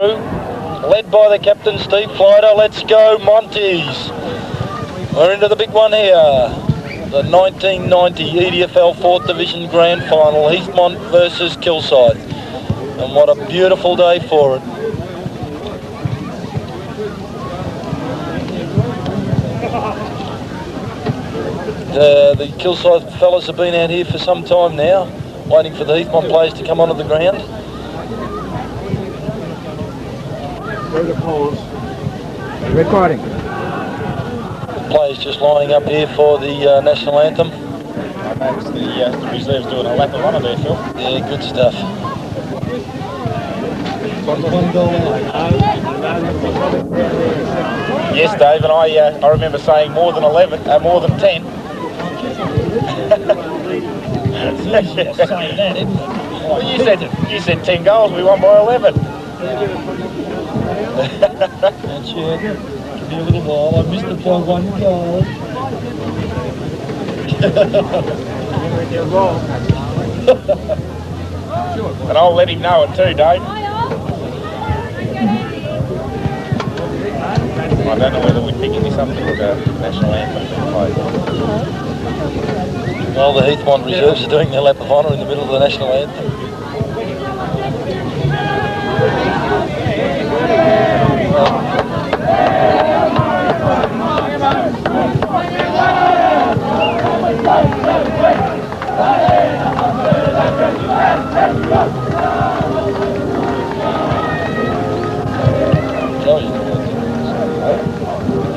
Led by the captain, Steve Flighter. Let's go, Monties. We're into the big one here. The 1990 EDFL 4th Division Grand Final, Heathmont versus Kilsyth. And what a beautiful day for it. The Kilsyth fellas have been out here for some time now, waiting for the Heathmont players to come onto the ground. Recording. Players just lining up here for the national anthem. I noticed the reserves doing a lap of honour there, Phil. Yeah, good stuff. Yes, Dave, and I remember saying more than 11, more than 10. Well, you said 10 goals. We won by 11. That's it. Could be a little while. I missed it by 1 goal. And I'll let him know it too, Dave. I don't know whether we're picking this up at the national anthem. Well, the Heathmont reserves are doing their lap of honour in the middle of the national anthem.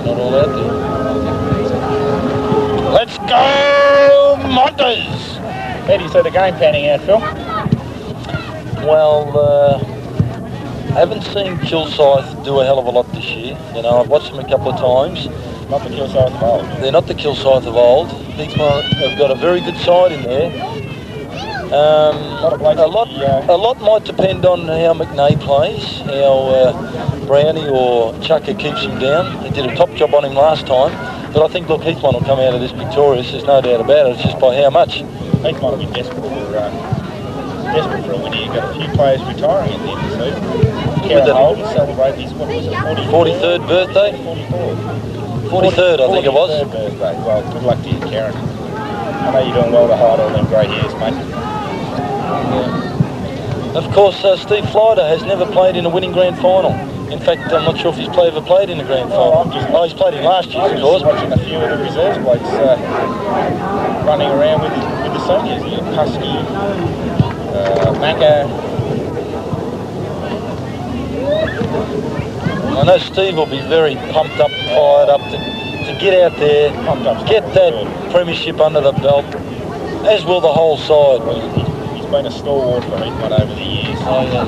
Not all out there. Let's go, Montes! How do you see the game panning out, Phil? Well, I haven't seen Kilsyth do a hell of a lot this year. You know, I've watched them a couple of times. Not the Kilsyth of old. They're not the Kilsyth of old. Heathmont have got a very good side in there. A lot might depend on how McNay plays, how Brownie or Chucker keeps him down. They did a top job on him last time. But I think, look, Heathmont will come out of this victorious. There's no doubt about it. It's just by how much. Heathmont will be desperate for a win here. You've got a few players retiring at the end of the season. Kieran Holt will celebrate his, what was it, 43rd birthday? 43rd, I think it was. 43rd birthday. Well, good luck to you, Kieran. I know you're doing well to hide all them grey hairs, mate. Of course, Steve Flighter has never played in a winning grand final. In fact, I'm not sure if he's ever played in a grand final. He's played in last year, of course. Watching a few of the reserves blokes running around with the seniors. You know, Husky, Macca. I know Steve will be very pumped up and fired up to get out there, get that premiership under the belt, as will the whole side. He's been a stalwart for Heathmont over the years. Oh, yes.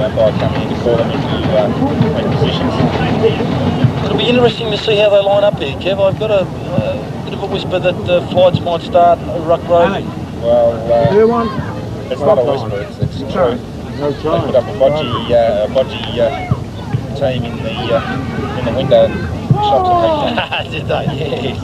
By coming in to call them into positions. It'll be interesting to see how they line up here, Kev. I've got a bit of a whisper that flights might start Ruck Road. Well, it's not a whisper, it's true. They put up a bodgy team in the window shops at Did they? Yes.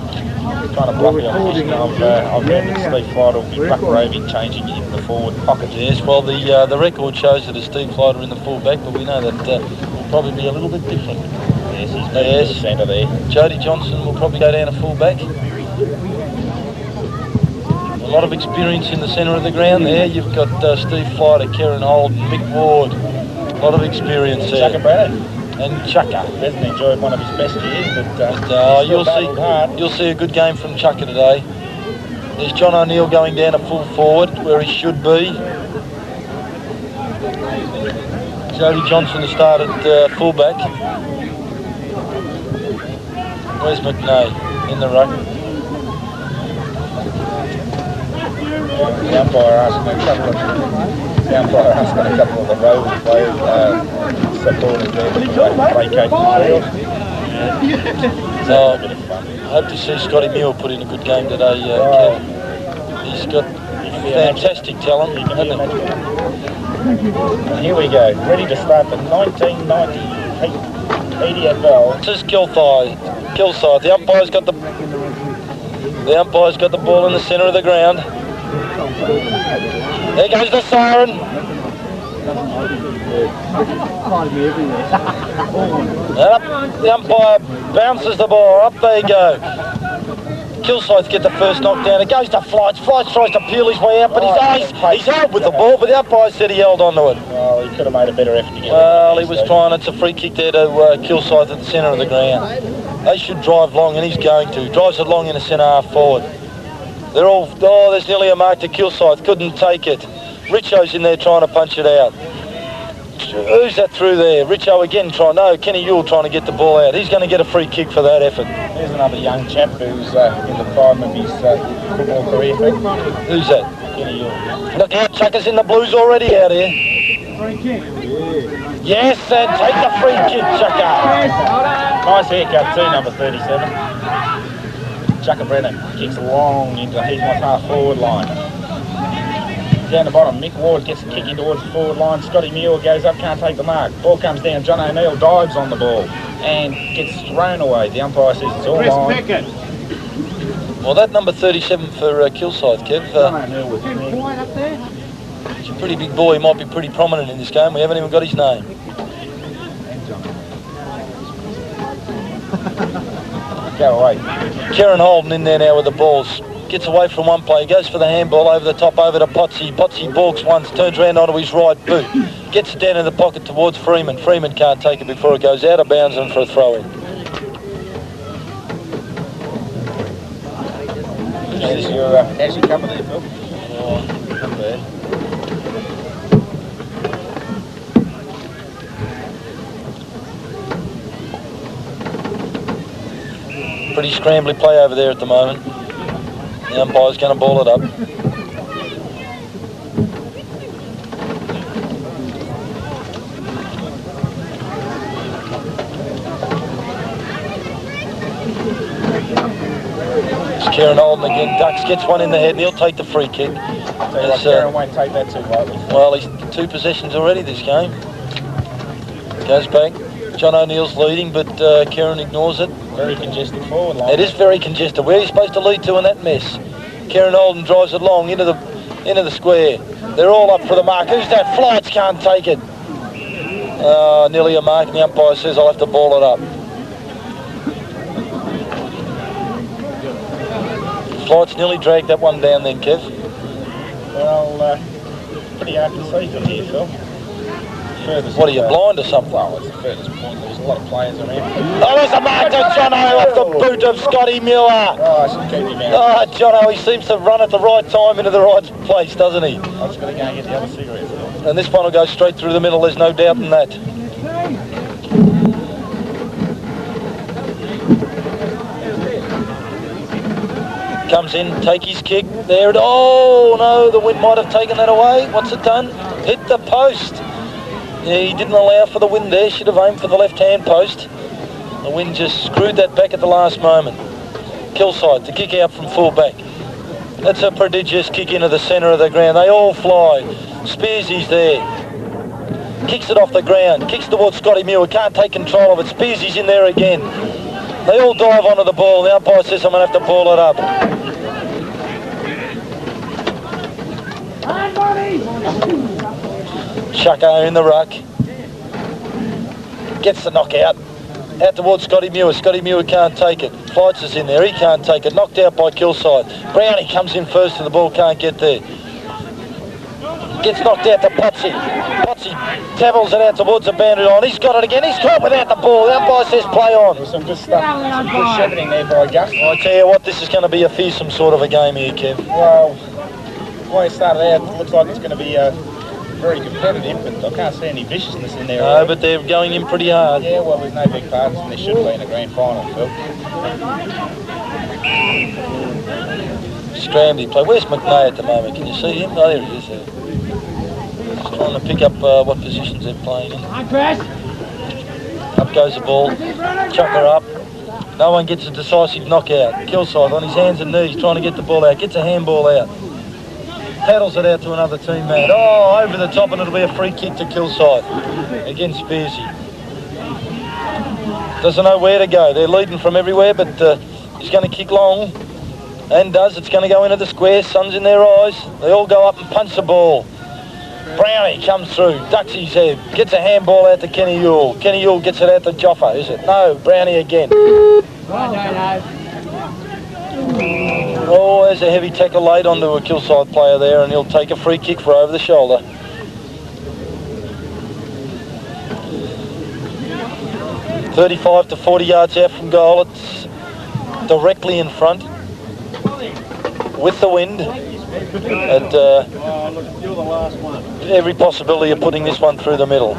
Trying to block the opposition. I've heard that Steve Flighter will be ruck roving, changing in the forward pocket. Yes, well, the record shows that it's Steve Flighter in the full back, but we know that will probably be a little bit different. Yes, he's moving to the centre there. Jody Johnson will probably go down to full back. A lot of experience in the centre of the ground there. You've got Steve Flighter, Kieran Holt, Mick Ward. A lot of experience there. Chucker Braddock. And Chucker hasn't enjoyed one of his best years, but you'll see a good game from Chucker today. There's John O'Neill going down to full forward where he should be. Jody Johnson to start at full back. Where's McNay in the ruck? The umpire asking a couple of the Rovers players, supporters there to vacate the field. So, I hope to see Scotty Muir put in a good game today, Kev. He's got fantastic talent, hasn't he? And here we go, ready to start the 1990 EDFL. This is Kilsyth. The umpire's got the ball in the centre of the ground. There goes the siren. Up, the umpire bounces the ball. Up they go. Kilsyth get the first knockdown. It goes to Flights. Flights tries to peel his way out, but he's held with the ball, but the umpire said he held on to it. Well, he could have made a better effort to get it. Well, he was trying. It's a free kick there to Kilsyth at the centre of the ground. They should drive long, and he's going to. Drives it long in the centre half forward. They're all, there's nearly a mark to Kilsyth. Couldn't take it. Richo's in there trying to punch it out. Who's that through there? Richo again trying. No, Kenny Yule trying to get the ball out. He's going to get a free kick for that effort. There's another young chap who's in the prime of his football career. Who's that? Kenny Yule. Look out, Chucker's in the blues already out here. Free kick. Yes, and take the free kick, Chucker. Nice haircut too, number 37. Chucker Brennan kicks long into Heathmont's half forward line. Down the bottom, Mick Ward gets a kick in towards the forward line. Scotty Muir goes up, can't take the mark. Ball comes down, John O'Neill dives on the ball and gets thrown away. The umpire says it's all line. Well, that number 37 for Kilsyth, Kev. John O'Neill was there. He's a pretty big boy. He might be pretty prominent in this game. We haven't even got his name. Go away. Kieran Holden in there now with the balls. Gets away from one play, goes for the handball over the top, over to Potsy. Potsy balks once, turns around onto his right boot. Gets it down in the pocket towards Freeman. Freeman can't take it before it goes out of bounds and for a throw-in. There's your Ashley cover there, Phil. Oh, not bad. Pretty scrambly play over there at the moment. The umpire's going to ball it up. It's Kieran Holden again. Ducks gets one in the head and he'll take the free kick. Kieran won't take that too lightly. Well, he's 2 possessions already this game. Goes back. John O'Neill's leading, but Kieran ignores it. Very congested forward line. It is very congested. Where are you supposed to lead to in that mess? Kieran Holden drives it long into the square. They're all up for the mark. Who's that? Flights can't take it. Nearly a mark, and the umpire says I'll have to ball it up. Flights nearly dragged that one down then, Kev. Well, pretty hard to see from here, Phil. What are you, blind or something? Well, it's the furthest point. There's a lot of players around. Oh, there's a mark to Jono off the boot of Scotty Muir. Oh, I should keep him out. Oh, Jono, he seems to run at the right time into the right place, doesn't he? I'm just going to go and get the other cigarette, Phil. And this one will go straight through the middle, there's no doubt in that. Comes in, take his kick, there it, oh no, the wind might have taken that away. What's it done? Hit the post. Yeah, he didn't allow for the wind there, should have aimed for the left-hand post. The wind just screwed that back at the last moment. Kilsyth, the kick out from full-back. That's a prodigious kick into the centre of the ground. They all fly. Spearsy's there. Kicks it off the ground, kicks towards Scotty Muir, can't take control of it. Spearsy's in there again. They all dive onto the ball. The umpire says I'm going to have to ball it up. Chucko in the ruck. Gets the knockout. Out towards Scotty Muir. Scotty Muir can't take it. Flights is in there. He can't take it. Knocked out by Kilsyth. Brownie comes in first and the ball can't get there. Gets knocked out to Potsy. Potsy tavels it out towards the boundary line. He's got it again. He's caught without the ball. The umpire says play on. There was some good stuff. Some good shepherding there by Gus. I tell you what, this is going to be a fearsome sort of a game here, Kev. Well, the way it started out, it looks like it's going to be very competitive, but I can't see any viciousness in there. No, but they're going in pretty hard. Yeah, well, there's no big partners, and there should be in a grand final, Phil. Scramby play. Where's McNay at the moment? Can you see him? Oh, there he is. Just trying to pick up what positions they're playing in. Up goes the ball. Chucker up. No one gets a decisive knockout. Kilsyth on his hands and knees trying to get the ball out. Gets a handball out. Paddles it out to another teammate. Oh, over the top, and it'll be a free kick to Kilsyth against Spearsy. Doesn't know where to go. They're leading from everywhere, but he's going to kick long. And does. It's going to go into the square. Sun's in their eyes. They all go up and punch the ball. Brownie comes through, ducks his head, gets a handball out to Kenny Yule. Kenny Yule gets it out to Joffa, is it? No, Brownie again. Oh, there's a heavy tackle laid onto a Kilsyth player there, and he'll take a free kick for over the shoulder. .35 to 40 yards out from goal. It's directly in front with the wind. And every possibility of putting this one through the middle.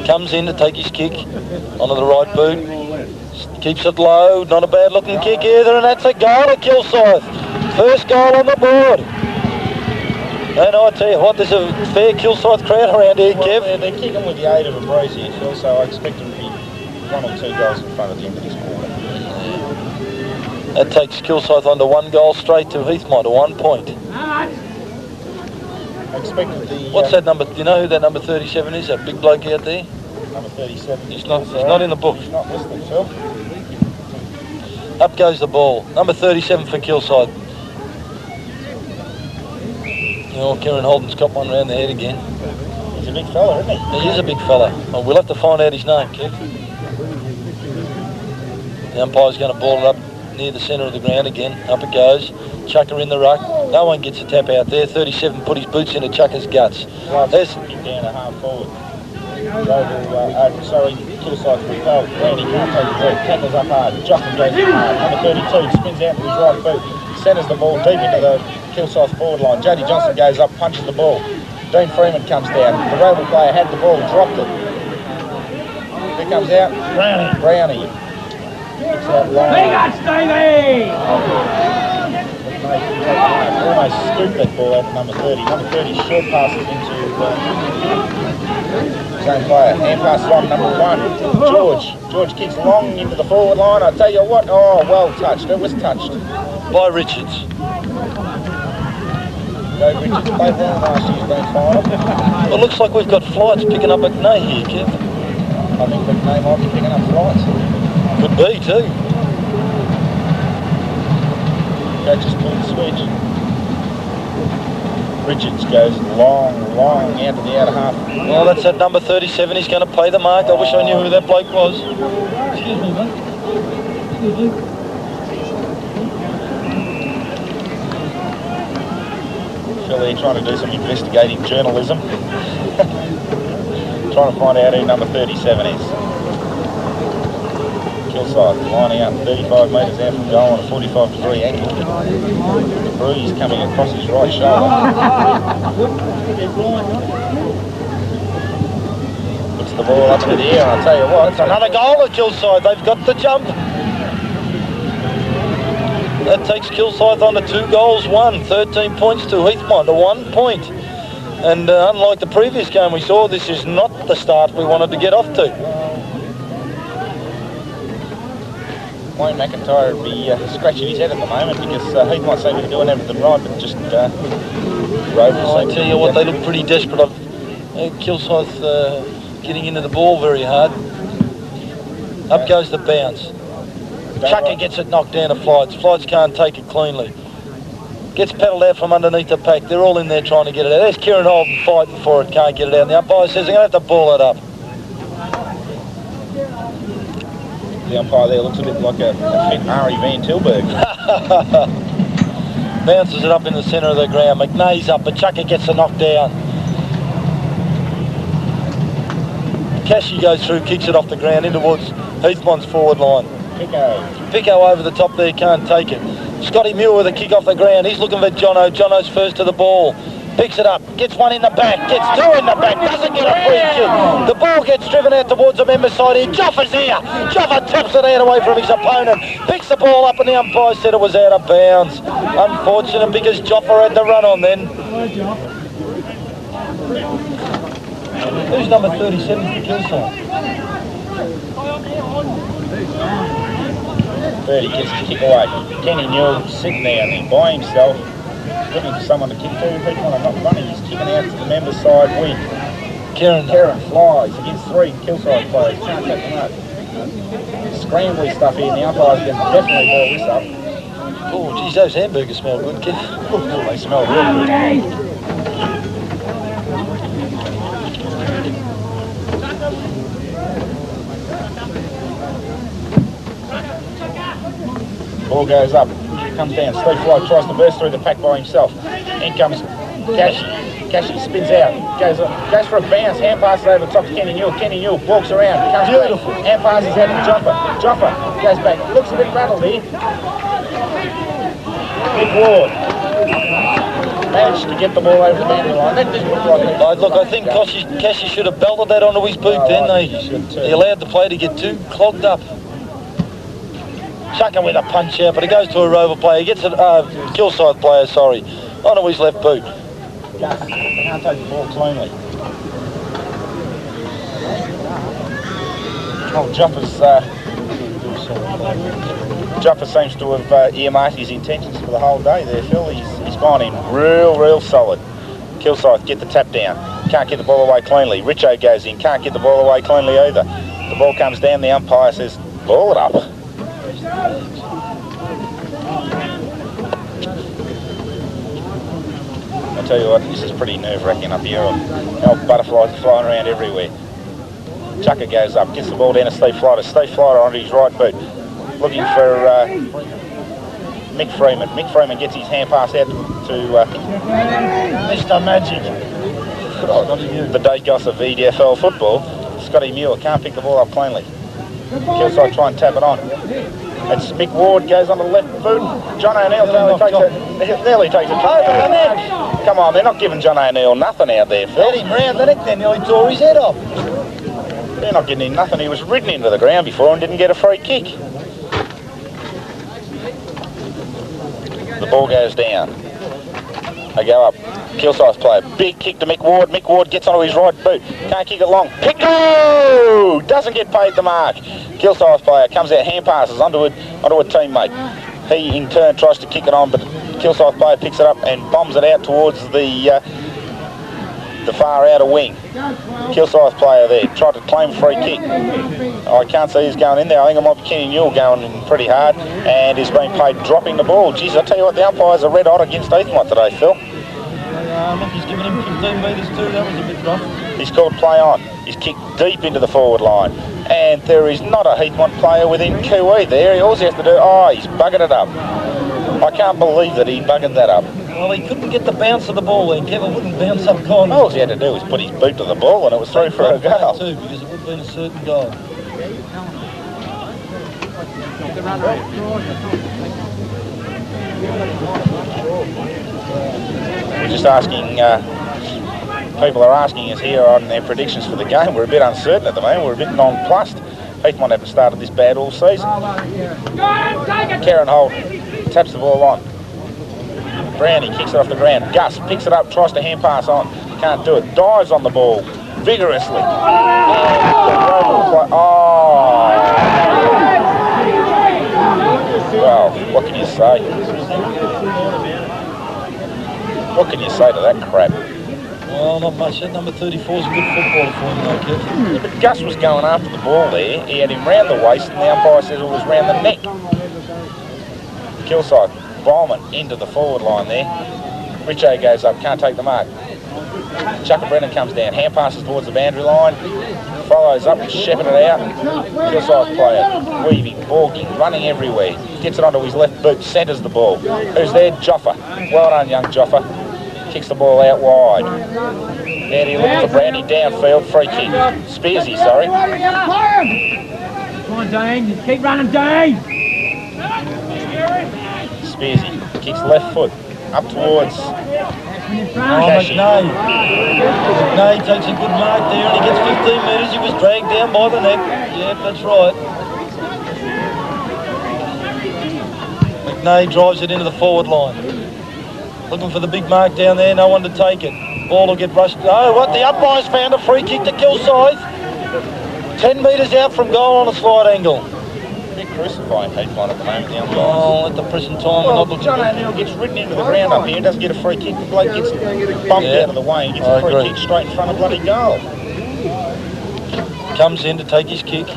Comes in to take his kick onto the right boot. Keeps it low. Not a bad looking kick either, and that's a goal to Kilsyth. First goal on the board. And I tell you what, there's a fair Kilsyth crowd around here, Kev. Well, they're kicking with the aid of a breeze here, Phil, so I expect them to be 1 or 2 goals in front at the end of this quarter. That takes Kilsyth on to 1 goal straight to Heathmont, 1 point. I expected the... What's that number? Do you know who that number 37 is? That big bloke out there? Number 37. He's not in the book. He's not listed, Phil. Up goes the ball. Number 37 for Kilsyth. Oh, Kieran Holden's got one round the head again. He's a big fella, isn't he? He is a big fella. Well, we'll have to find out his name, Kev. The umpire's going to ball it up near the centre of the ground again. Up it goes. Chucker in the ruck. No one gets a tap out there. 37 put his boots into Chucker's guts. There's kick down a half forward. Kilsyth repelled. Randy can't take the ball. Tackles up hard. Joffin goes in hard. Number 32 spins out to his right boot. Centres the ball deep into the Kilsyth forward line. Jody Johnson goes up, punches the ball. Dean Freeman comes down. The Rebel player had the ball, dropped it. Who comes out? Brownie. Kicks out long. Big on Stevie! Almost scooped that ball out to number 30. Number 30 short passes into his own player. Hand passes on number 1. George kicks long into the forward line. I tell you what, oh, well touched. It was touched. by Richards. Richards played well last year's grand final. Well, it looks like we've got flights picking up McNay here, Kev. I think McNay might be picking up flights. Could be too. Coach just pulled the switch. Richards goes long out to the outer half. Well, that's at number 37. He's going to pay the mark. I wish I knew who that bloke was. Excuse me, mate. Excuse me. Philly trying to do some investigating journalism. Trying to find out who number 37 is. Kilsyth lining up 35 metres out from goal on a 45-degree angle. The breeze coming across his right shoulder. Puts the ball up into the air, and I'll tell you what, That's another goal at Kilsyth. They've got the jump. That takes Kilsyth on to 2 goals, 1. 13 points to Heathmont, to 1 point. And unlike the previous game we saw, this is not the start we wanted to get off to. Wayne McIntyre would be scratching his head at the moment because Heathmont seem to be doing everything right, but just Rovers. I tell you what, they look pretty desperate. Kilsyth getting into the ball very hard. Up goes the bounce. Chucker gets it knocked down to Flights. Flights can't take it cleanly. Gets pedalled out from underneath the pack. They're all in there trying to get it out. There's Kieran Holden fighting for it, can't get it out. And the umpire says they're going to have to ball it up. The umpire there looks a bit like a fit Ari Van Tilburg. Bounces it up in the centre of the ground. McNay's up, but Chucker gets the knock down. Cashy goes through, kicks it off the ground in towards Heathmont's forward line. Pico over the top there, can't take it. Scotty Muir with a kick off the ground. He's looking for Jono. Jono's first to the ball. Picks it up, gets one in the back, gets 2 in the back, doesn't get a free kick. The ball gets driven out towards the member side here. Joffa's here. Joffa taps it out away from his opponent. Picks the ball up and the umpire said it was out of bounds. Unfortunate because Joffa had the run on then. Who's number 37 for Kilsyth? 30 gets the kick away. Kenny Newell sitting there and by himself, looking for someone to kick to. People are not running. He's kicking out to the member side with Kieran flies against 3 Kilsyth players. Can't take them up. Scrambly stuff here. And the umpire's going to definitely ball this up. Oh, geez, those hamburgers smell good, Kev. Oh, they smell real good. Ball goes up, comes down. Steve Fly tries to burst through the pack by himself. In comes Cashy. Cashy spins out, goes for a bounce, hand passes over the top to Kenny Newell. Kenny Newell walks around, comes beautiful. Back, hand passes out to Joffa. Joffa goes back, looks a bit rattled here. Big Ward managed to get the ball over the boundary line. That didn't look like Look, I think Cashy should have belted that onto his boot then. He allowed the play to get too clogged up. Chuck him with a punch out, but it goes to a Rover player. He gets a Kilsyth player, sorry, onto his left boot. They can't take the ball cleanly. Oh, Juffa seems to have earmarked his intentions for the whole day there, Phil. He's gone in real solid. Kilsyth get the tap down. Can't get the ball away cleanly. Richo goes in. Can't get the ball away cleanly either. The ball comes down. The umpire says, ball it up. I tell you what, this is pretty nerve-wracking up here. Our butterflies are flying around everywhere. Chucker goes up, gets the ball down to Steve Flighter. Steve Flighter onto his right boot, looking for Mick Freeman. Mick Freeman gets his hand pass out to Mr. Magic. The day goss of EDFL football. Scotty Muir can't pick the ball up cleanly. Kilsyth try and tap it on. It's Mick Ward goes on the left boot. John O'Neill nearly takes it. Come on, they're not giving John O'Neill nothing out there, Phil. Let him round the neck then, nearly tore his head off. They're not getting him nothing. He was ridden into the ground before and didn't get a free kick. The ball goes down. They go up. Kilsyth player. Big kick to Mick Ward. Mick Ward gets onto his right boot. Can't kick it long. Pico! Doesn't get paid the mark. Kilsyth player comes out, hand passes onto a teammate. He in turn tries to kick it on, but Kilsyth player picks it up and bombs it out towards the far outer wing. Kilsyth player there tried to claim free kick. I can't see who's going in there. I think it might be Kenny Newell going in pretty hard and he's been paid dropping the ball. Geez, I tell you what, the umpires are red hot against Heathmont today, Phil. Look, he's given him 15 metres too. That was a bit rough. He's called play on. He's kicked deep into the forward line. And there is not a Heathmont player within QE there. All he has to do, he's bugging it up. I can't believe that he buggered that up. Well, he couldn't get the bounce of the ball then. Kevin wouldn't bounce up kind. All he had to do was put his boot to the ball and it was through for a goal. Too, because it would have been a certain goal. We're just asking, people are asking us here on their predictions for the game. We're a bit uncertain at the moment. We're a bit nonplussed. Heathmont haven't started this bad all season. Karen Holt taps the ball on. Brownie kicks it off the ground. Gus picks it up, tries to hand pass on. Can't do it. Dives on the ball vigorously. Well, what can you say? What can you say to that crap? Well, not much. That number 34 is a good footballer for him, though, Kev. Yeah, but Gus was going after the ball there. He had him round the waist, and the umpire says it was round the neck. Kilsyth bombing into the forward line there. Richo goes up, can't take the mark. Chucker Brennan comes down, hand passes towards the boundary line, follows up, shepherding it out. Kilsyth player, weaving, balking, running everywhere. Gets it onto his left boot, centres the ball. Who's there? Joffa. Well done, young Joffa. Kicks the ball out wide. There he looks for Brownie downfield, free kick. Spearsy, sorry. Come on, Dane, just keep running, Dane. Spearsy kicks left foot up towards McNay. McNay takes a good mark there and he gets 15 metres. He was dragged down by the neck. Yep, that's right. McNay drives it into the forward line. Looking for the big mark down there, no one to take it. Ball will get rushed. Oh, what? The umpire's found a free kick to Kilsyth. 10 metres out from goal on a slide angle. Bit crucifying Heathmont at the moment, the umpires. Oh, at the present time, well, we're not looking John O'Neill gets ridden into the ground up here, doesn't get a free kick. The bloke gets bumped out of the way and gets a free kick straight in front of bloody goal. Comes in to take his kick.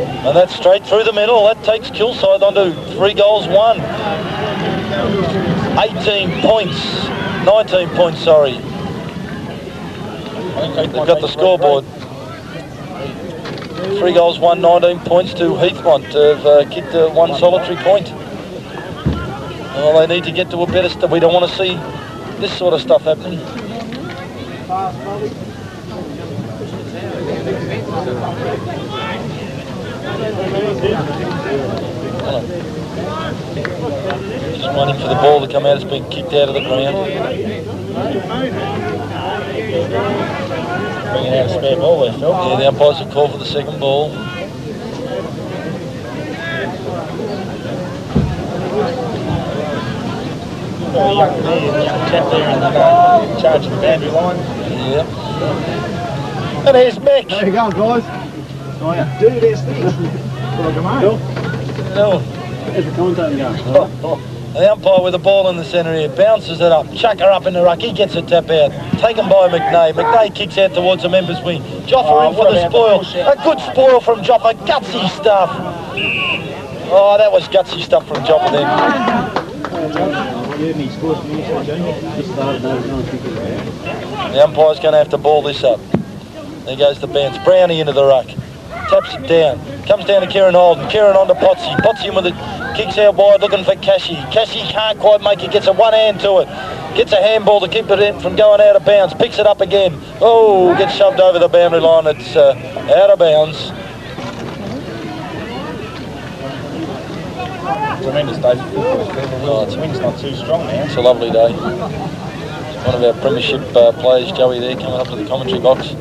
And that's straight through the middle. That takes Kilsyth onto 3 goals, 1. 18 points. 19 points, sorry. They've got the scoreboard. 3 goals, 1, 19 points to Heathmont. Have kicked 1 solitary point. Well, they need to get to a better stuff. We don't want to see this sort of stuff happening. Just waiting for the ball to come out. It's been kicked out of the ground. Bringing out a spare ball there, Phil. Yeah, the umpires have called for the second ball. Young chap there in charge of the boundary line. Yep. And here's Mick. There you go, guys. Oh, yeah. Do this thing. No. There's the commentator going. The umpire with the ball in the centre here, bounces it up, chuck her up in the ruck, he gets a tap out, taken by McNay. McNay kicks out towards the members' wing. Joffa in for the spoil. A good spoil from Joffa, gutsy stuff. Oh, that was gutsy stuff from Joffa then. The umpire's going to have to ball this up. There goes the bounce. Brownie into the ruck. Taps it down. Comes down to Kieran Holden. Kieran on to Potsy. Potsy with it. Kicks out wide looking for Cashy. Cashy can't quite make it. Gets a one hand to it. Gets a handball to keep it in from going out of bounds. Picks it up again. Oh, gets shoved over the boundary line. It's out of bounds. Tremendous day for football. The wind's not too strong now. It's a lovely day. One of our premiership players, Joey, there coming up to the commentary box.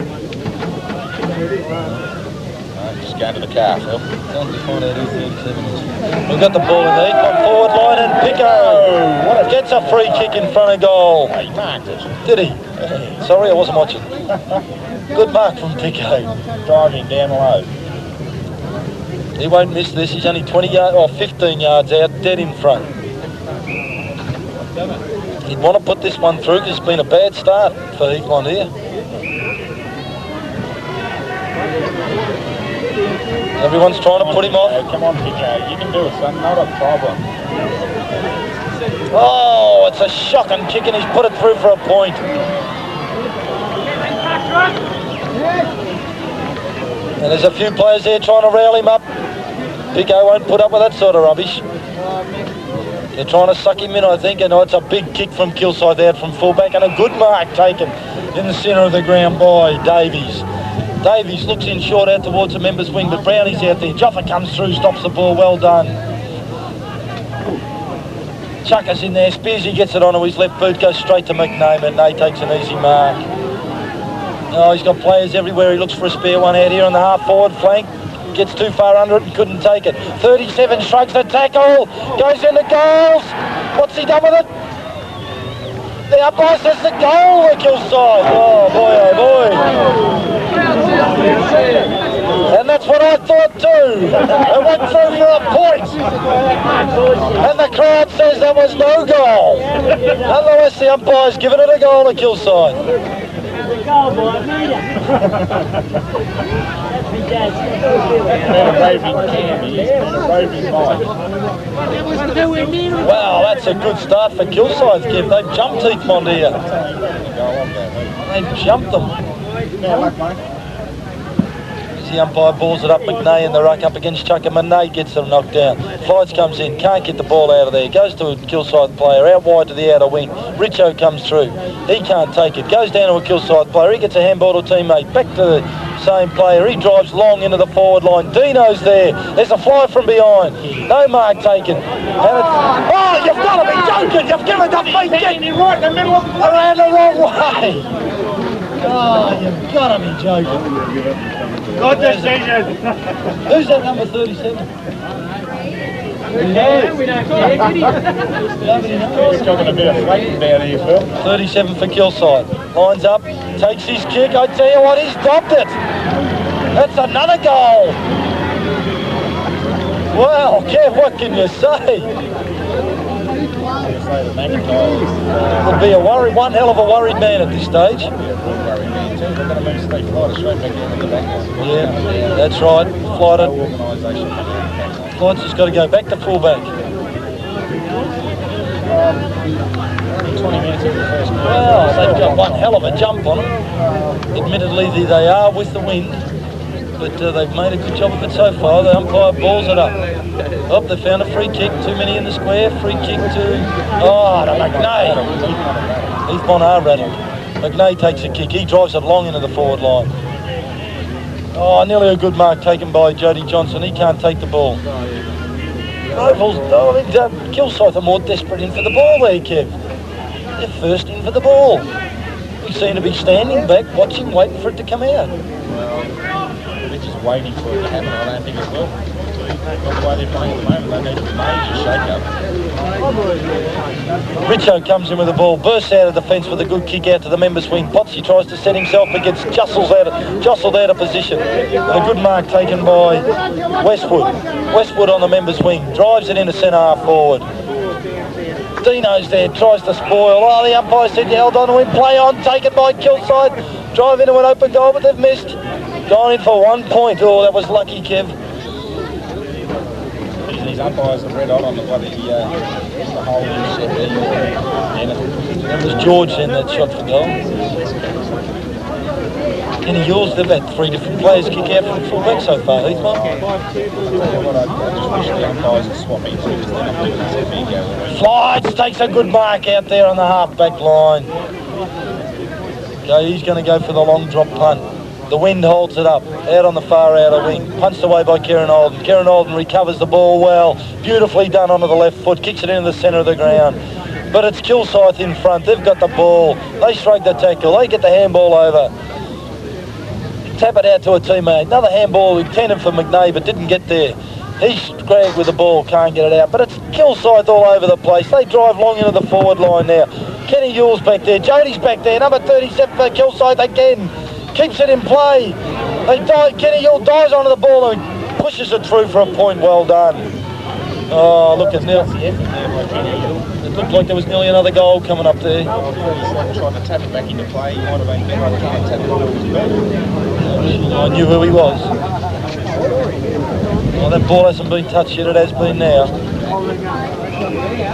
Just going to the car, Phil. Time to find out who 37 is. We've got the ball in the Heathmont forward line and Pico gets a free kick in front of goal. He marked it. Did he? Sorry, I wasn't watching. Good mark from Pico. Driving down low. He won't miss this. He's only 20 yards or 15 yards out, dead in front. He'd want to put this one through because it's been a bad start for Heathmont here. Everyone's trying to put him off. Come on, Pico. You can do it, son. Not a problem. Oh, it's a shocking kick and he's put it through for a point. And there's a few players there trying to rail him up. Pico won't put up with that sort of rubbish. They're trying to suck him in, I think, and it's a big kick from Kilsyth out from fullback and a good mark taken in the centre of the ground by Davies. Davies looks in short out towards the members' wing, but Brownie's out there. Joffa comes through, stops the ball, well done. Chucker's in there, Spearsy gets it onto his left boot, goes straight to McNay. McNay takes an easy mark. Oh, he's got players everywhere. He looks for a spare one out here on the half-forward flank. Gets too far under it and couldn't take it. 37 shrugs the tackle. Goes into goals. What's he done with it? The umpire says the goal for Kilsyth. Oh, boy, oh, boy. And that's what I thought too. It went through for a point. And the crowd says there was no goal. Nonetheless, the umpire's given it a goal to Kilsyth. Wow, that's a good start for Kilsyth, Kev. They've jumped Heathmont here. They've jumped them. As the umpire balls it up, McNay in the ruck up against Chucker. McNay gets them knocked down. Flights comes in, can't get the ball out of there. Goes to a Kilsyth player, out wide to the outer wing. Richo comes through. He can't take it. Goes down to a Kilsyth player. He gets a handball to a teammate. Back to the same player. He drives long into the forward line. Dino's there. There's a fly from behind. No mark taken. And it's, oh, you've got to be joking. You've given the free kick right in the middle of around the wrong way. Oh, you've got to be joking. Good decision. Who's that number 37? We don't care, did he? Nobody knows. He's talking a bit of flanking down here, Phil. 37 for Kilsyth. Lines up, takes his kick. I tell you what, he's dropped it. That's another goal. Well, Kev, what can you say? say the McIntyre Would be a worry, one hell of a worried man at this stage. they're going to move Steve Flighter straight back down to the back. Yeah, that's right. Flighter. Organisation. Flight's just got to go back to fullback. 20 minutes into the first quarter. Well, they've got one hell of a jump on them. Admittedly, they are with the wind, but they've made a good job of it so far. The umpire balls it up. Oh, they found a free kick. Too many in the square. Free kick to... Oh, to McNay. Heathmont are rattled. McNay takes a kick. He drives it long into the forward line. Oh, nearly a good mark taken by Jody Johnson. He can't take the ball. Kilsyth are more desperate in for the ball there, Kev. They're first in for the ball. We seem to be standing back, watching, waiting for it to come out. Well, they're just waiting for it to happen, I don't think as well. Not the way they're playing at the moment, they need a major shake-up. Richo comes in with the ball, bursts out of defence with a good kick out to the members' wing. Potsy tries to set himself, but gets jostled out of position. And a good mark taken by Westwood. Westwood on the members' wing, drives it into centre half forward. Dino's there, tries to spoil. Oh, the umpire said you held on to him. Play on, taken by Kilsyth. Drive into an open goal, but they've missed. Gone in for 1 point. Oh, that was lucky, Kev. These umpires are red hot on the bloody the whole set there. That was George in that shot for goal. Any yours? They've had 3 different players kick out from fullback so far, Heathmont. I just wish the umpires would swap in because they're not doing this at bingo. Flights takes a good mark out there on the half-back line. Okay, he's going to go for the long drop punt. The wind holds it up, out on the far outer wing. Punched away by Kieran Holden. Kieran Holden recovers the ball well. Beautifully done onto the left foot. Kicks it into the centre of the ground. But it's Kilsyth in front. They've got the ball. They shrug the tackle. They get the handball over. Tap it out to a teammate. Another handball intended for McNay, but didn't get there. He's dragged with the ball, can't get it out. But it's Kilsyth all over the place. They drive long into the forward line now. Kenny Yule's back there. Jody's back there. Number 37 for Kilsyth again. Keeps it in play. Kenny Yule dives onto the ball and pushes it through for a point. Well done. Oh, look at Neil. It looked like there was nearly another goal coming up there. Trying to tap it back into play. He might have been better. I can't tap it all his back. I knew who he was. Oh, that ball hasn't been touched yet. It has been now.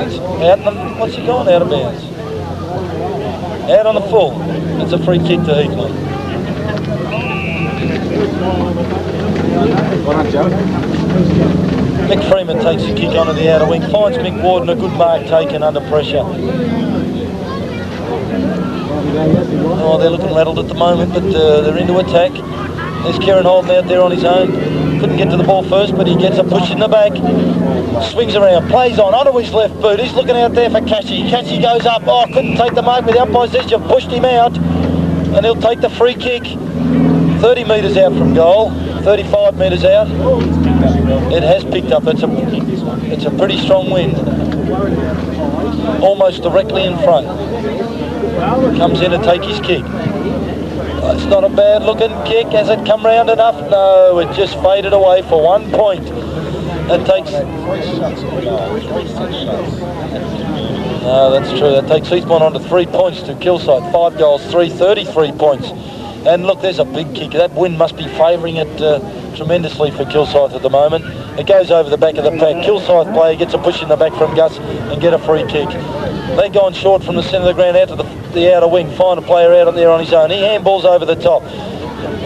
It's out. What's he going out of bounds? Out on the full. It's a free kick to Heathmont. Mick Freeman takes a kick onto the outer wing, finds Mick Warden, a good mark taken under pressure. Oh, they're looking rattled at the moment, but they're into attack. There's Kieran Holden out there on his own. Couldn't get to the ball first, but he gets a push in the back. Swings around, plays onto his left boot. He's looking out there for Cashy. Cashy goes up. Oh, couldn't take the mark, but the umpire says you've pushed him out. And he'll take the free kick. 30 metres out from goal. 35 metres out. It has picked up. It's a pretty strong wind. Almost directly in front. Comes in to take his kick. It's not a bad looking kick. Has it come round enough? No, it just faded away for 1 point. That takes... No, that's true. That takes Heathmont on to 3 points to Kilsyth. 5 goals, 33 points. And look, there's a big kick. That wind must be favouring it tremendously for Kilsyth at the moment. It goes over the back of the pack. Kilsyth player gets a push in the back from Gus and get a free kick. They've gone short from the centre of the ground out to the outer wing. Find a player out there on his own. He handballs over the top.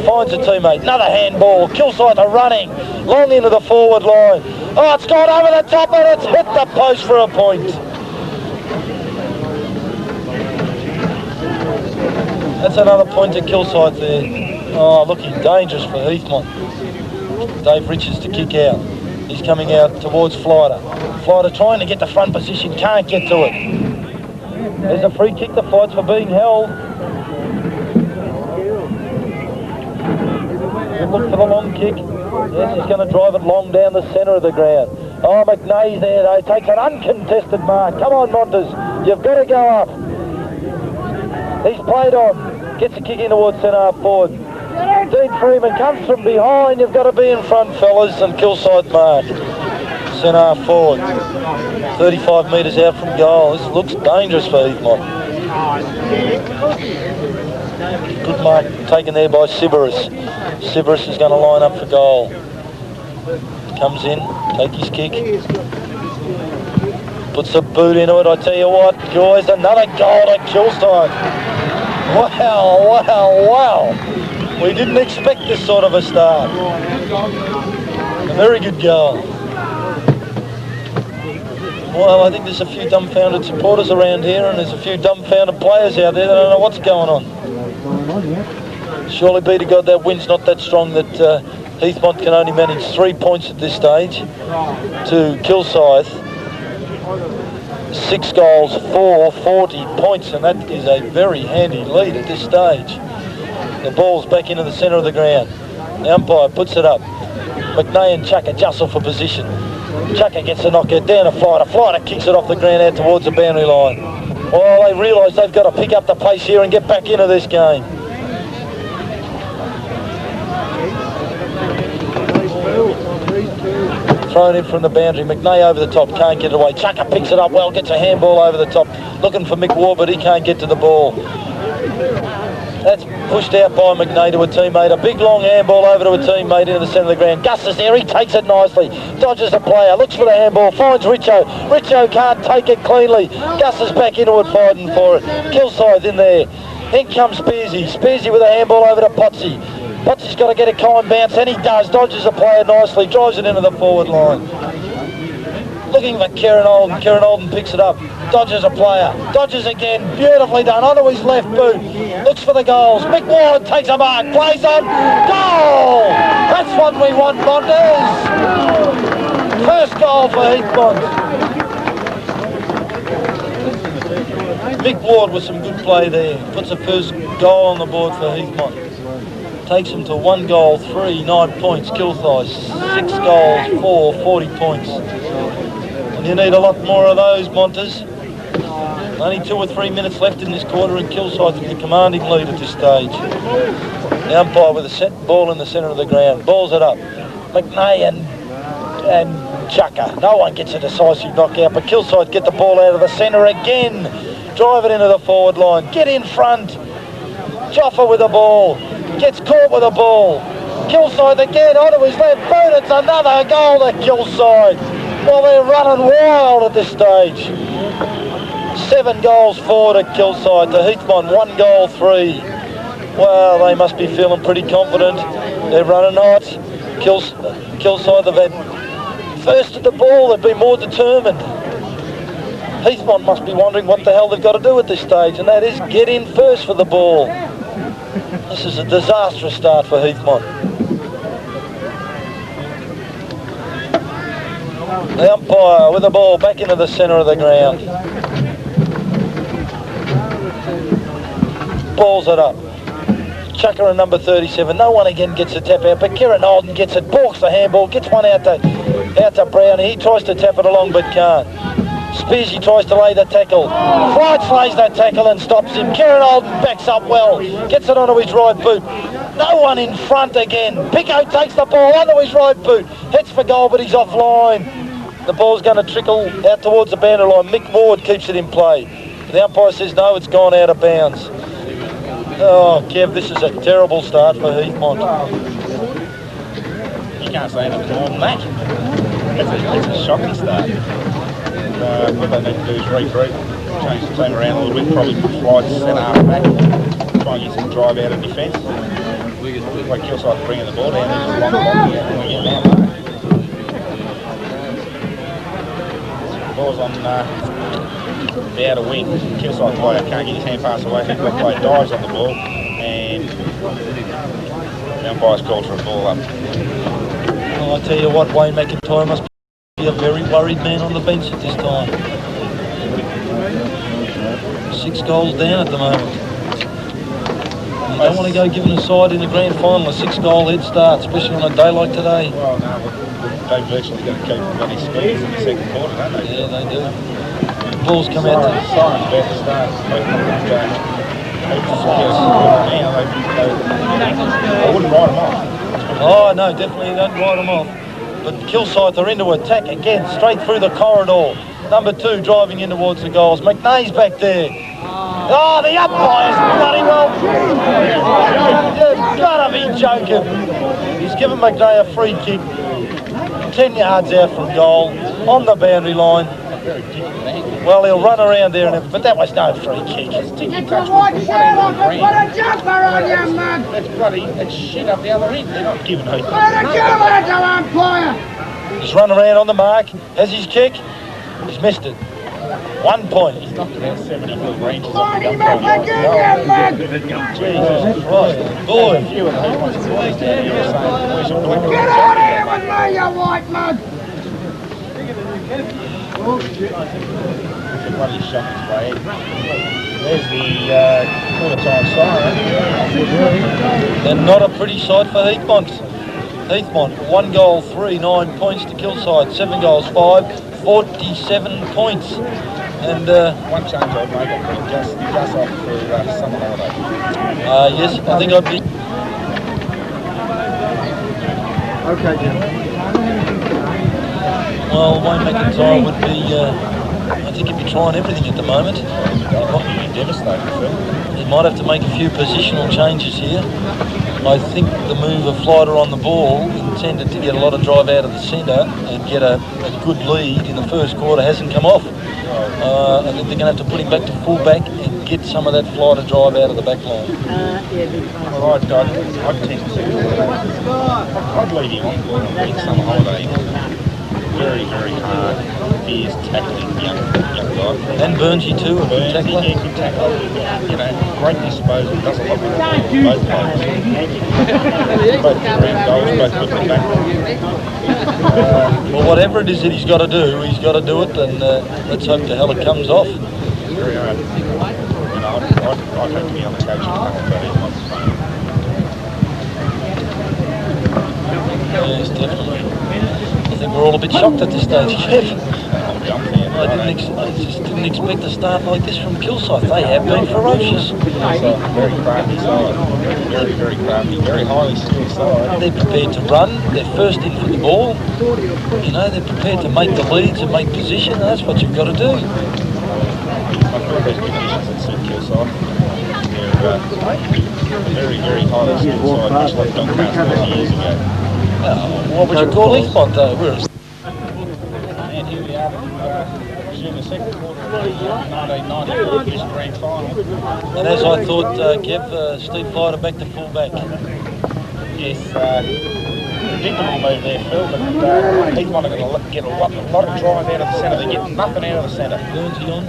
Finds a teammate. Another handball. Kilsyth are running long into the forward line. Oh, it's gone over the top and it's hit the post for a point. That's another point to Kilsyth there. Oh, looking dangerous for Heathmont. Dave Richards to kick out. He's coming out towards Flighter. Flighter trying to get the front position, can't get to it. There's a free kick to Flights for being held. Look for the long kick. Yes, he's going to drive it long down the centre of the ground. Oh, McNay's there though. Takes an uncontested mark. Come on, Montes. You've got to go up. He's played on. Gets a kick in towards centre half forward. Dean Freeman comes from behind. You've got to be in front, fellas, and Kilsyth mark. centre half forward. 35 metres out from goal. This looks dangerous for Heathmont. Good mark taken there by Sybaris. Sybaris is going to line up for goal. Comes in, take his kick. Puts the boot into it. I tell you what, guys, another goal to Kilsyth. Wow, wow, wow. We didn't expect this sort of a start. A very good goal. Well, I think there's a few dumbfounded supporters around here and there's a few dumbfounded players out there that don't know what's going on. Surely be to God that wind's not that strong that Heathmont can only manage 3 points at this stage to Kilsyth. 6 goals, 40 points, and that is a very handy lead at this stage. The ball's back into the centre of the ground. The umpire puts it up. McNay and Chucker jostle for position. Chucker gets the knockout down to Flighter. Flighter kicks it off the ground out towards the boundary line. Well, they realise they've got to pick up the pace here and get back into this game. Thrown in from the boundary. McNay over the top, can't get it away. Chucker picks it up well, gets a handball over the top. Looking for Mick Ward, but he can't get to the ball. That's pushed out by McNay to a teammate. A big long handball over to a teammate into the centre of the ground. Gus is there, he takes it nicely. Dodges a player, looks for the handball, finds Richo. Richo can't take it cleanly. Gus is back into it, fighting for it. Kilsyth in there. In comes Spearsy. Spearsy with a handball over to Potsy. Potsy's got to get a kind bounce, and he does. Dodges a player nicely, drives it into the forward line. Looking for Kieran Olden. Kieran Olden picks it up. Dodges a player. Dodges again. Beautifully done. Onto his left boot. Looks for the goals. Mick Ward takes a mark. Plays on. Goal! That's what we want, Montes. First goal for Heathmont. Mick Ward with some good play there. Puts the first goal on the board for Heathmont. Takes them to 1 goal, 3, 9 points. Kilsyth, 6 goals, 4, 40 points. And you need a lot more of those, Montes. Only 2 or 3 minutes left in this quarter and Kilsyth with the commanding lead at this stage. The umpire with a set ball in the centre of the ground. Balls it up. McNay and Chucker. No one gets a decisive knockout, but Kilsyth get the ball out of the centre again. Drive it into the forward line. Get in front. Joffa with the ball. Gets caught with the ball. Kilsyth again onto his left boot. It's another goal to Kilsyth. Well, they're running wild at this stage. 7 goals, 4 to Kilsyth. To Heathmont, 1 goal, 3. Well, they must be feeling pretty confident. They're running hot. Kilsyth have had first at the ball. They've been more determined. Heathmont must be wondering what the hell they've got to do at this stage, and that is get in first for the ball. This is a disastrous start for Heathmont. The umpire with the ball back into the centre of the ground. Balls it up. Chucker and number 37. No one again gets a tap out, but Kieran Olden gets it, balks the handball, gets one out to Brown. He tries to tap it along but can't. Spearsy tries to lay the tackle. Flights lays that tackle and stops him. Kieran Olden backs up well. Gets it onto his right boot. No one in front again. Pico takes the ball onto his right boot. Hits for goal, but he's offline. The ball's going to trickle out towards the boundary line. Mick Ward keeps it in play. The umpire says no, it's gone out of bounds. Oh, Kev, this is a terrible start for Heathmont. You can't say anything more than that. It's a shocking start. What they need to do is regroup, change the team around a little bit, probably put Flights centre half back, try and get some drive out of defence. Like Kilsyth bringing the ball down, there's a long ball here, and we get down there. Ball's on the outer wing. Kilsyth player can't get his hand pass away. Heathmont player dives on the ball, and the umpire's called for a ball up. Well, I tell you what, Wayne McIntyre must be a very worried man on the bench at this time. 6 goals down at the moment. You don't want to go giving a side in the grand final a 6-goal head start, especially on a day like today. Well, no, but they've virtually got to keep on his speed in the second quarter, don't they? Yeah, they do. The balls come out to... Simon's about to start. I wouldn't write them off. Oh, no, definitely don't write them off. but Kilsyth are into attack again, straight through the corridor. Number 2 driving in towards the goals. McNay's back there. Oh, the umpire's bloody well. You've got to be joking. He's given McNay a free kick. 10 yards out from goal, on the boundary line. Well, he'll run around there, but that was no free kick. That's bloody, that's shit up the other end. They're not giving Heathmont. He's run around on the mark, has his kick, he's missed it. 1 point. He's knocked about 70 foot ranges off the Jesus Christ. Boy. A few of the Heathmont's boys down here are saying, boys, you're black and Get out of here with me, you white mud! It's a bloody shocking play. There's the quarter-time siren. And not a pretty sight for Heathmont. Heathmont, 1 goal, 3, 9 points to Kilsyth, 7 goals, 5, 47 points. And One change I'd make, I'd bring Gus off for summer holiday. yes, I think I'd be. Okay, Jim. Well, Wayne McIntyre would be. I think he'd be trying everything at the moment. He'd be devastated, Phil. He might have to make a few positional changes here. I think the move of Flighter on the ball, intended to get a lot of drive out of the centre and get a good lead in the first quarter, hasn't come off. I think they're going to have to put him back to full back and get some of that Flighter drive out of the back line. Well, I'd tend to. I'd leave him on in summer holiday. Very, very hard. He is tackling young guy. And Burnsy too, a good tackler. He can tackle. You know, great disposal. Does a lot with both players. Both grand goals, both good and back. Well, whatever it is that he's got to do, he's got to do it, and let's hope to hell it comes off. Very hard. You know, I'd hope to be on the coaching panel, but he's not playing. Yes, definitely. I think we're all a bit shocked at this stage, Kev. I just didn't expect a start like this from Kilsyth. They have been ferocious. Very crafty side. Very, very crafty. Very highly skilled side. They're prepared to run. They're first in for the ball. You know, they're prepared to make the leads and make position. And that's what you've got to do. I feel there's conditions that suit Kilsyth. They're very, very highly skilled side, much like Doncaster 20 years ago. What would you call Heathmont though? And here we are, resume the second quarter of the 1990 British Grand Final. And as I thought, Kev, Steve Flighter back to full back. Yes, predictable move there, Phil, but Heathmont are going to get a lot of drive out of the centre. They get nothing out of the centre. Burnsy on.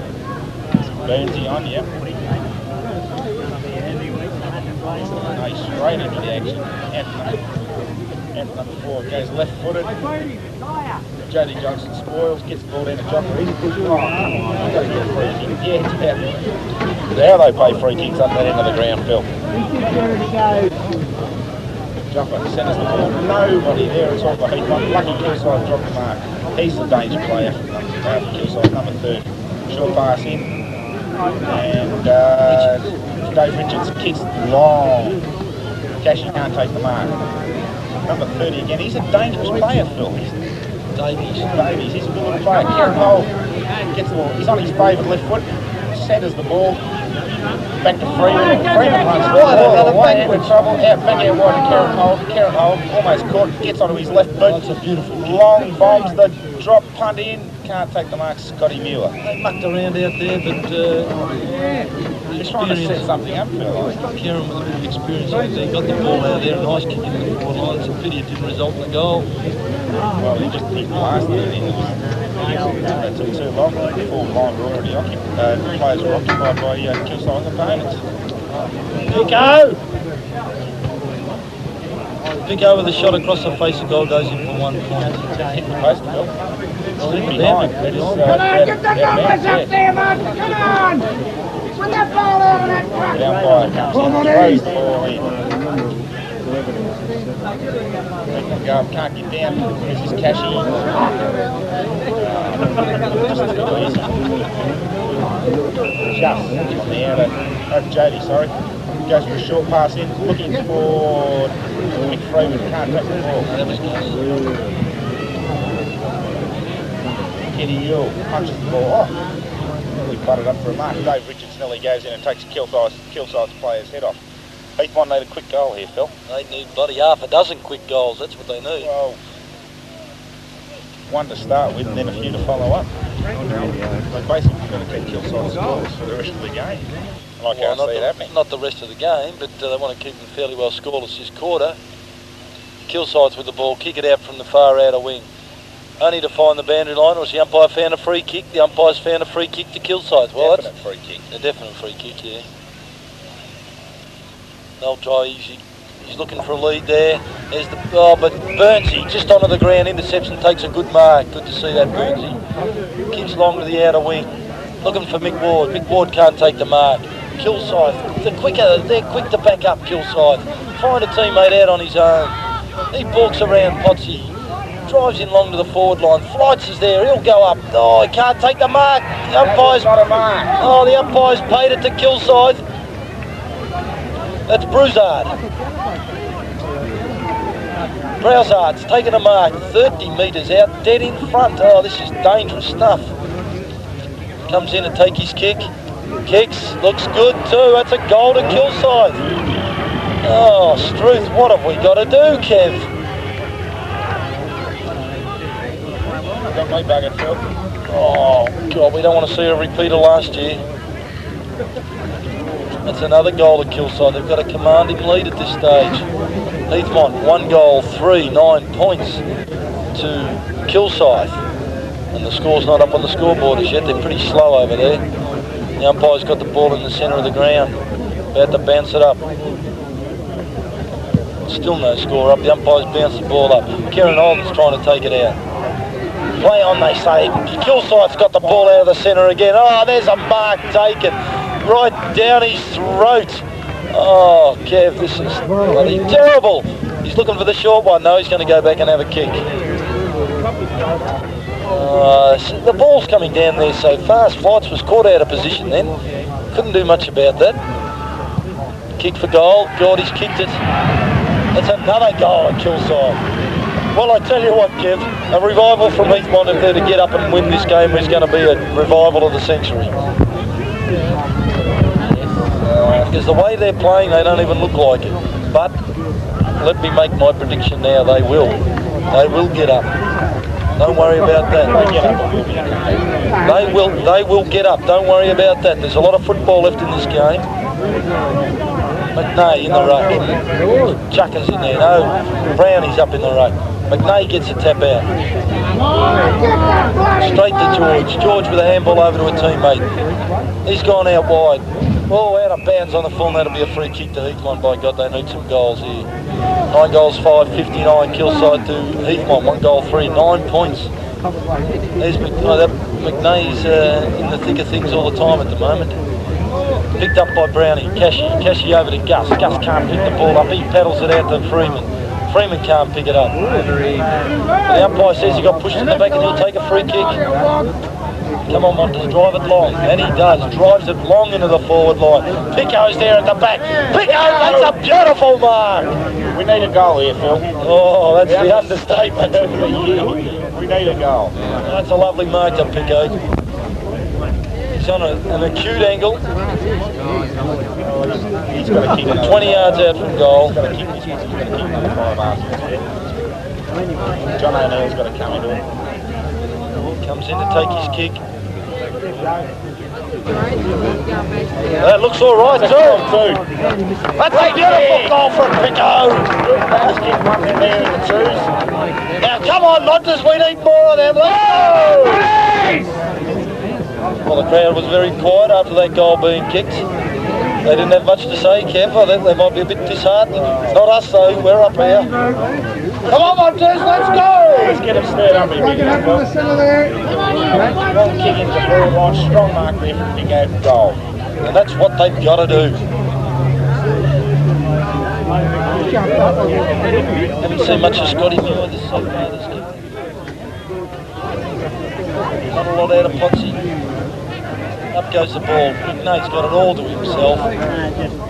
Burnsy on, yep. Straight into the action. Out number 4 goes left-footed. Jody Johnson spoils, gets the ball down to Jopper. He's pushing. Oh, come on, I've got to get a free kick. Yeah, it's about. How they play free kicks up that end of the ground, Phil. Jopper centres the ball. Nobody there at all for Heathmont. Lucky Kilsyth dropped the mark. He's the danger player for Kilsyth, number 3. Short pass in. And Dave Richards kicks long. Cashy can't take the mark. Number 30 again. He's a dangerous player, Phil. Davies. He's a good little player. Kieran Cole gets the ball. He's on his favourite left foot. Centres the ball. Back to Freeman. Freeman runs wide out of the way. We're in trouble. Back out wide to Kieran Cole. Kieran Cole almost caught. Gets onto his left boot. That's a beautiful kick. Long bombs the drop punt in. Can't take the mark. Scotty Muir. They mucked around out there, but He's trying to set something up, Phil. Kieran with a bit of experience out there, got the ball out there, nice kick in the forward line. It's a pity it didn't result in a goal. Well, he blasted it in. It took too long. The forward line were already occupied. The players were occupied by Kilsyth opponents. Pico with a shot across the face of goal goes in for 1 point. Hit the post, Phil. Slip behind. That is, Come on, get the numbers up there, man! Come on! Put that ball out of that truck! The umpire comes in, throws the ball in. Heathmont go up, can't get down. There's his Cashy. Just too easy. Just on the outer. Jody, sorry. Goes for a short pass in, looking for McFreeman, can't take the ball. That was close. Eddie Yule punches the ball off. Nearly butted up for a mark. Dave Richards nearly goes in and takes Kilsyth's player's head off. Heathmont need a quick goal here, Phil. They need bloody half a dozen quick goals. That's what they need. Well, one to start with and then a few to follow up. They're basically going to keep Kilsyth scores for the rest of the game. And I can't see it happening. Not the rest of the game, but they want to keep them fairly well scoreless this quarter. Kilsyth with the ball, kick it out from the far outer wing. Only to find the boundary line, or has the umpire found a free kick? The umpire's found a free kick to Kilsyth. Well, definite free kick. A definite free kick, yeah. They'll try easy. He's looking for a lead there. There's the but Burnsy just onto the ground, intercepts and takes a good mark. Good to see that, Burnsy. Kicks long to the outer wing. Looking for Mick Ward. Mick Ward can't take the mark. Kilsyth, they're quick to back up Kilsyth. Find a teammate out on his own. He balks around Potsy. Drives in long to the forward line. Flights is there. He'll go up. Oh, he can't take the mark. The umpire's not a mark. Oh, the umpire's paid it to Kilsyth. That's Broussard. Broussard's taken a mark. 30 metres out, dead in front. Oh, this is dangerous stuff. Comes in to take his kick. Kicks. Looks good too. That's a goal to Kilsyth. Oh, Struth, what have we got to do, Kev? Got me buggered, Phil. Oh, God, we don't want to see a repeat of last year. That's another goal to Kilsyth. They've got a commanding lead at this stage. Heathmont, 1 goal, 9 points to Kilsyth. And the score's not up on the scoreboard as yet. They're pretty slow over there. The umpire's got the ball in the centre of the ground. About to bounce it up. Still no score up. The umpire's bounced the ball up. Kieran Holden's trying to take it out. Play on, they say. Kilsyth's got the ball out of the centre again. Oh, there's a mark taken. Right down his throat. Oh, Kev, this is bloody terrible. He's looking for the short one. No, he's going to go back and have a kick. The ball's coming down there so fast. Flights was caught out of position then. Couldn't do much about that. Kick for goal. Gordy's kicked it. That's another goal at Kilsyth. Well, I tell you what, Kev, a revival from Heathmont, if they're to get up and win this game, is going to be a revival of the century. Because the way they're playing, they don't even look like it. But let me make my prediction now. They will. They will get up. Don't worry about that. They will get up. Don't worry about that. There's a lot of football left in this game. McNay in the ruck. Chucker's in there. No, Brownie's up in the ruck. McNay gets a tap out. Straight to George. George with a handball over to a teammate. He's gone out wide. Oh, out of bounds on the full. That'll be a free kick to Heathmont. By God, they need some goals here. 9 goals, 5, 59. Kilsyth to Heathmont. 1 goal, 3, 9 points. There's McNay's in the thick of things all the time at the moment. Picked up by Brownie. Cashy over to Gus. Gus can't pick the ball up. He paddles it out to Freeman. Freeman can't pick it up. The umpire says he got pushed in the back and he'll take a free kick. Come on, Montes, drive it long. And he does. Drives it long into the forward line. Pico's there at the back. Pico, that's a beautiful mark. We need a goal here, Phil. Oh, that's the understatement. We need a goal. That's a lovely mark to Pico. He's on an acute angle. He's got to kick 20 yards out from goal. He's got to kick this one. He's got to kick another 5 arses. John O'Neill's got to come into it. Comes in to take his kick. That looks all right too. That's a beautiful goal from Pico. Let's get one in there in the twos. Now come on, Montes, we need more of them. Let's go! Well, the crowd was very quiet after that goal being kicked. They didn't have much to say, Kev. I think they might be a bit disheartened. Not us though, we're up here. Come on, Montes, let's go! Let's get him stirred up here. One kick into the forward line, strong mark there from Pico for goal. And that's what they've got to do. Haven't seen much of Scotty Muir this so far this game. Not a lot out of Potsy. Up goes the ball. McNate's got it all to himself.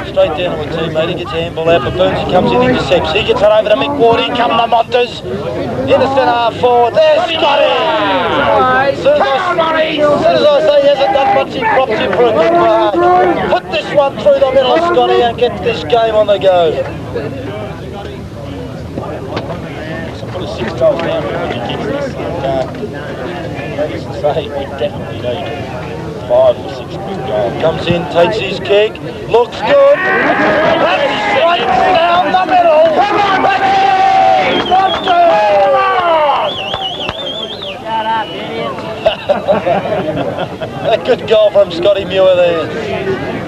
Straight down to a teammate. He gets a handball out, but Burnsy comes in, intercepts. He gets it over to Mick Ward. Here come the Monsters. In the centre half forward. There's Scotty! As soon as I say he hasn't done much, he props him for a good mark. Put this one through the middle, Scotty, and get this game on the go. So put us 6 goals down when he kicks this. Needless to say, we definitely need 5 or 6 good goals. Comes in, takes his kick, looks good. That's straight down the middle. Come on, Becky! A good goal from Scotty Muir there.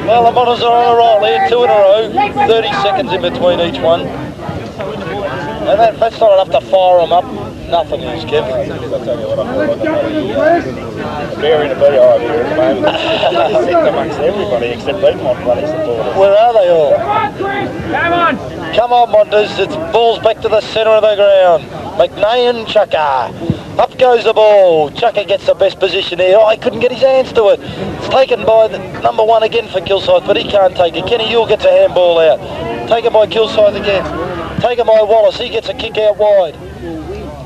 Well, the Monsters are on a roll here, 2 in a row, 30 seconds in between each one. And that's not enough to fire them up. Nothing is, Kev. I'll tell you what, I feel like they're in a very high view at the moment. They're sitting amongst everybody except Heathmont bloody supporters. Where are they all? Come on! Come on, Monsters. It's ball's back to the centre of the ground. McNay and Chucker. Up goes the ball. Chucker gets the best position here. Oh, he couldn't get his hands to it. It's taken by the number 1 again for Kilsyth, but he can't take it. Kenny Yule gets a handball out. Taken by Kilsyth again. Taken by Wallace. He gets a kick out wide.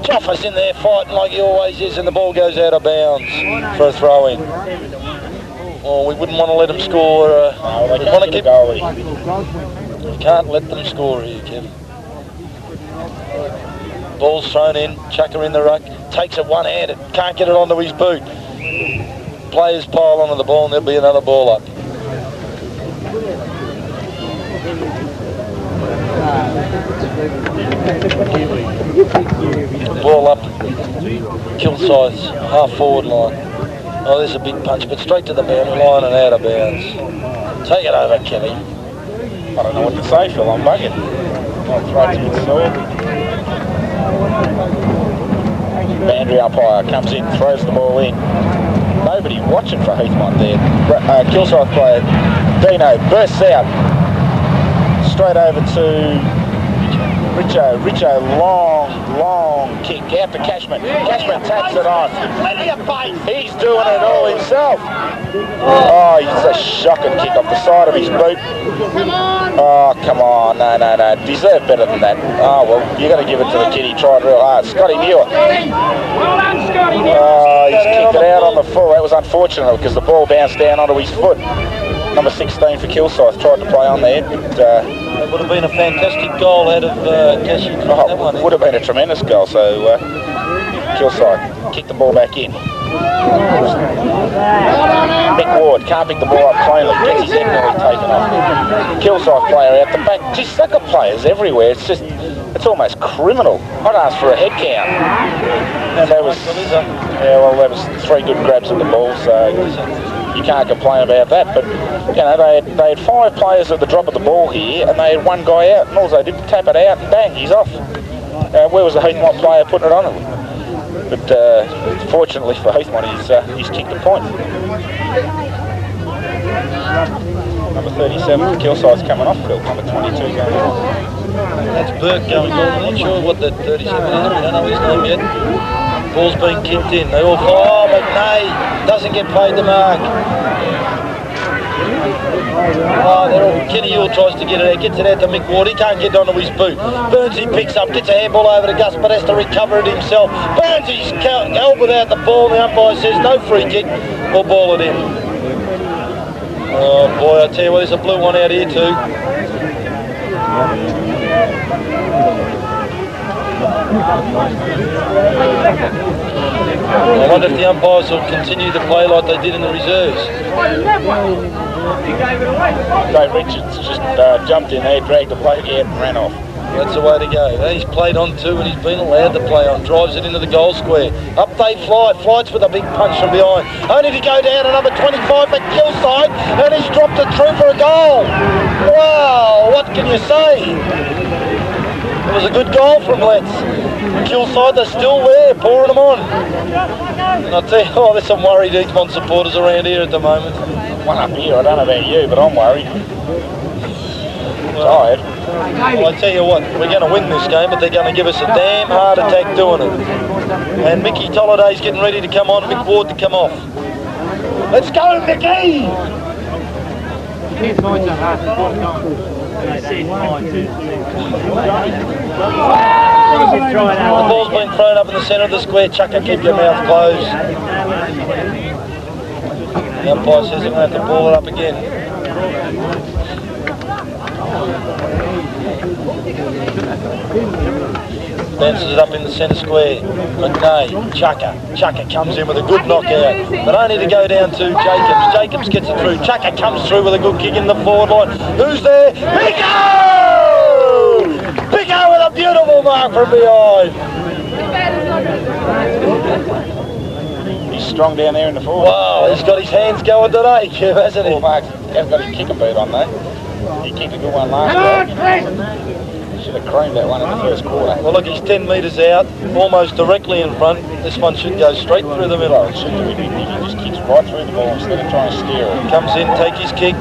Joffa's in there fighting like he always is, and the ball goes out of bounds for a throw-in. Oh, we wouldn't want to let them score. No, they want to keep keep. goalie. You can't let them score here, Kev. Ball's thrown in. Chucker in the ruck. Takes it one-handed. Can't get it onto his boot. Players pile onto the ball, and there'll be another ball up. Ball up, Kilsyth's half-forward line. Oh, there's a big punch, but straight to the boundary line and out of bounds. Take it over, Kelly. I don't know what to say, Phil. I'm bugging. My throat's a bit sore. Boundary umpire comes in, throws the ball in. Nobody watching for Heathmont there. Kilsyth player Dino bursts out. Straight over to Richo, long kick out to Cashman. Cashman taps it on. Plenty of pace. He's doing it all himself. Oh, he's a shocking kick off the side of his boot. Oh, come on. No. Deserve better than that. Oh, well, you got to give it to the kid. He tried real hard. Scotty Muir. Well done, Scotty. Oh, he's kicked it out on the full. That was unfortunate because the ball bounced down onto his foot. Number 16 for Kilsyth tried to play on there, but It would have been a fantastic goal out of Cashy. That one. would have been a tremendous goal. So Kilsyth kicked the ball back in. Mick Ward can't pick the ball up cleanly. Gets his head nearly taken off. Kilsyth player out the back. Just they've got players everywhere. It's almost criminal. I'd ask for a head count. And there was there was 3 good grabs at the ball. So you can't complain about that, but you know they had 5 players at the drop of the ball here, and they had 1 guy out, and all they did was tap it out, and bang, he's off. Where was the Heathmont player putting it on him? But fortunately for Heathmont, he's kicked a point. Number 37 for Kilsyth's coming off, Phil. Number 22 going on. That's Burke going on. I'm not sure what that 37 is. We don't know his name yet. Ball's being kicked in. They all fall. Oh, McNay doesn't get paid the mark. Oh, Kenny Yule tries to get it out. Gets it out to Mick Ward. He can't get onto his boot. Burnsy picks up. Gets a handball over to Gus, but has to recover it himself. Burnsy's held without the ball. The umpire says no free kick. We'll ball it in. Oh, boy, I tell you what, there's a blue one out here too. I wonder if the umpires will continue to play like they did in the reserves. Dave Richards just jumped in there, dragged the bloke out and ran off. That's the way to go. He's played on too and he's been allowed to play on. Drives it into the goal square. Up they fly. Flights with a big punch from behind. Only to go down to number 25 for Kilsyth, and he's dropped it through for a goal. Wow, what can you say? It was a good goal from Letts. Kilsyth, they're still there, pouring them on. And I'll tell you, there's some worried Heathmont supporters around here at the moment. One up here, I don't know about you, but I'm worried. Tired. Well, I tell you what, we're going to win this game, but they're going to give us a damn heart attack doing it. And Mickey Tolliday's getting ready to come on, Mick Ward to come off. Let's go, Mickey! The ball's been thrown up in the centre of the square. Chucker, keep your mouth closed. The umpire says they're going to have to ball it up again. Bounces it up in the centre square. McNay, Chucker comes in with a good knockout. They don't need to go down to Jacobs. Jacobs gets it through. Chucker comes through with a good kick in the forward line. Who's there? Pico! Pico with a beautiful mark from behind. He's strong down there in the forward. Wow, he's got his hands going today, Kev, hasn't he? He hasn't got his kicker boot on though. He kicked a good one last time. Should have creamed that one in the first quarter. Well, look, he's 10 metres out, almost directly in front. This one should go straight through the middle. It should do. He just kicks right through the ball instead of trying to steer it. Comes in, take his kick.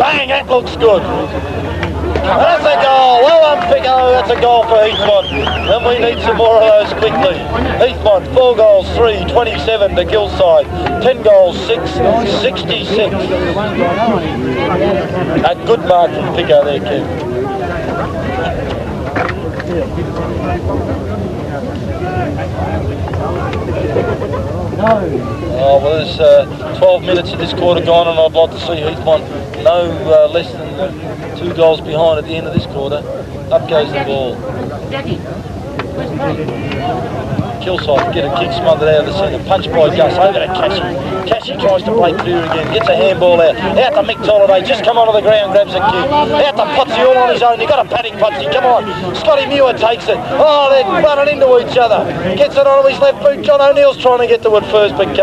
Bang, that looks good. That's a goal. Well done, Pico. That's a goal for Heathmont. And we need some more of those quickly. Heathmont, 4 goals, 3, 27 to Kilsyth. 10 goals, 6, 66. A good mark from Pico there, Kev. Oh, well, there's 12 minutes of this quarter gone, and I'd like to see Heathmont no less than 2 goals behind at the end of this quarter. Up goes the ball. Kilsyth get a kick smothered out of the centre. Punch by Gus over to Cashy. Cashy tries to break clear again. Gets a handball out. Out to Mick Tolliday. Just come onto the ground, grabs a kick. Out to Potsy all on his own. You've got a paddock, Potsy. Come on. Scotty Muir takes it. Oh, they're running into each other. Gets it onto his left boot. John O'Neill's trying to get to it first, but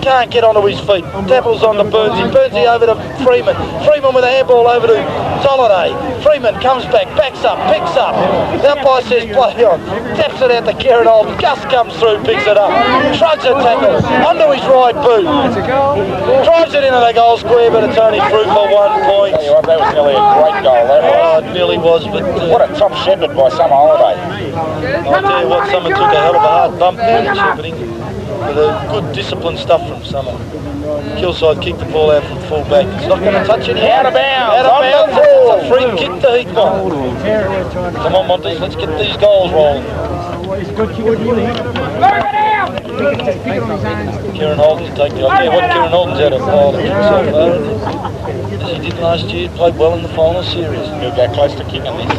can't get onto his feet. Tapples on to Burnsy. Burnsy over to Freeman. Freeman with a handball over to Tolliday. Freeman comes back, backs up, picks up. The umpire says play on. Taps it out to Kieran Old. Gus comes through, picks it up. Shrugs a tackle onto his right boot. Drives it into the goal square, but it's only through for 1 point. Tell you what, that was nearly a great goal. That was. Oh, it nearly was, but What a top shepherd by Summer Holiday. I'll tell you what, Summer took a hell of a hard bump there in shepherding. With a good disciplined stuff from Summer. Kilsyth kicked the ball out from full back. It's not going to touch any. Out of bounds. Out of bounds. It's a free kick to Heathmont. Come on, Montes, let's get these goals rolling. Kieran Holden take the idea. What Kieran Holden's out of pile to kick so far, as he did last year. Played well in the final series. He'll go close to kicking this.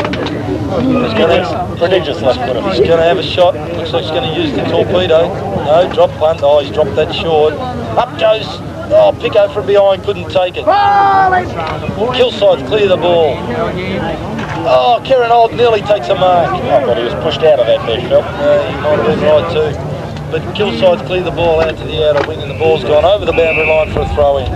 He's going to have Prodigious left footer. He's going to have a shot. Looks like he's going to use the torpedo. No, drop punt. Oh, he's dropped that short. Up goes. Oh, Pico from behind couldn't take it. Kilsyth clear the ball. Oh, Kieran Old nearly takes a mark. I thought he was pushed out of that there, Phil. He might have been right too. But Kilsyth clear the ball out to the outer wing, and the ball's gone over the boundary line for a throw in.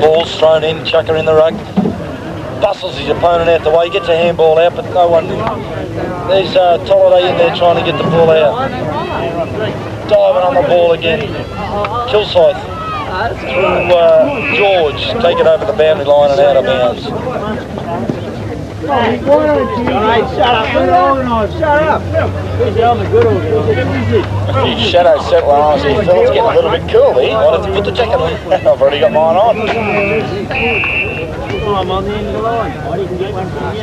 Ball's thrown in, Chucker in the ruck. Bustles his opponent out the way, gets a handball out, but no one. There's Tolliday in there trying to get the ball out. Diving on the ball again. Kilsyth through George, take it over the boundary line and out of bounds. Shut up. A few shadows settling on us here, Phil. It's getting a little bit cool here. Why don't you put the jacket on? I've already got mine on. I'm on the end of the line. I didn't get one from you.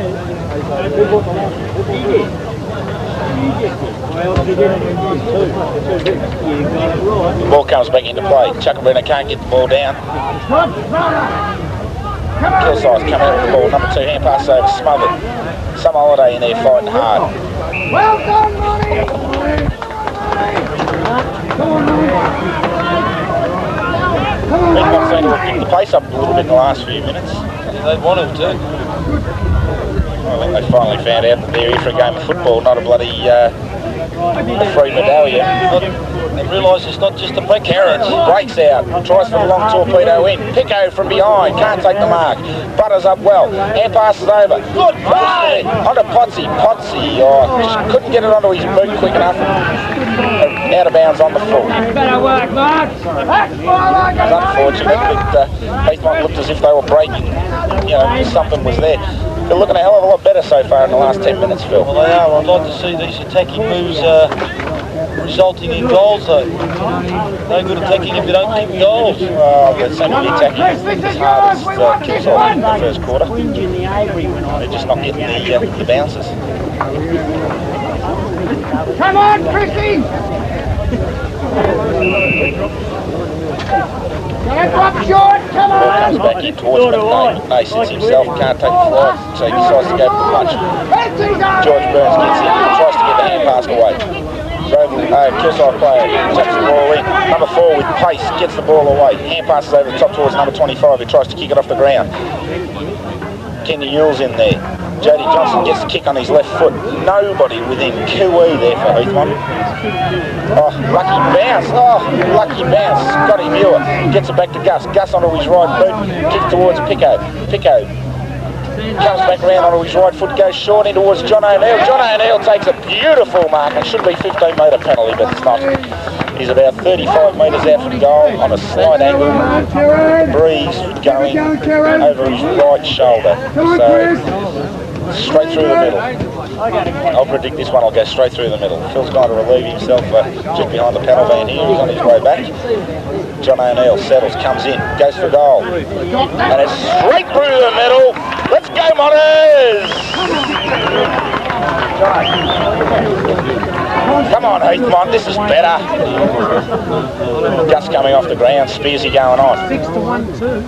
The ball comes back into play. Chuckabrina can't get the ball down. Kilsyth come out with the ball. Number 2, hand pass over, smothered. Some Holiday in there fighting hard. Well done, Monty. Heathmont seem to have picked the pace up a little bit in the last few minutes. They want him to. I think they finally found out that they're here for a game of football, not a bloody free medallion. They realise it's not just a break. Carrots breaks out, tries for the long torpedo in. Pico from behind, can't take the mark. Butters up well, hand passes over. Good play! Onto Potsy. Potsy just couldn't get it onto his boot quick enough. Out of bounds on the full. Better work, Mark. It was unfortunate, but Heathmont looked as if they were breaking, something was there. They're looking a hell of a lot better so far in the last 10 minutes, Phil. Well, they are. I'd like to see these attacking moves resulting in goals, though. No good attacking if you don't kick goals. Well, they seem to be attacking as hard as Kilsyth in the first quarter. They're just not getting the bounces. Come on, Chrissy! Don't drop short, come Ball on! comes back in towards McNay. McNay sits himself, can't take the flag, so he decides to go for the punch. George Burns gets in, tries to get the hand pass away. Kilsyth player takes the ball in. Number 4 with pace gets the ball away. Hand passes over the top towards number 25 who tries to kick it off the ground. Kenny Yule's in there. Jody Johnson gets the kick on his left foot. Nobody within QE there for Heathmont. Oh, lucky bounce. Oh, lucky bounce. Scotty Muir gets it back to Gus. Gus onto his right boot. Kick towards Pico. Pico comes back around onto his right foot, goes short in towards John O'Neill. John O'Neill takes a beautiful mark. It should be 15-metre penalty, but it's not. He's about 35 metres out from goal on a slight angle. Breeze going over his right shoulder. So, straight through the middle. I'll predict this one will go straight through the middle. Phil's going to relieve himself just behind the panel van here. He's on his way back. John O'Neill settles, comes in, goes for goal. And it's straight through the middle. Let's go, Motters! Come on, Heathmont, this is better. Gus coming off the ground, Spearsy going on. 6-1-2.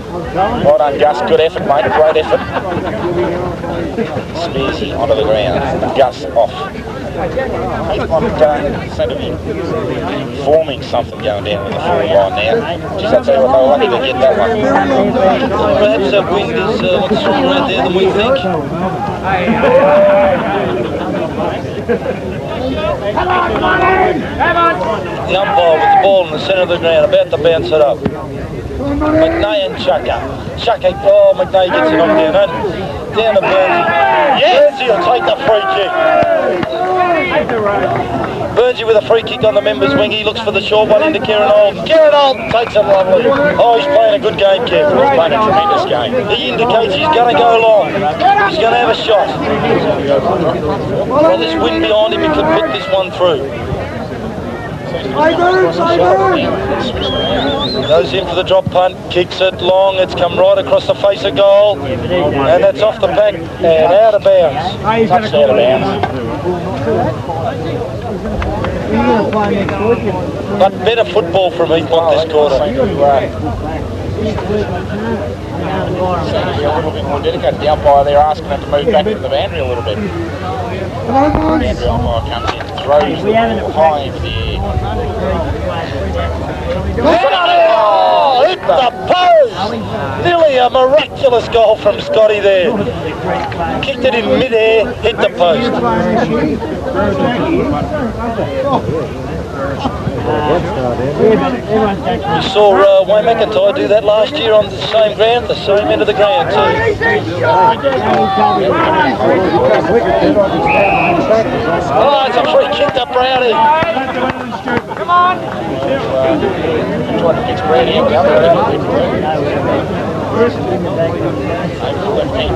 Well done, Gus. Good effort, mate. Great effort. Spearsy onto the ground. Gus off. Heathmont seem to be forming something going down with the forward line now. Just I'll tell you what, they were lucky to get that one. Perhaps that wind is a lot stronger out there than we think. Come on, come on, Aaron! Come on! The umpire with the ball in the centre of the ground, about to bounce it up. McNay and Chucker. Chucker, oh, McNay gets it on down. Down to Burnsy. Yes, he'll take the free kick. Burnsy with a free kick on the members' wing. He looks for the short one into Kieran Holt. Kieran Holt takes it lovely. Oh, he's playing a good game, Kev. He's playing a tremendous game. He indicates he's going to go long. He's going to have a shot. Well, this wind behind him, he could put this one through. Goes in for the drop punt, kicks it long, it's come right across the face of goal, and that's off the back and out of bounds. Touched out of bounds. But better football from Heathmont this quarter. Seems to be a little bit more dedicated. The umpire there asking them to move back into the boundary a little bit. Boundary umpire comes in, throws the ball high into the air. Oh, hit the post! Nearly a miraculous goal from Scotty there. Kicked it in mid-air, hit the post. You saw Wayne McIntyre do that last year on the same ground, the same end of the ground too. Oh, it's a free kick to Brownie. Come on! Trying to fix Brady out the other end.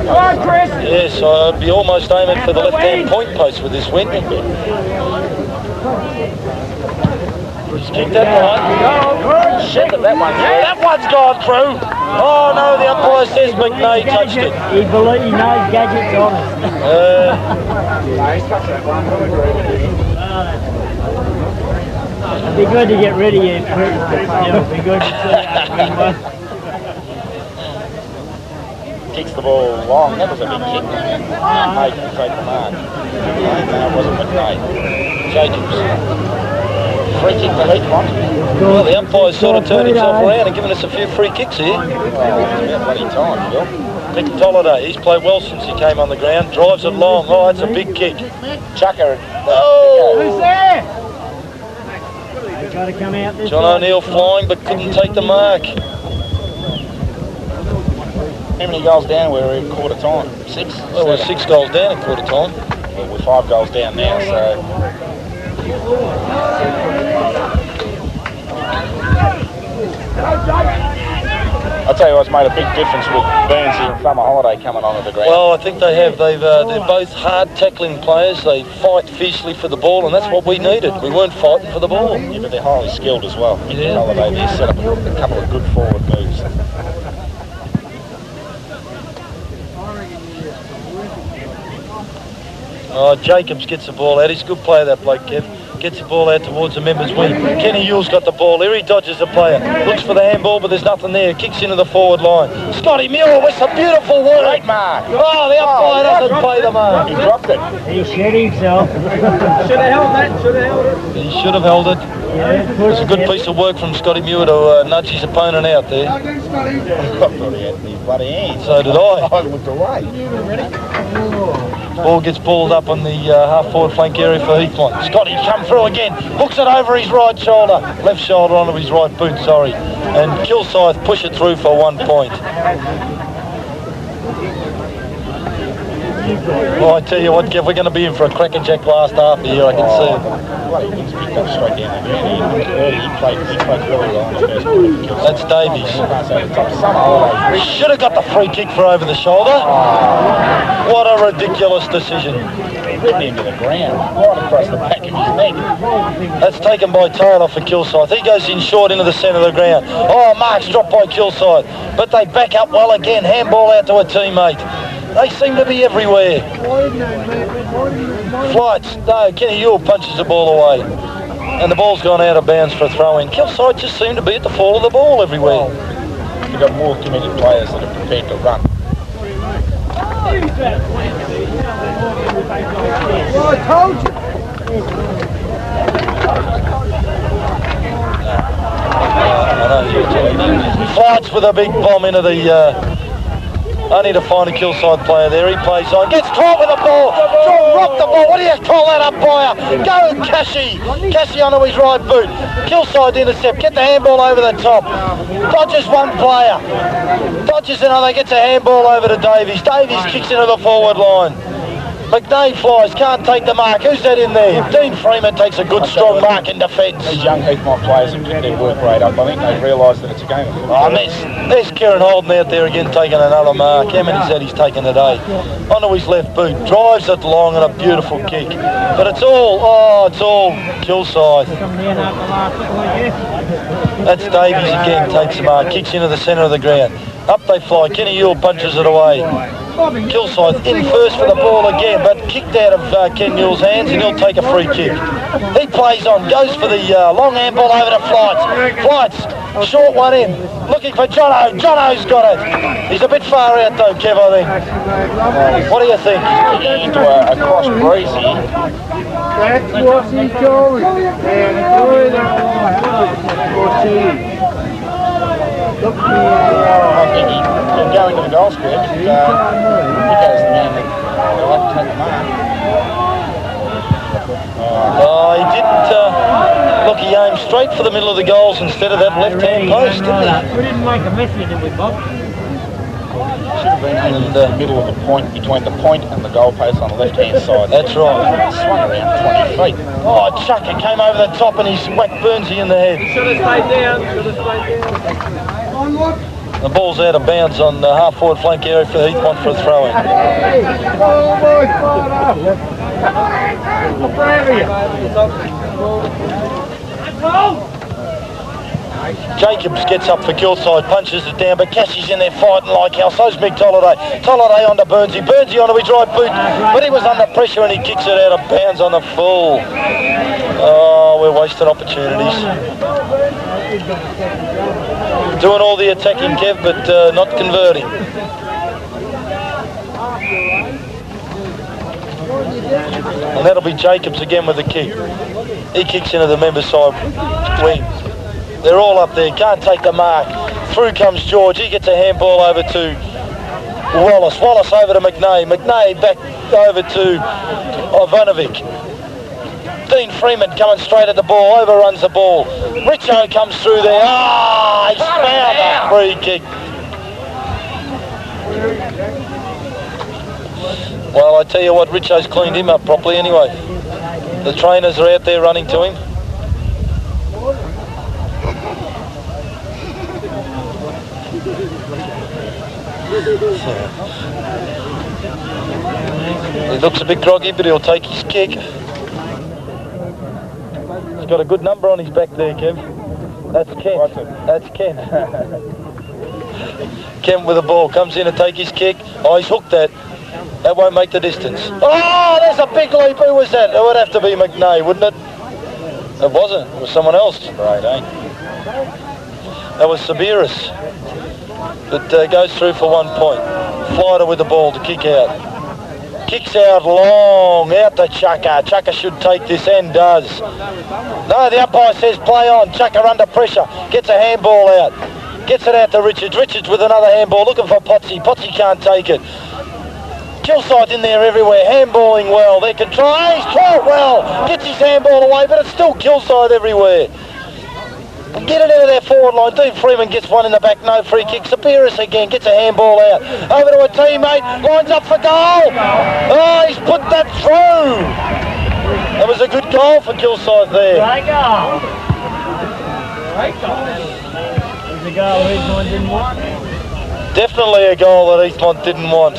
Come on, Chris! Yes, I'd be almost aiming for the left-hand point post with this wind. Just kick that one. Shit, that one. That one's gone through. Oh no, the umpire says McNay touched it. He knows Gadget's on it. It'd be good to get rid of you. It'd be good to see. Kicks the ball long. That was a big kick. McNay can take the mark. No, it wasn't McNay. Jacobs. Free kick to Heathmont. Well, the umpire's sort of turned himself around and given us a few free kicks here. Well, it's about bloody time, Phil. Nick Tolliday, he's played well since he came on the ground. Drives it long. Oh, that's a big kick. Chucker. Oh! Who's there? Got to come out this John O'Neill flying but couldn't take the mark. How many goals down were we at quarter time? 6? Well, we're 6 goals down at quarter time. Well, we're 5 goals down now, so... I'll tell you what's made a big difference with Burnsy and Summer Holiday coming onto the ground. Well, I think they have. They're both hard tackling players. They fight fiercely for the ball, and that's what we needed. We weren't fighting for the ball. Yeah, but they're highly skilled as well. Yeah. Holiday there set up a couple of good forward moves. Oh, Jacobs gets the ball out. He's a good player, that bloke, Kev. Gets the ball out towards the members' wing. Kenny Yule's got the ball here. He dodges the player. Looks for the handball, but there's nothing there. Kicks into the forward line. Scotty Muir with some beautiful work. Great mark. Oh, the umpire doesn't play the mark. He dropped it. He shit himself. Should have held that, should have held it. He should have held it. Yeah, It's a good piece of work from Scotty Muir to nudge his opponent out there. I thought he had his bloody hands. So did I. I looked away. Ball gets balled up on the half-forward flank area for Heathmont. Scotty's come through again. Hooks it over his right shoulder. Left shoulder onto his right boot, sorry. And Kilsyth push it through for 1 point. Well, I tell you what, Kev, we're going to be in for a crackerjack last half here, I can see it. Bloody things picked up straight down the ground. He played really well in the first quarter. That's Davies. Summer Holiday. Should have got the free kick for over the shoulder. What a ridiculous decision. He ripped him to the ground, right across the back of his neck. That's taken by Taylor for Kilsyth. He goes in short into the centre of the ground. Oh, marks dropped by Kilsyth. But they back up well again. Handball out to a teammate. They seem to be everywhere. Flights. No, Kenny Yule punches the ball away. And the ball's gone out of bounds for a throw-in. Kilsyth just seem to be at the fall of the ball everywhere. You've got more committed players that are prepared to run. Well, I told you. Flights with a big bomb into the... only to find a Kilsyth player there. He plays on. Gets caught with the ball. Rock the ball. What do you call that, umpire? Go Cashy. Cashy onto his right boot. Kilsyth intercept. Get the handball over the top. Dodges one player. Dodges another. Gets a handball over to Davies. Davies kicks into the forward line. McNay flies, can't take the mark. Who's that in there? Dean Freeman takes a good strong mark in defence. These young Heathmont players have picked their work rate up. I think they've realised that it's a game of football. Oh, there's Kieran Holden out there again taking another mark. How many's that he's taken today? Onto his left boot, drives it long and a beautiful kick. But it's all Kilsyth. That's Davies again, takes the mark, kicks into the centre of the ground. Up they fly, Kenny Yule punches it away. Kilsyth in first for the ball again, but kicked out of Ken Yule's hands and he'll take a free kick. He plays on, goes for the long handball over to Flights. Flights, short one in, looking for Jono. Jono's got it. He's a bit far out though, Kev, I think. What do you think? Into a cross breeze here. That's what he's doing. And enjoy that. I think he can go into the goal square, but Nico's the man that will have to take the mark. Oh, he didn't. Look, he aimed straight for the middle of the goals instead of that left-hand post, didn't he? We didn't make a mess of it, did we, Bob? Should have been in the middle of the point, between the point and the goal post on the left-hand side. That's right. Swung around 20 feet. Oh, Chuck, it came over the top and he whacked Burnsy in the head. Should have stayed down. The ball's out of bounds on the half-forward flank area for Heathmont for a throw-in. Jacobs gets up for Kilsyth, punches it down, but Cassie's in there fighting like hell. So's Mick Tolliday. Tolliday onto Burnsy. Burnsy onto his right boot, but he was under pressure and he kicks it out of bounds on the full. Oh, we're wasting opportunities. Doing all the attacking, Kev, but not converting. And that'll be Jacobs again with the kick. He kicks into the member side wing. They're all up there, can't take the mark. Through comes George, he gets a handball over to Wallace. Wallace over to McNay. McNay back over to Ivanovic. Dean Freeman coming straight at the ball, overruns the ball. Richo comes through there. Ah, he's found a free kick. Well, I tell you what, Richo's cleaned him up properly anyway. The trainers are out there running to him. He looks a bit groggy, but he'll take his kick. He's got a good number on his back there, Kev. That's Kent. That's Kent. Kent with the ball, comes in to take his kick. Oh, he's hooked that. That won't make the distance. Oh, there's a big leap. Who was that? It would have to be McNay, wouldn't it? It wasn't. It was someone else. Right, eh? That was Sabiris. But goes through for 1 point. Flighter with the ball to kick out. Kicks out long, out to Chucker. Chucker should take this and does. No, the umpire says play on. Chucker under pressure. Gets a handball out. Gets it out to Richards. Richards with another handball, looking for Potsy. Potsy can't take it. Kilsyth in there everywhere, handballing well. They can try. He's tried well. Gets his handball away, but it's still Kilsyth everywhere. Get it out of their forward line. Dean Freeman gets one in the back, no free kick. Sabiris again gets a handball out. Over to a teammate, lines up for goal. Oh, he's put that through. That was a good goal for Kilsyth there. Great goal. Great goal. It was a goal Heathmont didn't want. Definitely a goal that Heathmont didn't want.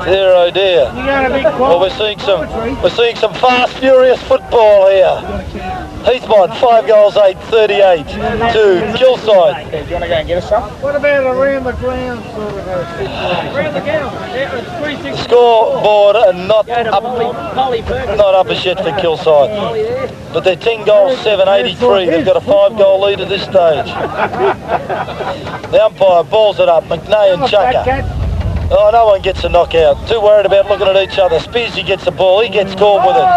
Dear oh dear. Well, we're seeing some fast, furious football here. Heathmont, 5 goals, 8-38 to Kilsyth. Do you want to go and get us some? What about around the ground sort of a The scoreboard not up as yet for Kilsyth. But they're 10 goals, 7-83. They've got a 5-goal lead at this stage. The umpire balls it up, McNay and Chucker. Oh, no one gets a knockout. Too worried about looking at each other. Spearsy gets the ball. He gets caught with it.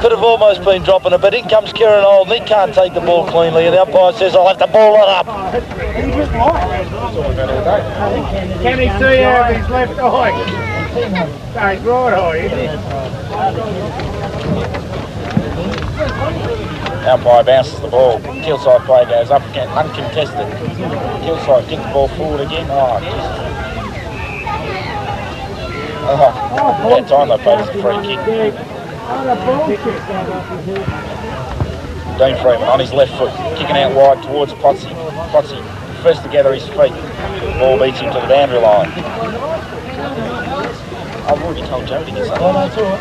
Could have almost been dropping it, but in comes Kieran Holden. He can't take the ball cleanly, and the umpire says, I'll have to ball it up. Can he see out of his left eye? No, his right eye, isn't he? Umpire bounces the ball. Kilsyth play goes up again, uncontested. Kilsyth get the ball forward again. Oh, Jesus. That time they played as a free kick. Dean Freeman on his left foot, kicking out wide towards Potsy. Potsy first to gather his feet. Ball beats him to the boundary line. I've already told Joe to get something. Oh, that's all right.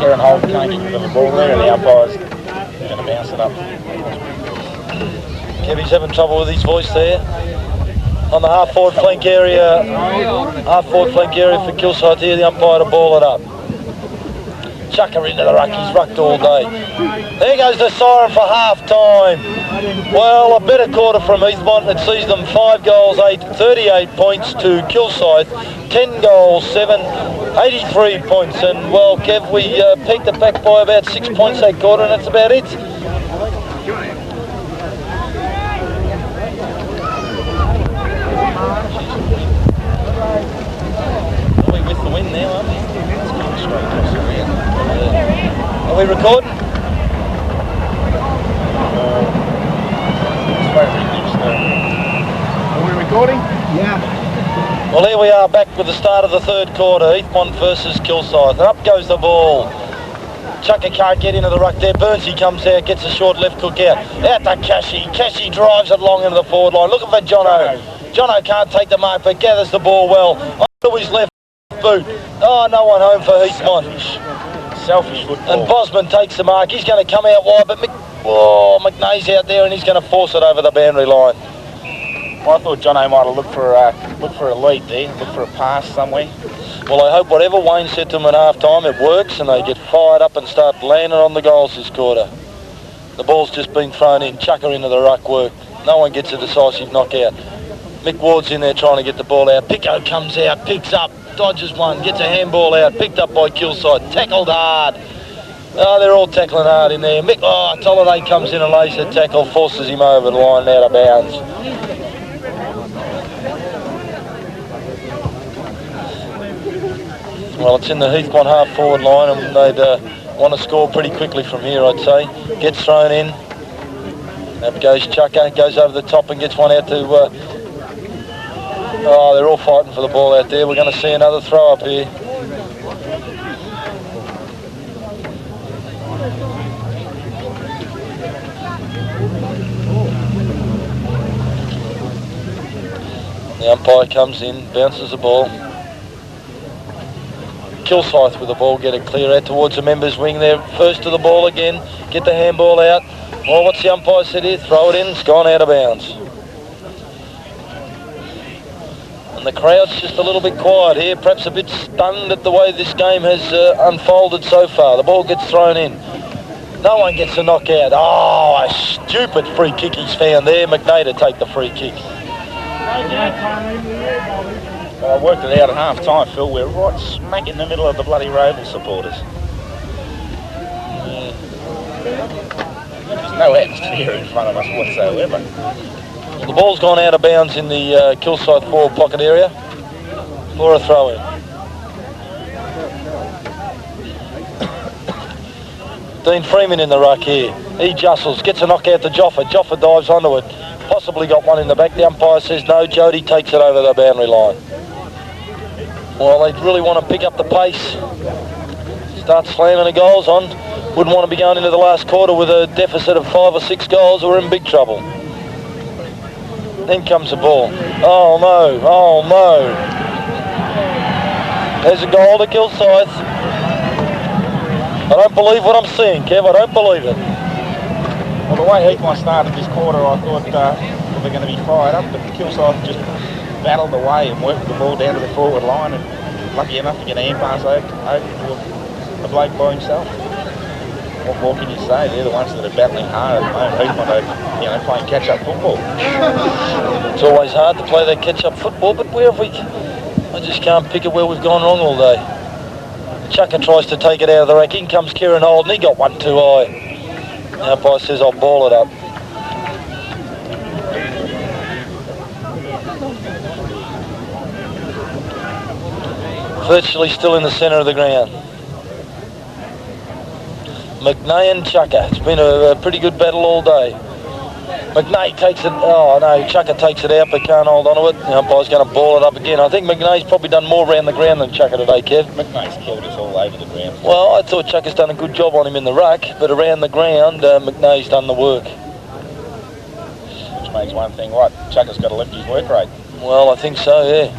Kieran Holden can't get the ball there, and the umpire's going to bounce it up. Kevy's having trouble with his voice there. On the half-forward flank area for Kilsyth here, the umpire to ball it up. Chucker into the ruck, he's rucked all day. There goes the siren for half-time. Well, a better quarter from Heathmont. It sees them 5 goals, 8, 38 points to Kilsyth. 10 goals, 7, 83 points. And, well, Kev, we peaked it back by about 6 points that quarter, and that's about it. Are we with the win now, aren't we? Are we recording? Are we recording? Yeah. Well, here we are back with the start of the third quarter. Heathmont versus Kilsyth. And up goes the ball. Chucker can't get into the ruck there. Burnsy comes out, gets a short left hook out. Out to Cashy. Cashy drives it long into the forward line. Looking for Jono. Jono can't take the mark, but gathers the ball well. Onto his left boot. Oh, no one home for Heathmont. Selfish football. And Bosman takes the mark. He's going to come out wide, but McNay's out there and he's going to force it over the boundary line. Well, I thought Jono might have looked for a lead there, look for a pass somewhere. Well, I hope whatever Wayne said to them at half-time, it works and they get fired up and start landing on the goals this quarter. The ball's just been thrown in. Chucker into the ruck work. No one gets a decisive knockout. Mick Ward's in there trying to get the ball out. Pico comes out, picks up, dodges one, gets a handball out, picked up by Kilsyth, tackled hard. Oh, they're all tackling hard in there. Tolliday comes in and lays the tackle, forces him over the line out of bounds. Well, it's in the Heathmont half-forward line and they'd want to score pretty quickly from here, I'd say. Gets thrown in. Up goes Chucker, goes over the top and gets one out to... they're all fighting for the ball out there. We're going to see another throw up here. The umpire comes in, bounces the ball. Kilsyth with the ball, get it clear out towards the members' wing there. First to the ball again, get the handball out. Well, what's the umpire said here? Throw it in, it's gone out of bounds. And the crowd's just a little bit quiet here, perhaps a bit stunned at the way this game has unfolded so far. The ball gets thrown in. No one gets a knockout. Oh, a stupid free kick he's found there. McNay to take the free kick. Well, I worked it out at half time, Phil. We're right smack in the middle of the bloody Roval supporters. There's no atmosphere in front of us whatsoever. The ball's gone out of bounds in the Kilsyth forward pocket area for a throw-in. Dean Freeman in the ruck here. He jostles, gets a knockout to Joffa. Joffa dives onto it. Possibly got one in the back. The umpire says no. Jody takes it over the boundary line. Well, they really want to pick up the pace. Start slamming the goals on. Wouldn't want to be going into the last quarter with a deficit of 5 or 6 goals. We're in big trouble. Then comes the ball. Oh no, oh no. There's a goal to Kilsyth. I don't believe what I'm seeing, Kev. I don't believe it. Well, the way Heathmont started this quarter, I thought they're going to be fired up, but Kilsyth just battled away and worked the ball down to the forward line, and lucky enough to get a hand pass over to the bloke by himself. What more can you say? They're the ones that are battling hard at the moment. Heathmont are, playing catch-up football. It's always hard to play that catch-up football, but where have we... I just can't pick it where we've gone wrong all day. Chucker tries to take it out of the rack. In comes Kieran Holden. He got one too high. The umpire says I'll ball it up. Virtually still in the centre of the ground. McNay and Chucker. It's been a pretty good battle all day. McNay takes it, oh no, Chucker takes it out but can't hold on to it. The umpire's going to ball it up again. I think McNay's probably done more around the ground than Chucker today, Kev. McNay's killed us all over the ground. Well, I thought Chucker's done a good job on him in the ruck, but around the ground, McNay's done the work. Which makes one thing right, Chucker's got to lift his work rate. Well, I think so, yeah.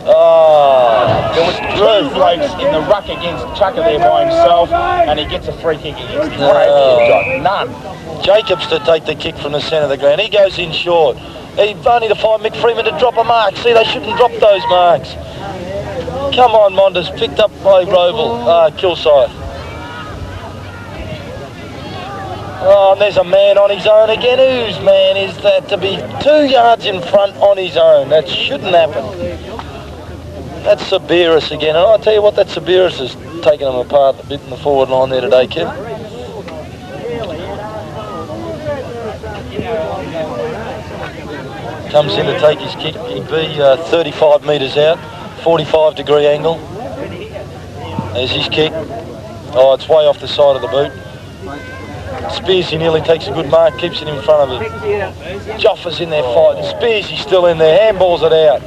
Oh, there was 2 blokes in the ruck against Chucker there by himself, and he gets a free kick against him. What have you got? None. Jacobs to take the kick from the centre of the ground. He goes in short. He only to find Mick Freeman to drop a mark. See, they shouldn't drop those marks. Come on, Mondas. Picked up by Kilsyth. Oh, and there's a man on his own again. Whose man is that to be 2 yards in front on his own? That shouldn't happen. That's Sabiris again. And I'll tell you what, that Sabiris has taken him apart a bit in the forward line there today, Kev. Comes in to take his kick. He'd be 35 metres out, 45-degree angle. There's his kick. Oh, it's way off the side of the boot. Spearsy nearly takes a good mark, keeps it in front of him. Joffa's in there fighting. Spearsy's still in there, handballs it out.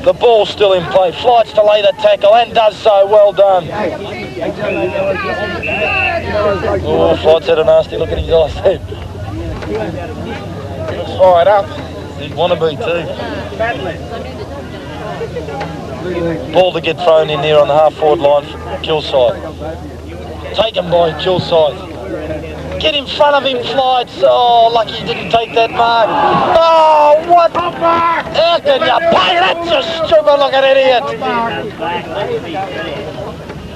The ball's still in play. Flights to lay the tackle and does so. Well done. Oh, Flights had a nasty look at his eyes there. Looks fired up. He'd want to be too. Ball to get thrown in there on the half-forward line for Kilsyth. Taken by Kilsyth. Get in front of him, Flights. Oh, lucky he didn't take that mark. Oh, what? How can you pay that, you stupid looking idiot?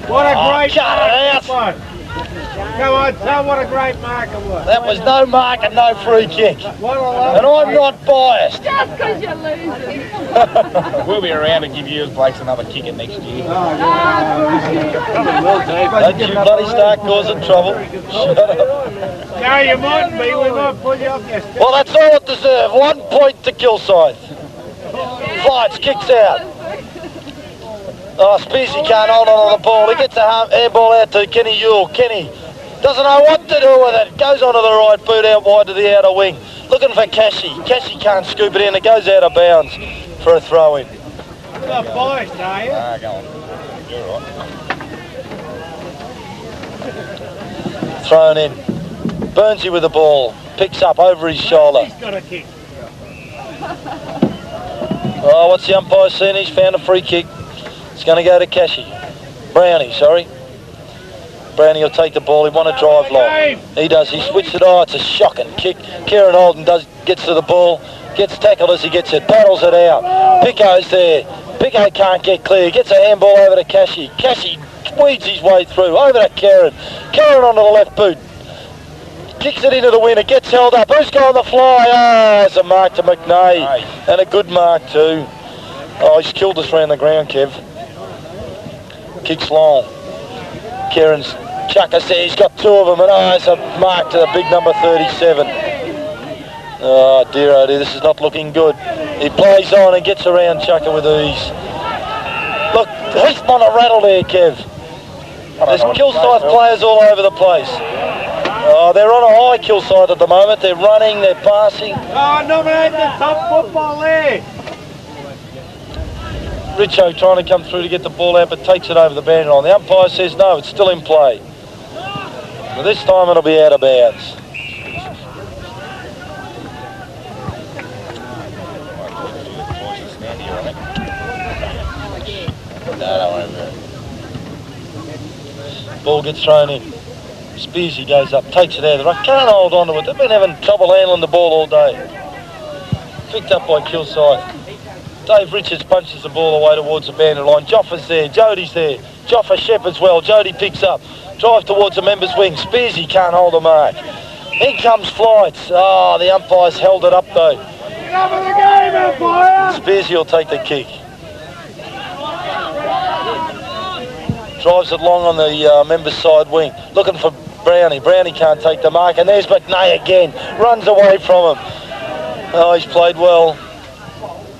What a great cut it out. Come on, Tom, what a great mark it was. That was no mark and no free kick. What a lovely And I'm not biased. Just because you're losing. We'll be around to give you blokes another kick it next year. Don't you bloody start causing trouble. Shut up. No, you mightn't be. We might pull you up yesterday. Well, that's all it deserved. 1 point to Kilsyth. Flights, kicks out. Oh, Spearsy can't hold on to the ball. He gets a air ball out to Kenny Yule. Kenny doesn't know what to do with it. Goes onto the right boot out wide to the outer wing. Looking for Cashy. Cashy can't scoop it in. It goes out of bounds for a throw-in. You're not biased, are you? Ah, go on. You're all right. Thrown in. Burnsy with the ball. Picks up over his shoulder. He's got a kick. Oh, what's the umpire seen? He's found a free kick. It's going to go to Brownie, sorry. Brownie will take the ball. He want to drive long. He does. He switched it. Oh, it's a shocking kick. Kieran Holden gets to the ball, gets tackled as he gets it, battles it out. Picco's there. Picco can't get clear. Gets a handball over to Cashy. Cashy weeds his way through. Over to Kieran. Kieran onto the left boot. Kicks it into the wind. It gets held up. Who's going the fly? Ah, it's a mark to McNay. And a good mark too. Oh, he's killed us round the ground, Kev. Kicks long. Kieran's chucker says he's got two of them, and oh, it's a mark to the big number 37. Oh dear, this is not looking good. He plays on and gets around Chucker with ease. Look, Heathmont are rattled there, Kev. There's Kilsyth players all over the place. Oh, they're on a high, Kilsyth at the moment. They're running, they're passing. Oh, nominate the top football there. Richo trying to come through to get the ball out, but takes it over the boundary line. The umpire says no, it's still in play. But this time it'll be out of bounds. Ball gets thrown in. Spearsy goes up, takes it out of the ruck. Can't hold on to it. They've been having trouble handling the ball all day. Picked up by Kilsyth. Dave Richards punches the ball away towards the boundary line. Joffa's there, Jody's there. Joffa Shepherd's well. Jody picks up. Drive towards the members' wing. Spearsy can't hold a mark. In comes Flights. Oh, the umpire's held it up though. Get up in the game, umpire! Spearsy will take the kick. Drives it long on the members' side wing. Looking for Brownie. Brownie can't take the mark. And there's McNay again. Runs away from him. Oh, he's played well.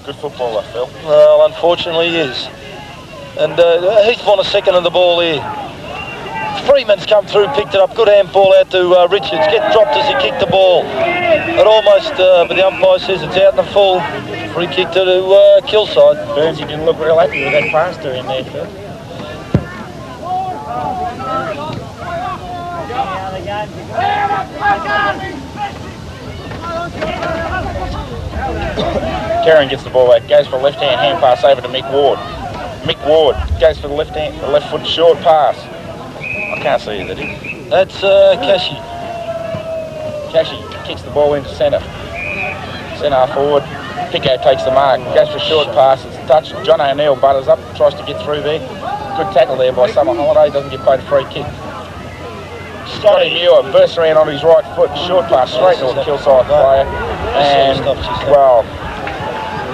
Good footballer, Phil. Well, unfortunately he is. And Heathmont a second of the ball here. Freeman's come through, picked it up. Good handball out to Richards. Get dropped as he kicked the ball. It almost, but the umpire says it's out in the full. Free kick to Kilsyth. Burnsy didn't look real happy with that pass to him there, Phil. Karen gets the ball back, goes for a left-hand hand pass over to Mick Ward. Mick Ward goes for the left foot short pass. I can't see it, did he? That's Cashy. Cashy kicks the ball into centre. Centre half forward. Picco takes the mark, goes for a short pass. It's touched. John O'Neill butters up, tries to get through there. Good tackle there by Summer Holiday, doesn't get paid a free kick. Scotty Muir bursts around on his right foot, short pass straight to a Kilsyth player. And, well,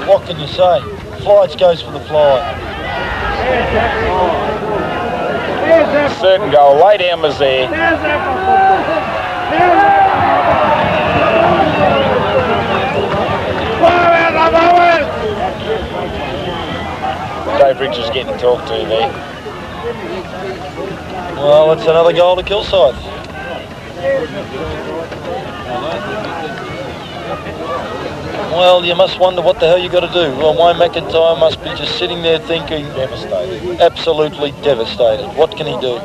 what can you say? Flights goes for the fly. Certain goal. Lay down was there. Dave Richards getting talked to there. Well, it's another goal to Kilsyth. Well, you must wonder what the hell you got to do. Well, Wayne McIntyre must be just sitting there thinking, Devastated. Absolutely devastated. What can he do?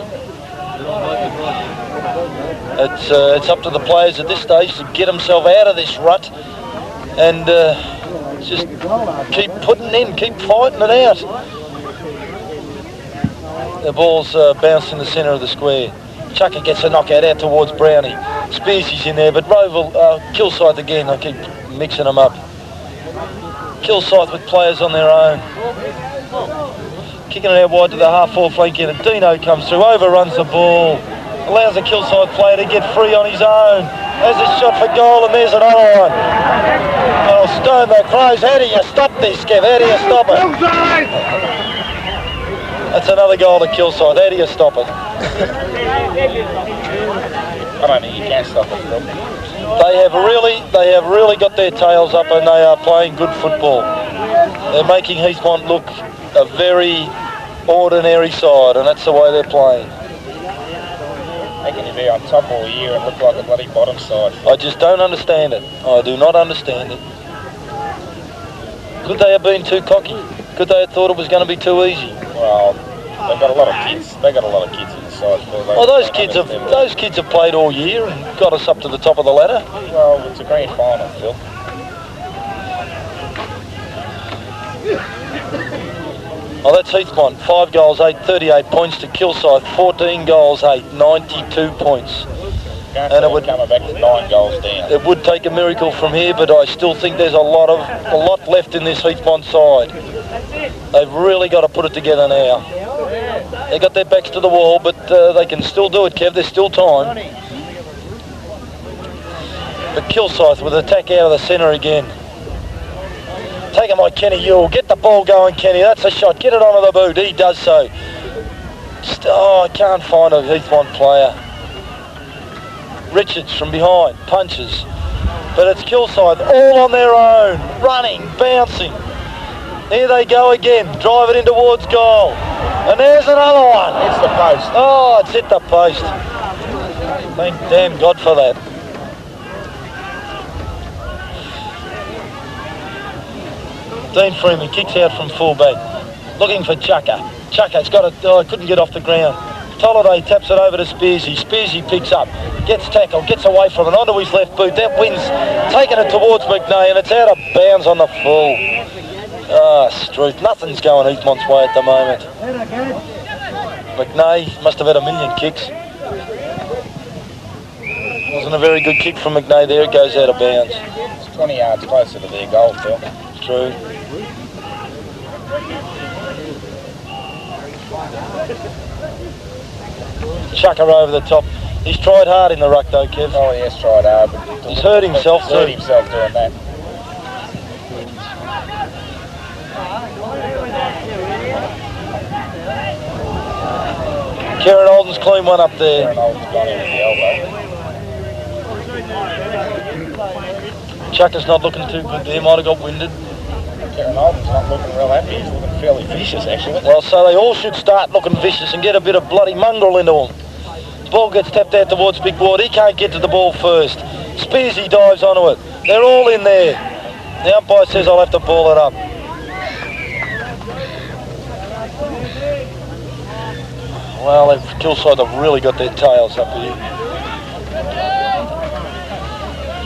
It's up to the players at this stage to get himself out of this rut and just keep putting in, keep fighting it out. The ball's bounced in the centre of the square. Chucker gets a knockout out towards Brownie. Spearsy's in there, but Kilsyth again, I keep mixing them up. Kilsyth with players on their own. Kicking it out wide to the half-forward flank end, and Dino comes through, overruns the ball, allows the Kilsyth player to get free on his own. There's a shot for goal, and there's another one. Oh, Stone the Crows, how do you stop this, Kev? How do you stop it? That's another goal to Kilsyth. How do you stop it? I don't think you can stop it, Phil. They have really got their tails up, and they are playing good football. They're making Heathmont look a very ordinary side, and that's the way they're playing. How can you be on top all year and look like a bloody bottom side? I just don't understand it. I do not understand it. Could they have been too cocky? Could they have thought it was going to be too easy? Well, they've got a lot of kids. They've got a lot of kids in the side. Well, those kids have played all year and got us up to the top of the ladder. Well, it's a grand final, Phil. Oh, that's Heathmont. 5 goals, 8, 38 points to Kilsyth. 14 goals, 8, 92 points. And it would come back to 9 goals down. It would take a miracle from here, but I still think there's a lot left in this Heathmont side. They've really got to put it together now. They got their backs to the wall, but they can still do it, Kev. There's still time. But Kilsyth with an attack out of the centre again. Taken by Kenny Yule. Get the ball going, Kenny. That's a shot. Get it onto the boot. He does so. I can't find a Heathmont player. Richards from behind. Punches. But it's Kilsyth all on their own. Running. Bouncing. Here they go again. Drive it in towards goal. And there's another one. It's the post. Oh, it's hit the post. Thank damn God for that. Dean Freeman kicks out from fullback, looking for Chucker. Chucker's got it, couldn't get off the ground. Tolliday taps it over to Spearsy. Spearsy picks up, gets tackled, gets away from it, onto his left boot. That wins, taking it towards McNay, and it's out of bounds on the full. Struth, nothing's going Heathmont's way at the moment. McNay must have had a million kicks. Wasn't a very good kick from McNay there, it goes out of bounds. It's 20 yards closer to their goal, Phil. True. Chucker over the top. He's tried hard in the ruck though, Kev. Oh, he has tried hard, but he's hurt himself too. Hurt himself doing that. Kieran Holden's clean one up there. Kieran Holden's gone in with the elbow. Chucker's not looking too good there. Might have got winded. Kieran Holden's not looking real happy. He's looking fairly vicious, actually. Well, so they all should start looking vicious and get a bit of bloody mongrel into them. Ball gets tapped out towards Big Ward. He can't get to the ball first. Spearsy dives onto it. They're all in there. The umpire says I'll have to ball it up. Well, Kilsyth have really got their tails up here.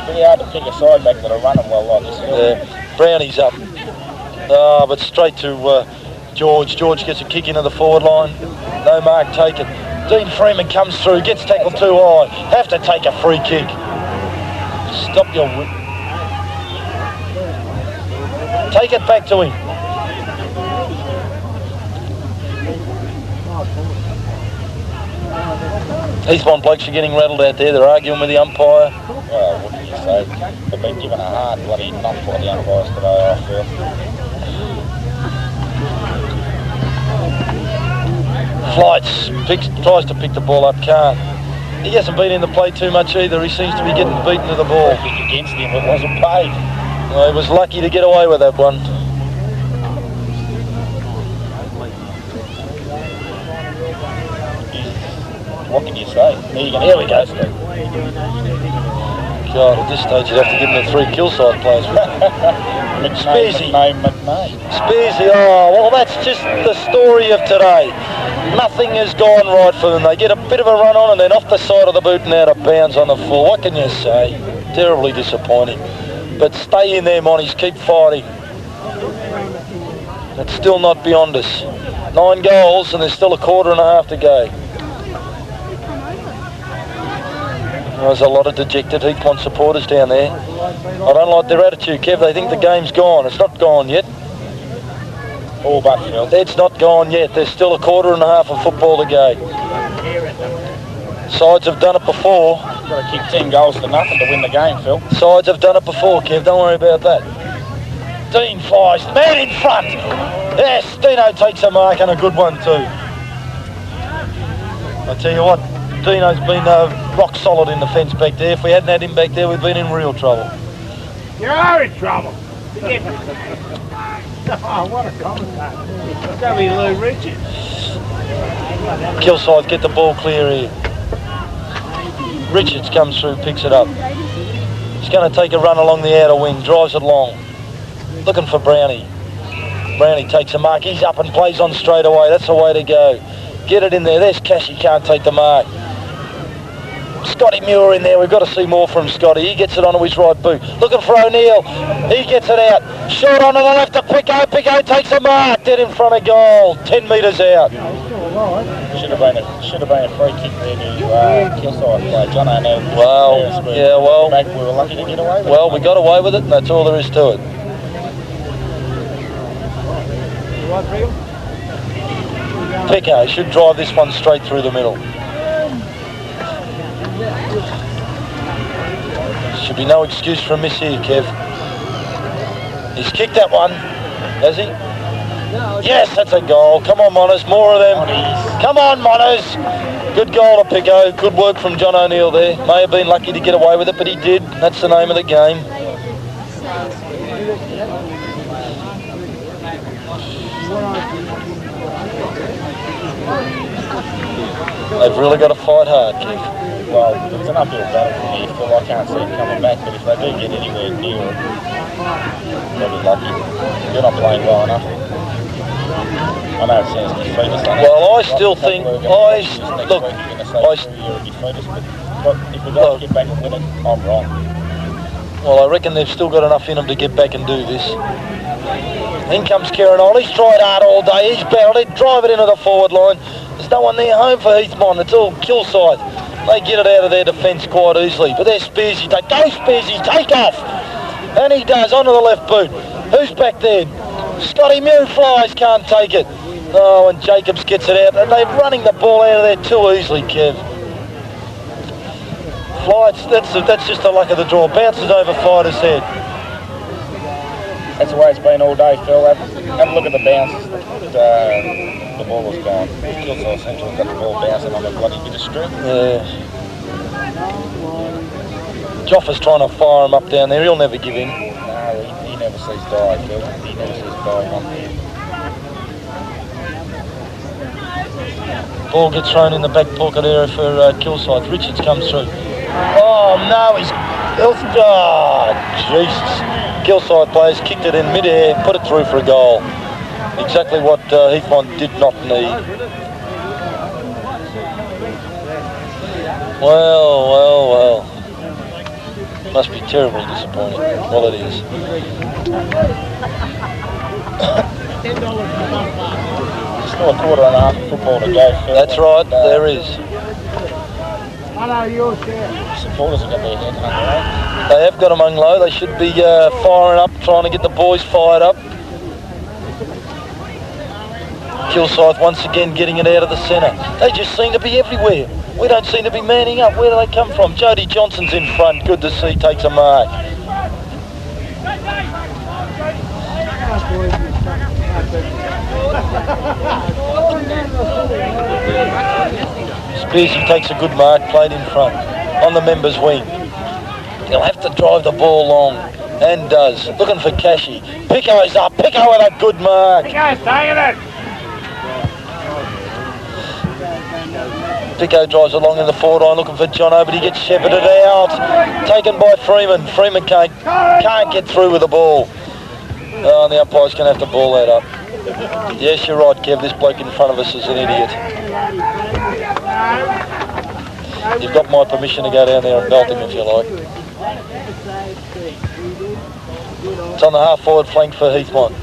Pretty hard to pick a side back that are running well like this. Yeah. Brownie's up. But straight to George. George gets a kick into the forward line. No mark taken. Dean Freeman comes through, gets tackled too high. Have to take a free kick. Stop your... Take it back to him. Heathmont blokes are getting rattled out there. They're arguing with the umpire. Well, what can you say? They've been given a hard bloody knock by the umpires today, I feel. Flights, tries to pick the ball up, can't. He hasn't been in the play too much either. He seems to be getting beaten to the ball. Kick against him, it wasn't paid. Well, he was lucky to get away with that one. What can you say? Here we go. God, at this stage you'd have to give him the 3 Kilsyth players. Spearsy. Spearsy, oh, well that's just the story of today. Nothing has gone right for them. They get a bit of a run on and then off the side of the boot and out of bounds on the full. What can you say? Terribly disappointing. But stay in there, Monties. Keep fighting. It's still not beyond us. 9 goals and there's still a quarter and a half to go. There's a lot of dejected Heathmont supporters down there. I don't like their attitude, Kev. They think the game's gone. It's not gone yet. All but Phil. It's not gone yet. There's still a quarter and a half of football to go. Sides have done it before. You've got to kick 10 goals to nothing to win the game, Phil. Sides have done it before, Kev. Don't worry about that. Dean flies. Man in front. Yes, Dino takes a mark and a good one too. I tell you what, Dino's been rock solid in the fence back there. If we hadn't had him back there, we'd been in real trouble. You are in trouble. Oh, what a commentator. It's going to be Lou Richards. Kilsyth get the ball clear here. Richards comes through, picks it up. He's going to take a run along the outer wing, drives it long. Looking for Brownie. Brownie takes a mark. He's up and plays on straight away. That's the way to go. Get it in there. There's Cash. He can't take the mark. Scotty Muir in there. We've got to see more from Scotty. He gets it onto his right boot. Looking for O'Neill. He gets it out. Short onto the left to Pico. Pico takes a mark. Dead in front of goal. 10 metres out. Should have been a free kick there to Kilsyth player John O'Neill. Well, yeah, well. We were lucky to get away with it. Well, we got away with it, and that's all there is to it. Pico should drive this one straight through the middle. Should be no excuse for a miss here, Kev. He's kicked that one, has he? Yes, that's a goal. Come on, Monas, more of them. Come on, Monas. Good goal to Pico. Good work from John O'Neill there. May have been lucky to get away with it, but he did. That's the name of the game. They've really got to fight hard, Kev. Well, it's an uphill battle for me. Phil, I can't see it coming back, but if they do get anywhere near it, they'll be lucky. They're not playing well enough. I know it sounds defeatist. Well, I still think, Look, if we've got to get back and win it, I'm wrong. well, I reckon they've still got enough in them to get back and do this. In comes Kieran on. He's tried hard all day. He's battled it. Drive it into the forward line. There's no one there home for Heathmont. It's all Kilsyth. They get it out of their defence quite easily. But there's Spearsy. Go Spearsy, take off. And he does, onto the left boot. Who's back there? Scotty Mew flies, can't take it. Oh, and Jacobs gets it out. And they're running the ball out of there too easily, Kev. Flights, that's just the luck of the draw. Bounces over Fighter's head. That's the way it's been all day, Phil. Have a look at the bounces. The ball was gone. Kilsyth seems to have got the ball bouncing on a bloody bit of string. Yeah. Joffa's trying to fire him up down there. He'll never give in. No, he never sees die, Phil. He never sees die on there. Ball gets thrown in the back pocket area for Kilsyth. Richards comes through. Oh no, he's... Oh, Jesus. Kilsyth players kicked it in mid-air, put it through for a goal. Exactly what Heathmont did not need. Well. Must be terribly disappointing. Well, it is. Still a quarter and a half of football to go, Phil. That's right, there is. Supporters have got their head hung low. They have got them hung low. They should be firing up, trying to get the boys fired up. Kilsyth once again getting it out of the centre. They just seem to be everywhere. We don't seem to be manning up. Where do they come from? Jody Johnson's in front. Good to see. Takes a mark. Spearsy takes a good mark. Played in front. On the members' wing. He'll have to drive the ball long. And does. Looking for Cashy. Pico's up. Pico with a good mark. Pico's taking it. Pico drives along in the forward line looking for Jono, but he gets shepherded out. Taken by Freeman. Freeman can't get through with the ball. Oh, and the umpire's going to have to ball that up. Yes, you're right, Kev. This bloke in front of us is an idiot. You've got my permission to go down there and belt him if you like. It's on the half-forward flank for Heathmont.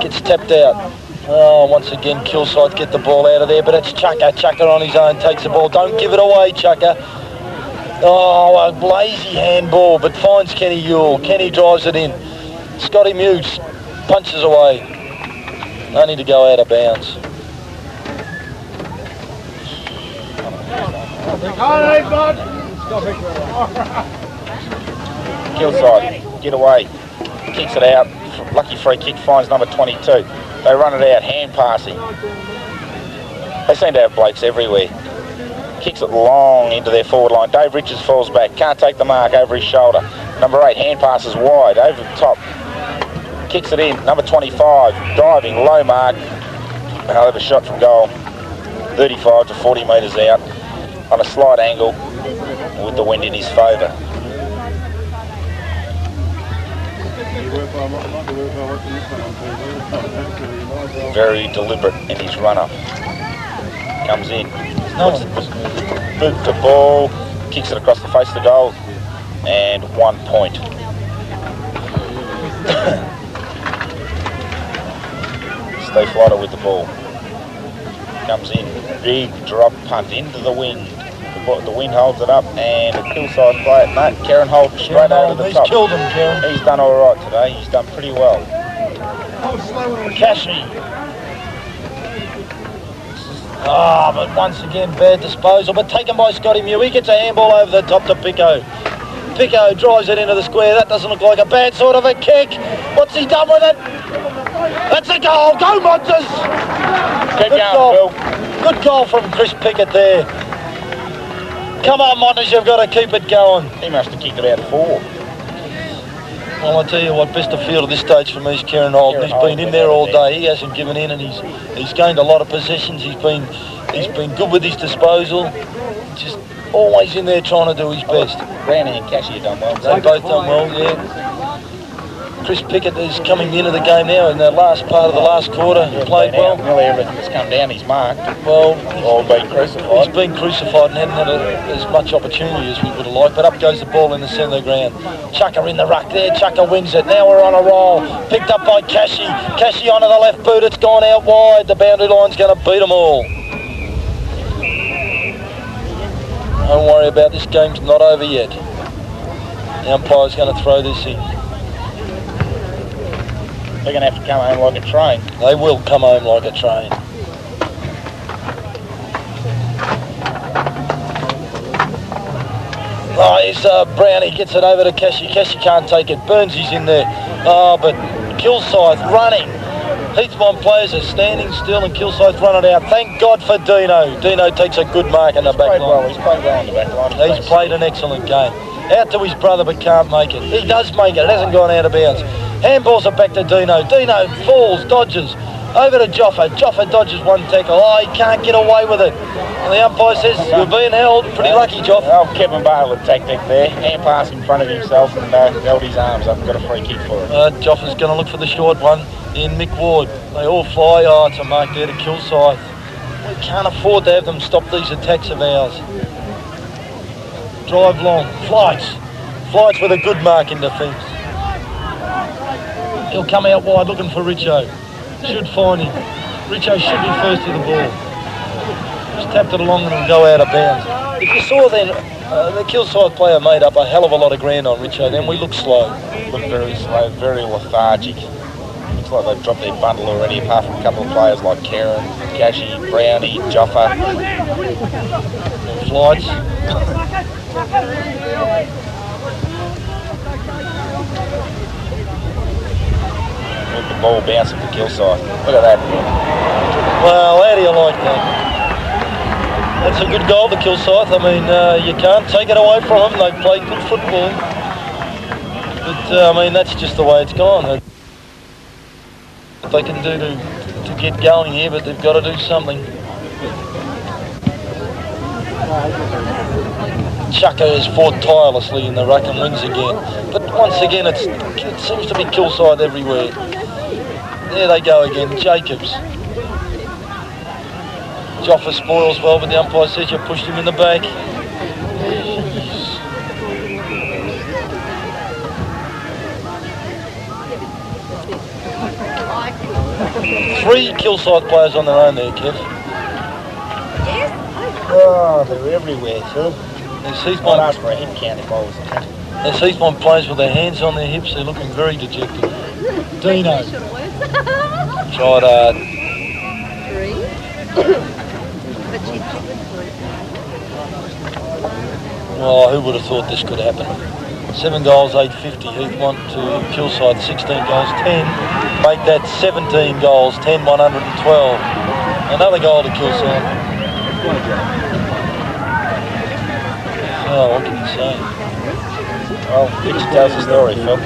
Gets tapped out. Oh, once again, Kilsyth get the ball out of there, but it's Chucker. Chucker on his own takes the ball. Don't give it away, Chucker. Oh, a lazy handball, but finds Kenny Yule. Kenny drives it in. Scotty Muse punches away. Only to go out of bounds. Kilsyth, get away. Kicks it out. Lucky free kick, finds number 22. They run it out, hand passing. They seem to have blokes everywhere. Kicks it long into their forward line. Dave Richards falls back, can't take the mark over his shoulder. Number 8, hand passes wide, over the top. Kicks it in, number 25, diving, low mark. They'll have a shot from goal. 35 to 40 metres out on a slight angle with the wind in his favour. Very deliberate in his run-up. Comes in. There's Boot the ball, kicks it across the face of the goal, and 1 point. Stay flighter with the ball. Comes in, big drop punt into the wind. The wind holds it up, and the Kilsyth player, no, Kieran Holt straight over the top. He's killed him, Kieran. He's done all right today. He's done pretty well. Cashy. Ah, but once again, bad disposal, but taken by Scotty Mew. He gets a handball over the top to Pico. Pico drives it into the square. That doesn't look like a bad sort of a kick. What's he done with it? That's a goal. Go, Monsters! Keep going, Phil. Good goal from Chris Pickett there. Come on, Monsters, you've got to keep it going. He must have kicked about 4. Well, I tell you what, best of field at this stage for me is Kieran Holt. He's been in there all day. He hasn't given in, and he's gained a lot of possessions. He's been good with his disposal. Just always in there trying to do his best. Brownie and Cashy have done well. They've both done well, yeah. Chris Pickett is coming into the game now in the last part of the last quarter. He played well. Nearly everything that's come down, he's marked. Well, Or been crucified. he's been crucified and hasn't had as much opportunity as we would have liked. But up goes the ball in the centre of the ground. Chucker in the ruck there. Chucker wins it. Now we're on a roll. Picked up by Cashy. Cashy onto the left boot. It's gone out wide. The boundary line's going to beat them all. Don't worry about this. Game's not over yet. The umpire's going to throw this in. They're going to have to come home like a train. They will come home like a train. Oh, here's Brownie, gets it over to Cashy. Cashy can't take it. Burnsy's in there. Oh, but Kilsyth running. Heathmont players are standing still and Kilsyth run it out. Thank God for Dino. Dino takes a good mark in the back line. He's played well in the back line. He's played an excellent game. Out to his brother but can't make it. He does make it. It hasn't gone out of bounds. Handballs are back to Dino. Dino falls, dodges. Over to Joffa. Joffa dodges one tackle. Oh, he can't get away with it. And the umpire says, you're being held. Pretty lucky, Joffa. Well, Kevin Bale tactic there. Hand pass in front of himself and held his arms up and got a free kick for it. Joffa's going to look for the short one in Mick Ward. They all fly. Oh, it's a mark there to Kilsyth. We can't afford to have them stop these attacks of ours. Drive long. Flights. Flights with a good mark in defence. He'll come out wide looking for Richo. Should find him. Richo should be first to the ball. Just tapped it along and it'll go out of bounds. If you saw then, the Kilsyth player made up a hell of a lot of ground on Richo. Then we look slow. Look very slow, very lethargic. Looks like they've dropped their bundle already, apart from a couple of players like Kieran, Cashy, Brownie, Joffa. Flights. With the ball bouncing for Kilsyth. Look at that. Well, how do you like that? That's a good goal to Kilsyth. I mean, you can't take it away from them. They play good football. But, I mean, that's just the way it's gone. What they can do to get going here, but they've got to do something. Chucker has fought tirelessly in the ruck and wins again. But once again, it seems to be Kilsyth everywhere. There they go again, Jacobs. Joffa spoils well, but the umpire says you pushed him in the back. Jeez. 3 Kilsyth players on their own there, Kev. Oh, they're everywhere, Phil. There's Might Heathmont, ask for a hip count if I was there. there's Heathmont players with their hands on their hips. They're looking very dejected. Dino. Tried hard. 3. But she's Oh, who would have thought this could happen? 7 goals, 850 Heathmont to Kilsyth, 16 goals, 10. Make that 17 goals, 10, 112. Another goal to Kilsyth. Oh, what can you say? Well, picture tells the story, Phil.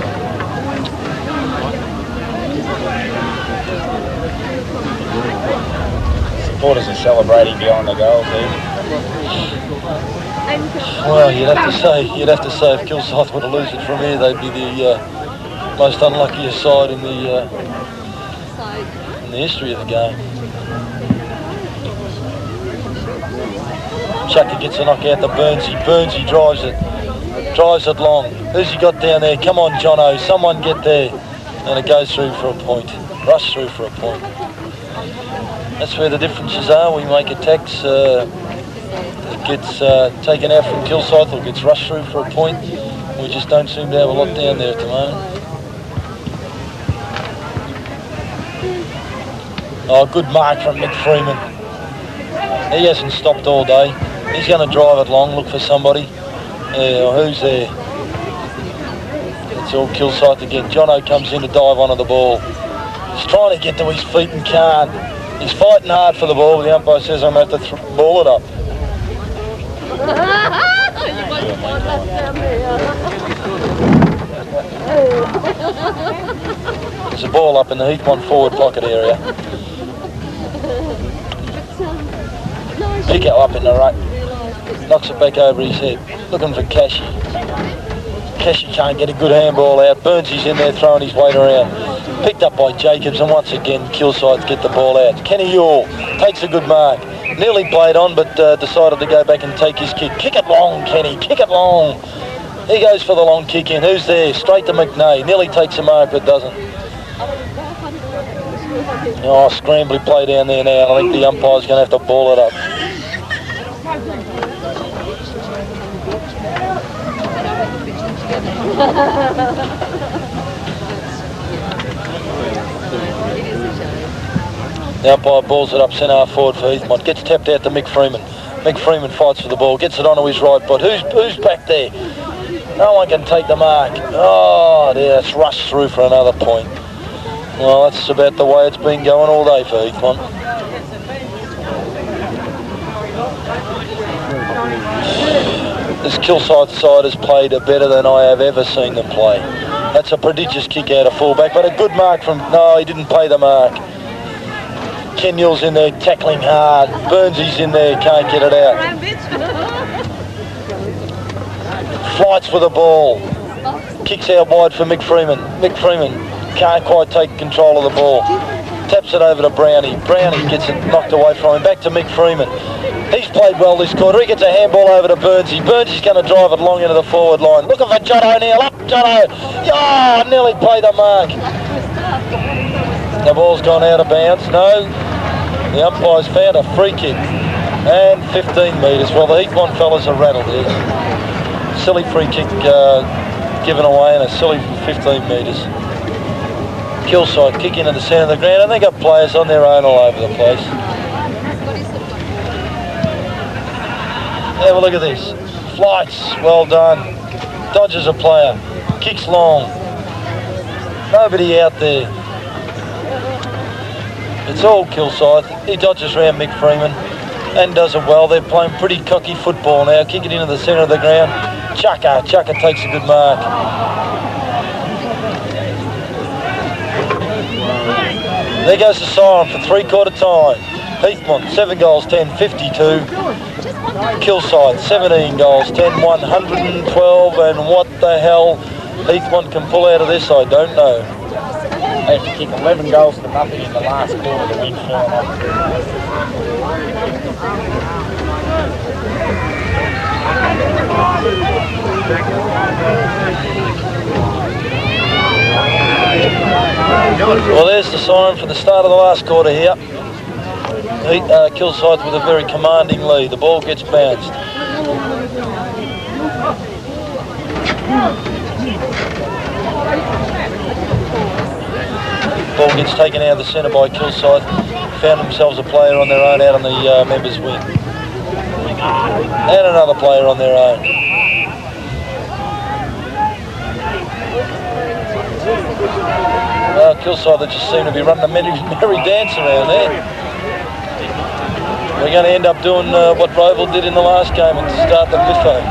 Supporters are celebrating behind the goals there. Well, you'd have to say if Kilsyth were to lose it from here, they'd be the most unluckiest side in the history of the game. Chucker gets a knockout to Burnsy. Burnsy drives it long. Who's he got down there? Come on, Jono, someone get there. And it goes through for a point. Rush through for a point. That's where the differences are. We make attacks, it gets taken out from Kilsyth or gets rushed through for a point. We just don't seem to have a lot down there at the moment. Oh, good mark from Mick Freeman. He hasn't stopped all day. He's going to drive it long, look for somebody. Who's there? It's all Kilsyth again. Jono comes in to dive onto the ball. He's trying to get to his feet and can't. He's fighting hard for the ball, but the umpire says I'm going to have to ball it up. There's a ball up in the Heathmont forward pocket area. Pick it up in the ruck. Knocks it back over his head. Looking for Cashy. Cashy can't get a good handball out. Burnsy's in there throwing his weight around. Picked up by Jacobs, and once again Kilsyth get the ball out. Kenny Yule takes a good mark. Nearly played on, but decided to go back and take his kick. Kick it long, Kenny. Kick it long. He goes for the long kick in. Who's there? Straight to McNay. Nearly takes a mark, but doesn't. Oh, scrambly play down there now. I think the umpire's going to have to ball it up. The umpire balls it up centre half forward for Heathmont. Gets tapped out to Mick Freeman. Mick Freeman fights for the ball. Gets it onto his right foot. Who's back there? No one can take the mark. Oh, there, it's rushed through for another point. Well, that's about the way it's been going all day for Heathmont. This Kilsyth side has played better than I have ever seen them play. That's a prodigious kick out of fullback, but a good mark from... No, he didn't play the mark. Kenyell's in there tackling hard. Burnsy's in there, can't get it out. Fights for the ball. Kicks out wide for Mick Freeman. Mick Freeman can't quite take control of the ball. Taps it over to Brownie. Brownie gets it knocked away from him. Back to Mick Freeman. He's played well this quarter. He gets a handball over to Burnsy. Burnsy's going to drive it long into the forward line. Looking for John O'Neill. Up, John O'Neill. Oh, nearly played the mark. The ball's gone out of bounds. No. The umpire's found a free kick. And 15 metres. Well, the Heathmont fellas are rattled here. Silly free kick given away and a silly 15 metres. Kilsyth kick into the centre of the ground, and they got players on their own all over the place. Have a look at this. Flights, well done. Dodges a player. Kicks long. Nobody out there. It's all Kilsyth. He dodges around Mick Freeman and does it well. They're playing pretty cocky football now. Kick it into the centre of the ground. Chucker takes a good mark. There goes the siren for three-quarter time. Heathmont, 7 goals, 10, 52. Kilsyth, 17 goals, 10, 112. And what the hell Heathmont can pull out of this, I don't know. They have to kick 11 goals to nothing in the last quarter to win 4-0. Well, there's the siren for the start of the last quarter here. Kilsyth with a very commanding lead. The ball gets bounced. Ball gets taken out of the centre by Kilsyth. Found themselves a player on their own out on the members' wing. And another player on their own. Kilsyth that just seem to be running a merry dance around there. We're going to end up doing what Roval did in the last game and start the buffet.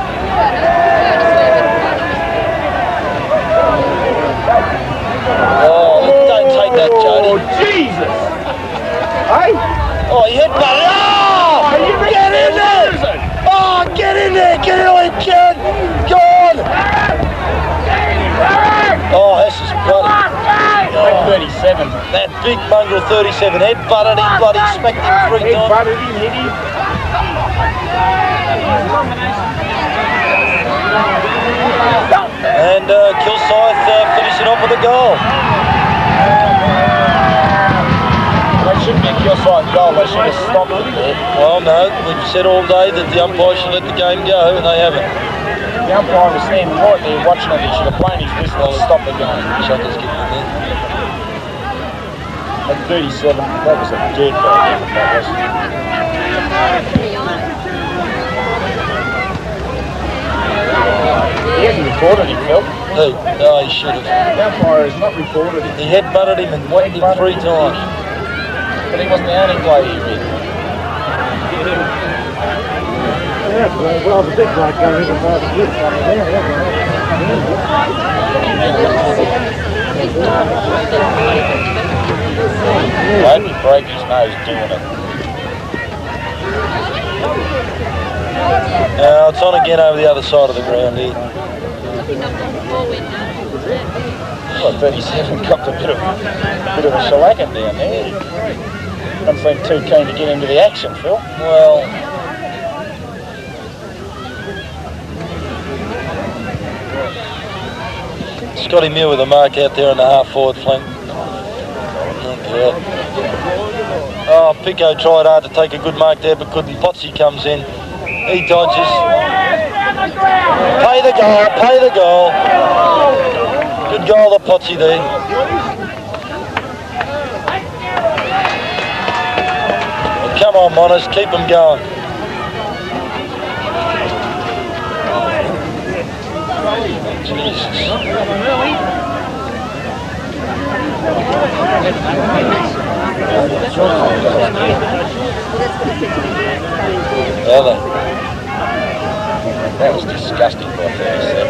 Oh, don't take that, Jody. Oh, Jesus! Hey? Oh, he hit buddy. Oh, get in there! Oh, get in there! Get in there, kid! Go on! Oh, this is bloody. Oh, 37. That big mongrel 37 head butted him, bloody smacked him 3 times. Head butted him, hit him. And Kilsyth finishing off with a goal. They shouldn't be a Kilsyth goal, they should have stopped it there. Well, no, we've said all day that the umpire should let the game go, and they haven't. The umpire was standing right there watching it. He should have blown his whistle and stopped the game. Shutters getting in there. At 37, that was a dead bad effort, that was. He hasn't reported him, Phil. Who? No, he should have. The umpire has not reported him. He headbutted him and whacked him 3 times. But he wasn't the only player he hit. Yeah, well, the big guy goes in about the blitz on there. Why did he break his nose doing it? Now it's on again over the other side of the ground here. Well, 37 copped a bit of a shellacking down there. Doesn't seem too keen to get into the action, Phil. Well, Scotty Muir with a mark out there on the half-forward flank. Oh, Pico tried hard to take a good mark there, but couldn't. Potsy comes in. He dodges. Pay the goal, pay the goal. Good goal to Potsy there. Well, come on, Monas, keep them going. Jesus. That was disgusting by 37.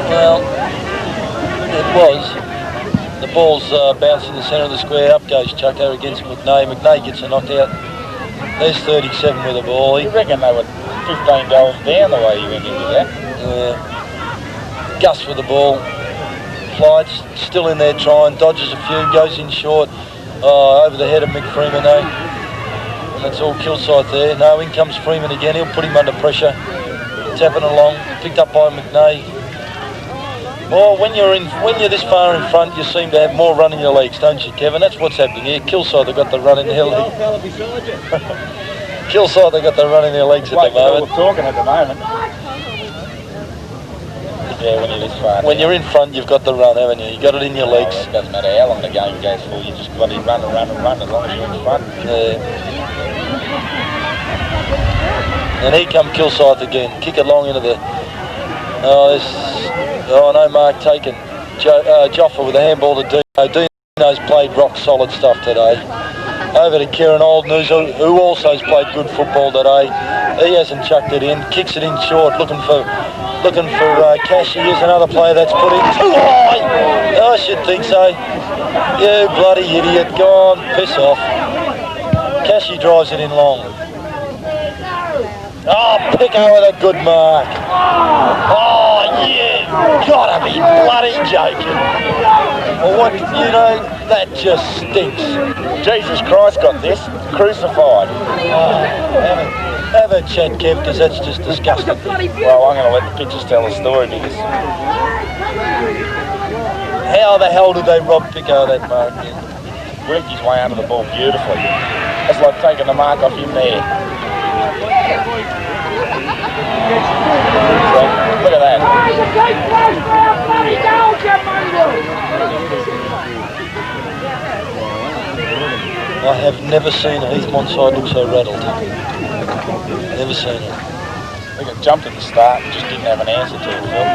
Well, it was. The ball's bounced in the centre of the square. Up goes Chucko against McNay. McNay gets a knockout. There's 37 with the ball. You reckon they were 15 goals down the way you went into that? Gus with the ball. Flights still in there trying. Dodges a few. Goes in short. Over the head of Mick Freeman though. And that's all Kilsyth there. No, in comes Freeman again. He'll put him under pressure. Tapping along. Picked up by McNay. Well, when you're this far in front, you seem to have more run in your legs, don't you, Kevin? That's what's happening here. Kilsyth have got the run in their legs. Kilsyth have got the run in their legs at the moment. We're talking at the moment. Yeah, when you're this far. When you're in front, you've got the run, haven't you? You got it in your legs. It doesn't matter how long the game goes for. You just bloody run and run and run as long as you're in front. Yeah. And here come Kilsyth again. Kick it long into the... no mark taken. Joffa with a handball to Dino. Dino's played rock solid stuff today. Over to Kieran Olden, who also has played good football today. He hasn't chucked it in. Kicks it in short, looking for Cashy. Here's another player that's put in too high. I should think so. You bloody idiot. Go on, piss off. Cashy drives it in long. Oh, Pico with a good mark. Oh, yeah. Gotta be bloody joking. Well, what, that just stinks. Jesus Christ got this. Crucified. Have a chat, Kev, because that's just disgusting. Well, I'm going to let the pictures tell the story because... How the hell did they rob Pico that mark? Worked his way under the ball beautifully. It's like taking the mark off him there. So, look at that. I have never seen a Heathmont side look so rattled. Never seen it. I think it jumped at the start and just didn't have an answer to it, Phil.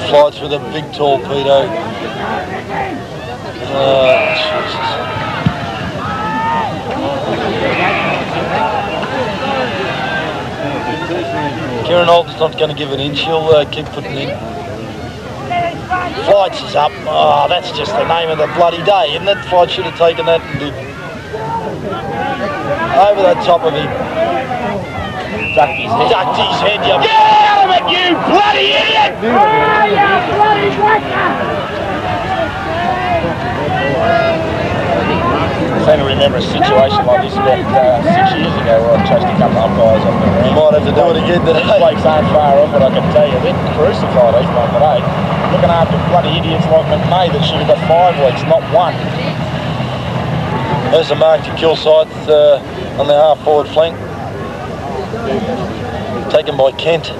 Flights with a big torpedo. Jesus. Kieran Alden's not going to give an inch. She'll keep putting in. Flights is up. Oh, that's just the name of the bloody day, isn't it? Flight should have taken that and did. Over the top of him. Ducked his head. Ducked his head, you... Get out of it, you bloody idiot! Oh, you bloody whacker! I seem to remember a situation like this about 6 years ago where I chased a couple of umpires off the ground. You might have to do it again today. Blokes aren't far off, but I can tell you, they're crucified Heathmont today. Looking after bloody idiots like McNay that should have got 5 weeks, not 1. There's a mark to Kilsyth on the half-forward flank. Taken by Kent.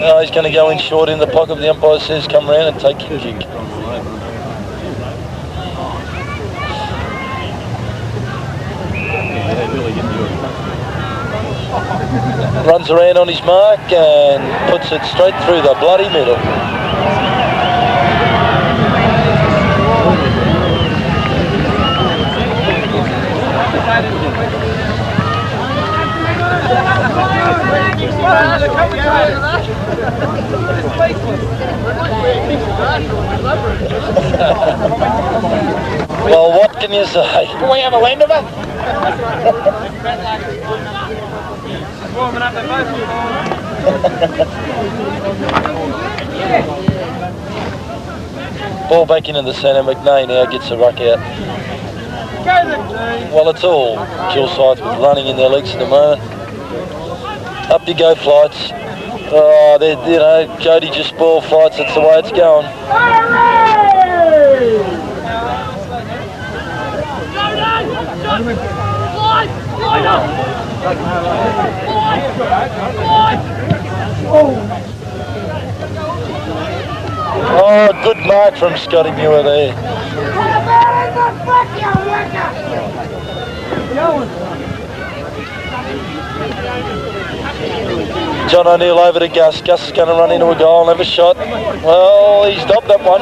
Oh, he's going to go in short in the pocket. The umpire says come round and take your kick. Runs around on his mark and puts it straight through the bloody middle. Well, what can you say? Can we have a lend of it? Warming up their boat. Ball back into the centre. McNay now gets the ruck out. Well, it's all Kilsyth with running in their legs at the moment. Up you go, Flights. Oh, you know, Jody just spoiled Flights. That's the way it's going. Oh, good mark from Scotty Muir there. John O'Neill over to Gus. Gus is going to run into a goal and have a shot. Well, he stopped that one.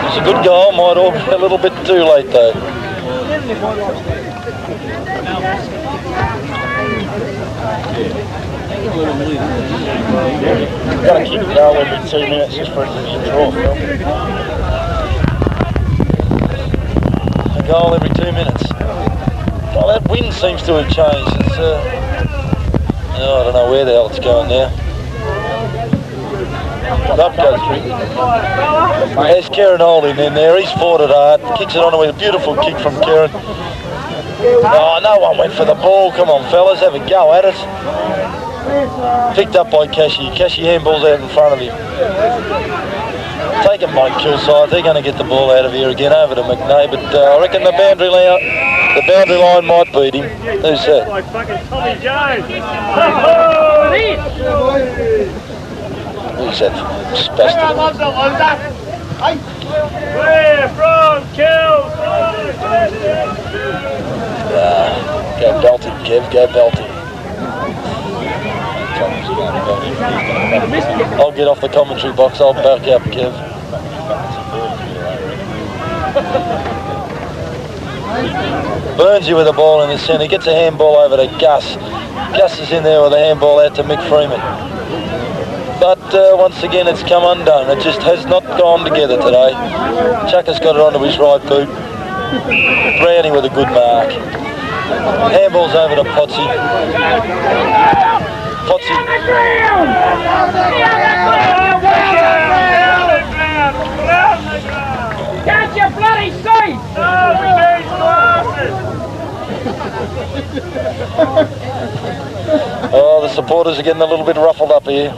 It's a good goal. Might all be a little bit too late though. You've got to kick the goal every 2 minutes just for it to be a draw, Phil. A goal every 2 minutes. Well, that wind seems to have changed. It's, I don't know where the hell it's going now. Up goes through. There's Kieran Holding in there. He's fought it hard. Kicks it on with a beautiful kick from Kieran. Oh, no one went for the ball. Come on, fellas, have a go at it. Picked up by Cashy. Cashy handballs out in front of him. Taken by Kilsyth. They're going to get the ball out of here again over to McNay, but I reckon the boundary line might beat him. Who's that? Like fucking Tommy Jones. Who's that? I Spastic. love the loser. We're from Go belting, Kev. Go belting. I'll get off the commentary box. I'll back up, Kev. Burns you with the ball in the centre. Gets a handball over to Gus. Gus is in there with a handball out to Mick Freeman. But once again, it's come undone. It just has not gone together today. Chucker's got it onto his right boot. Brownie with a good mark. Handball's over to Potsy. Potsy. Can't you bloody see? Oh, the supporters are getting a little bit ruffled up here.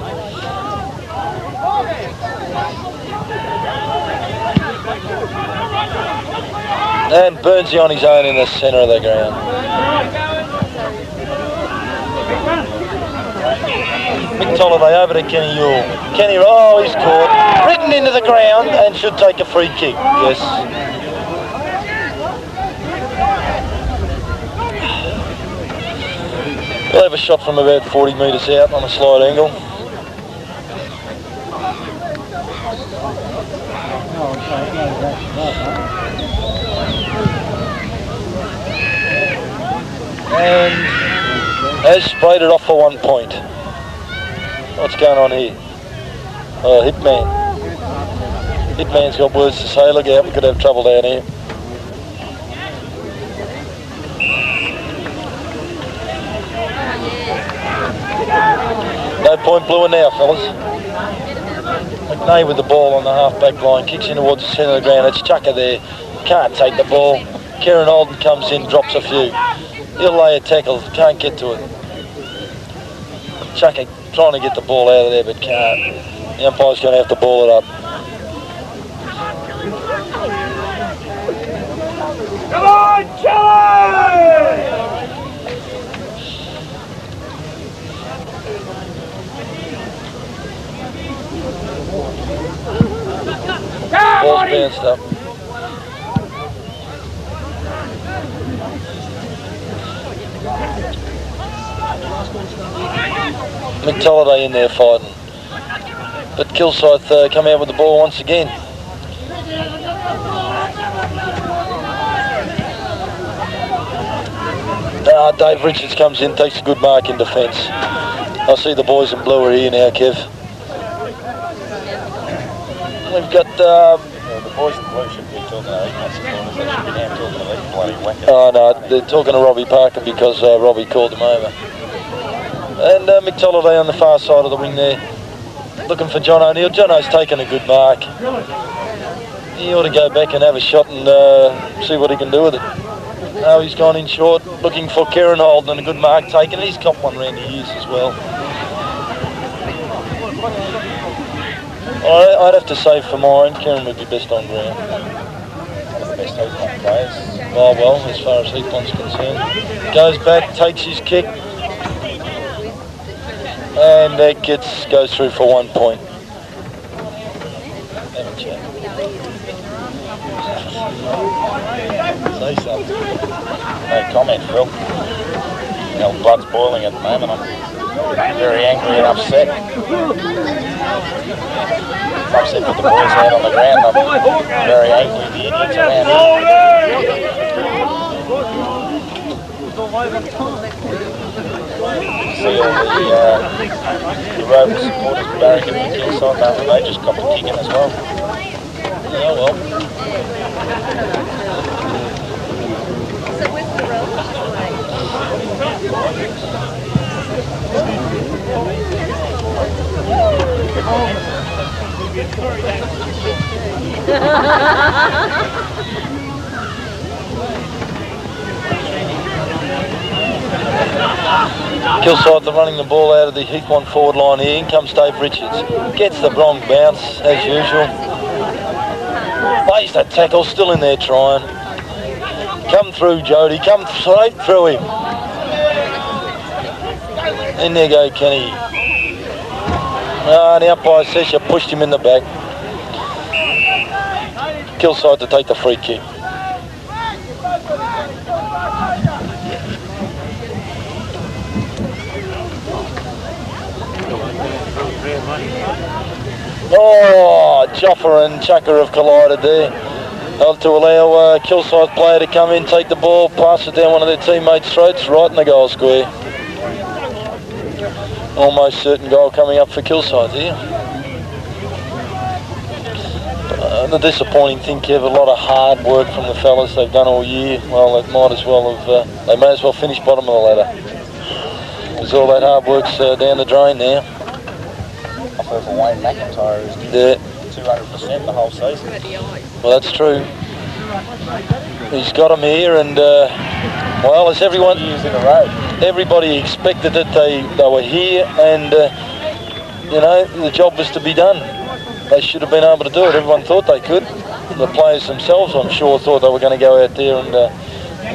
And Burnsy on his own in the centre of the ground. Mick Tolliday over to Kenny Yule. Kenny, oh, he's caught. Ridden into the ground and should take a free kick. Yes. We'll have a shot from about 40 metres out on a slight angle. And has sprayed it off for 1 point. What's going on here? Oh, Hitman. Hitman's got words to say. Look out, we could have trouble down here. No point bluer now, fellas. McNay with the ball on the half-back line, kicks in towards the centre of the ground. It's Chucker there. Can't take the ball. Kieran Holden comes in, drops a few. He'll lay a tackle, can't get to it. Chucky trying to get the ball out of there, but can't. The umpire's going to have to ball it up. Come on, Charlie! Ball's bounced up. McTolliday in there fighting. But Kilsyth come out with the ball once again. Dave Richards comes in, takes a good mark in defence. I see the boys in blue are here now, Kev. We've got... the boys in blue should be talking to Heathmont supporters. They should be now talking to these bloody whackers. Oh no, they're talking to Robbie Parker because Robbie called them over. And McTolliday on the far side of the wing there, looking for John O'Neill. Jono's taken a good mark. He ought to go back and have a shot and see what he can do with it. No, he's gone in short, looking for Kieran Holden, and a good mark taken. He's copped one round the ears as well. I'd have to say for mine, Kieran would be best on ground. One of the best Heathmont players. Oh well, as far as Heathmont's concerned. Goes back, takes his kick, and that goes through for 1 point. Have a chat. Say something. No comment, Phil. Now, blood's boiling at the moment. I'm very angry and upset. I'm upset with the boys out on the ground. I'm very angry with the idiots around See all the Rovers supporters barracking in Kilsyth after they just got the kicking as well. Yeah, well. So where's the road? Kilsyth are running the ball out of the Heathmont forward line here. In comes Dave Richards. Gets the wrong bounce as usual. Lays that tackle, still in there trying. Come through, Jody. Come straight through him. In there go Kenny. The umpire says you pushed him in the back. Kilsyth to take the free kick. Oh, Joffa and Chucker have collided there. To allow Kilsyth player to come in, take the ball, pass it down one of their teammates' throats, right in the goal square. Almost certain goal coming up for Kilsyth here. The disappointing thing, Kev, a lot of hard work from the fellas they've done all year. Well, they may as well finish bottom of the ladder. Because all that hard work's down the drain now. I feel for Wayne McIntyre who's given 200% the whole season. Well, that's true. He's got them here, and well, as everyone, 2 years in a row. Everybody expected that they were here, and you know, the job was to be done. They should have been able to do it. Everyone thought they could. The players themselves, I'm sure, thought they were going to go out there and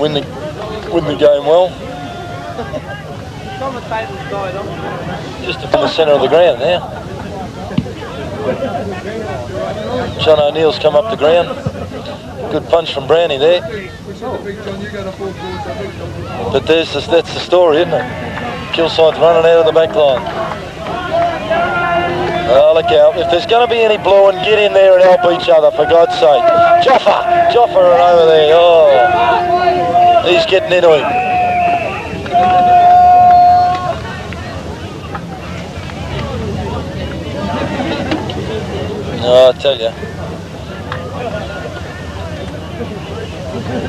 win the game well. Just in the centre of the ground now. John O'Neill's come up the ground. Good punch from Brownie there. But that's the story, isn't it? Kilsyth running out of the back line. Oh, look out. If there's going to be any blowing, get in there and help each other, for God's sake. Joffa over there. Oh, he's getting into him. Oh, I tell you.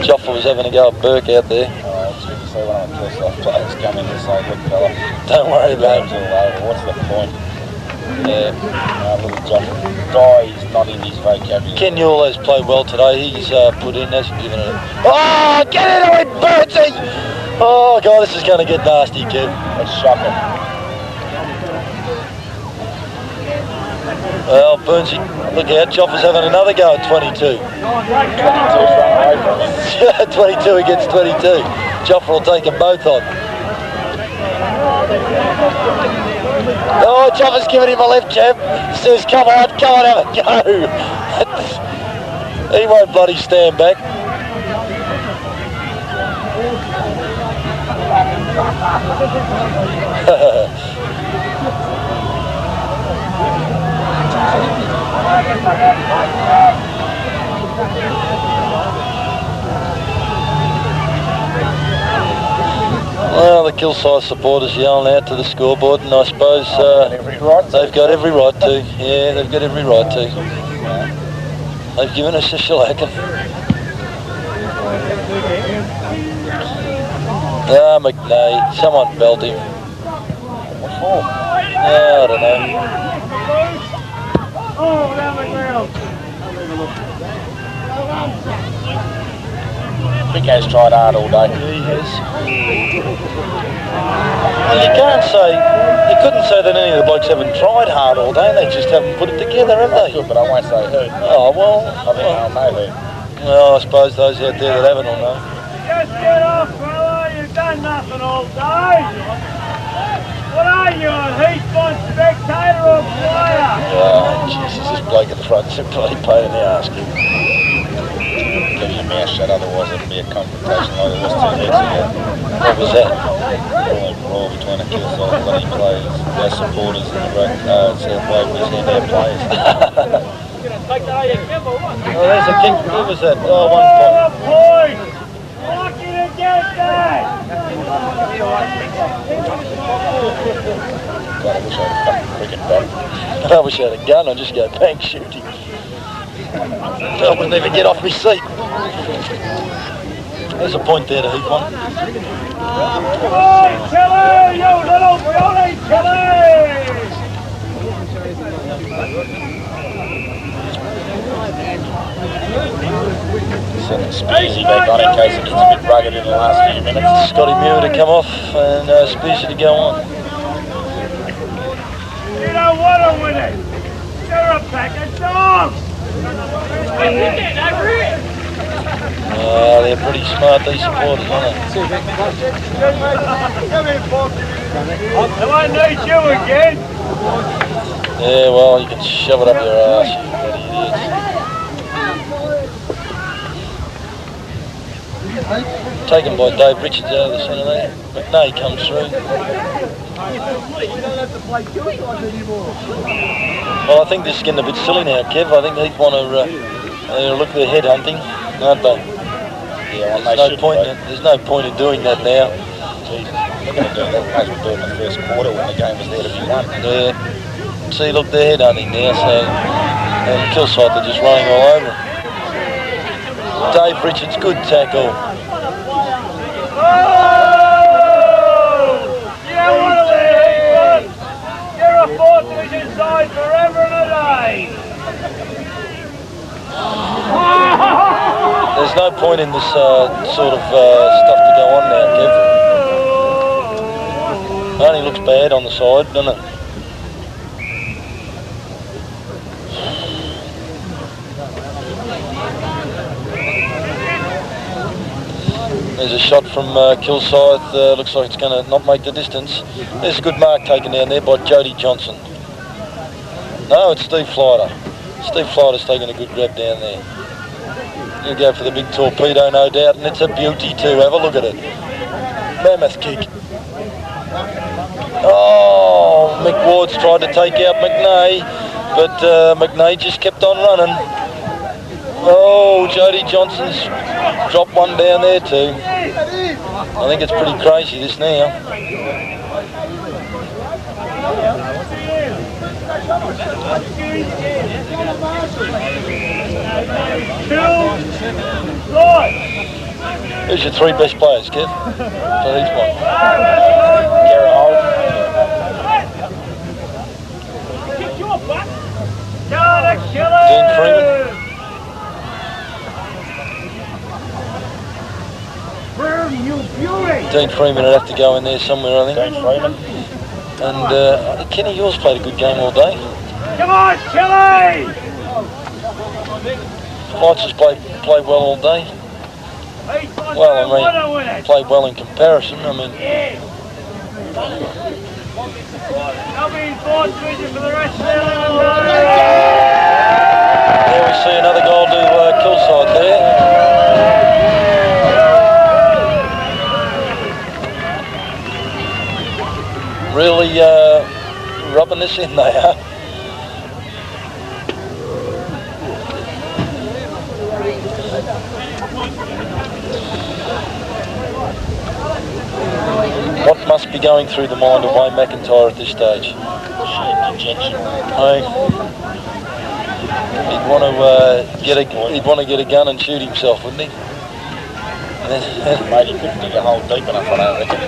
Joffa was having a go at Burke out there. It's good to see one of the Kilsyth players come in and say, look fella, Don't worry about it. all over. What's the point? Yeah. Little Josh. Die is not in his vocabulary. Ken Newell has played well today. He's put in, hasn't given it. Oh, get into it, Bertie! Oh, God, this is going to get nasty, Kev. It's shocking. Well, Burnsy, look out. Joffa's having another go at 22. 22 against 22. Joffa will take them both on. Oh, Joffa's giving him a left jab. Says, come on, have a go. He won't bloody stand back. Well, the Kilsyth supporters yelling out to the scoreboard, and I suppose they've got every right to. Yeah, they've got every right to. They've given us a shellacking. Ah, McNay, someone belt him. What for? I don't know. Oh, down the ground. Big-A's tried hard all day. He has. Well, you couldn't say that any of the blokes haven't tried hard all day, they just haven't put it together, have they? Good, but I won't say who. Oh, well. I think I'll know who. Well, I suppose those out there that haven't will know. Just get off, fella. You've done nothing all day. What are you, a Heathmont spectator or player? Oh, Jesus, this bloke at the front's a bloody pain in the arse, kid. Get your mouth shut, otherwise it'll be a confrontation like it was 2 weeks ago. What was that? Brawl between the Kilsyth bloody players, their supporters and the South Waverley's and their players. Oh, there's a kick. Who was that? Oh, 1 point. Lucky to get that! God, I wish I had a fucking cricket bat. I wish I had a gun, I'd just go bang shooting. I wouldn't even get off my seat. There's a point there to Heathmont. Oh, Kelly, you little Johnny Kelly! Send Spearsy back on in case it gets a bit rugged in the last few minutes. Scotty Muir to come off and Spearsy to go on. You don't want to win it! You're a pack of dogs! They're pretty smart, these supporters, aren't they? I won't need you again! Yeah, well, you can shove it up your ass, you bloody idiots. Taken by Dave Richards out of the centre there. McNay comes through. Well, I think this is getting a bit silly now, Kev. I think they want to look at their head hunting, aren't they? Yeah, well, There's no point in doing that now. Jeez, they're going to do that. Might as well do it in the first quarter when the game was there to be won. Yeah. See, look, they're head hunting now, so and Kilsyth are just running all over them. Dave Richards, good tackle. Oh! You don't want to leave, Heathmont! You're a 4th division side forever and a day! There's no point in this sort of stuff to go on now, Kev. It only looks bad on the side, doesn't it? There's a shot from Kilsyth. Looks like it's going to not make the distance. There's a good mark taken down there by Jody Johnson. No, it's Steve Flighter. Steve Flighter's taking a good grab down there. He'll go for the big torpedo, no doubt, and it's a beauty too. Have a look at it. Mammoth kick. Oh, Mick Ward's tried to take out McNay, but McNay just kept on running. Oh, Jody Johnson's dropped one down there too. I think it's pretty crazy this now. Who's your 3 best players, Kev? For each one. Dean Freeman. Dean Freeman would have to go in there somewhere, I think. Dean Freeman. And Kenny Yours played a good game all day. Come on, Chile! Lights has played well all day. Well, I mean, played well in comparison. I mean, They'll be in fourth division for the rest of the there we see another goal to Kilsyth there. Really rubbing this in, they are. What must be going through the mind of Wayne McIntyre at this stage? Hey, he'd want to get a gun and shoot himself, wouldn't he? Mate, he couldn't dig a hole deep enough, I don't reckon.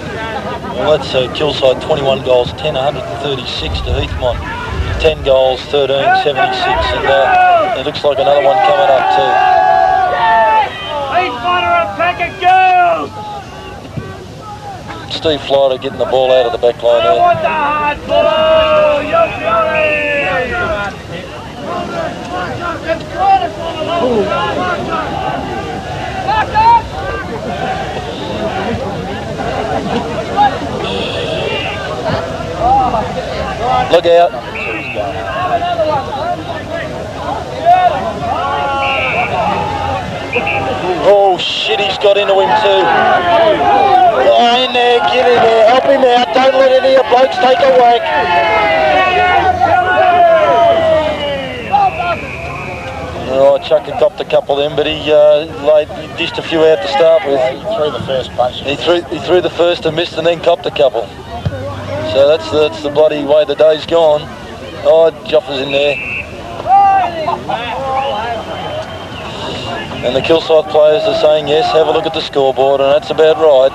Well, that's Kilsyth, 21 goals, 10, 136 to Heathmont. 10 goals, 13, 76, and it looks like another one coming up too. Heathmont are a pack of girls! Steve Flighter getting the ball out of the back line I there. want the hard ball! You're Look out. Oh shit, he's got into him too. Oh, in there, get in there, help him out, don't let any of the blokes take a whack. Oh, Chuck had copped a couple of them, but he dished a few out to start with. He threw the first punch. He threw the first and missed, and then copped a couple. So that's the bloody way the day's gone. Oh, Joffa's in there. And the Kilsyth players are saying, yes, have a look at the scoreboard, and that's about right.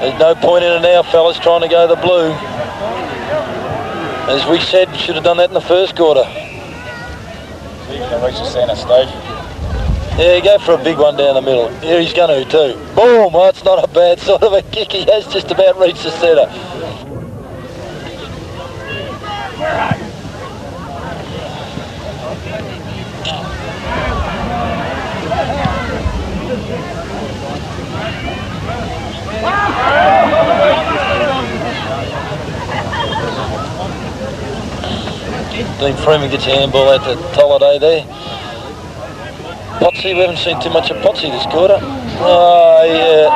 There's no point in it now, fellas, trying to go the blue. As we said, should have done that in the first quarter. You can reach the centre, Steve. Yeah, go for a big one down the middle. Here he's going to too. Boom! Oh, it's not a bad sort of a kick. He has just about reached the centre. Dean Freeman gets a handball out to Tolliday there. Potsy, we haven't seen too much of Potsy this quarter. Oh, yeah.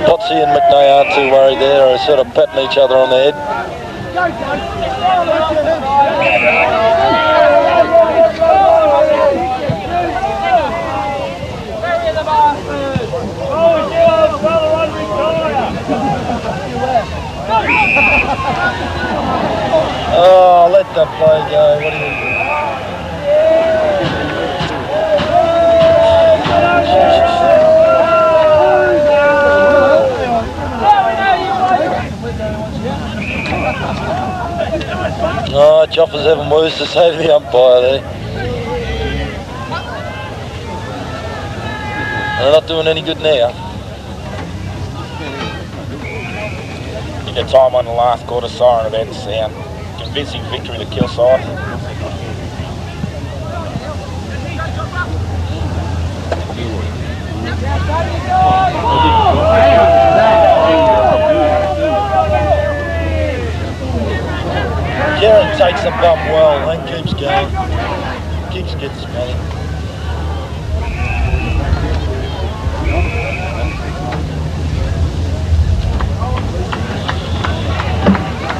Potsy and McNay aren't too worried there. They're sort of patting each other on the head. Oh, let the play go. What are you doing? Oh, Joffa's having words to say to the umpire there. They're not doing any good now. The time on the last quarter siren about to sound. Convincing victory to Kilsyth. Karen takes the bump well and keeps going. Kicks gets money.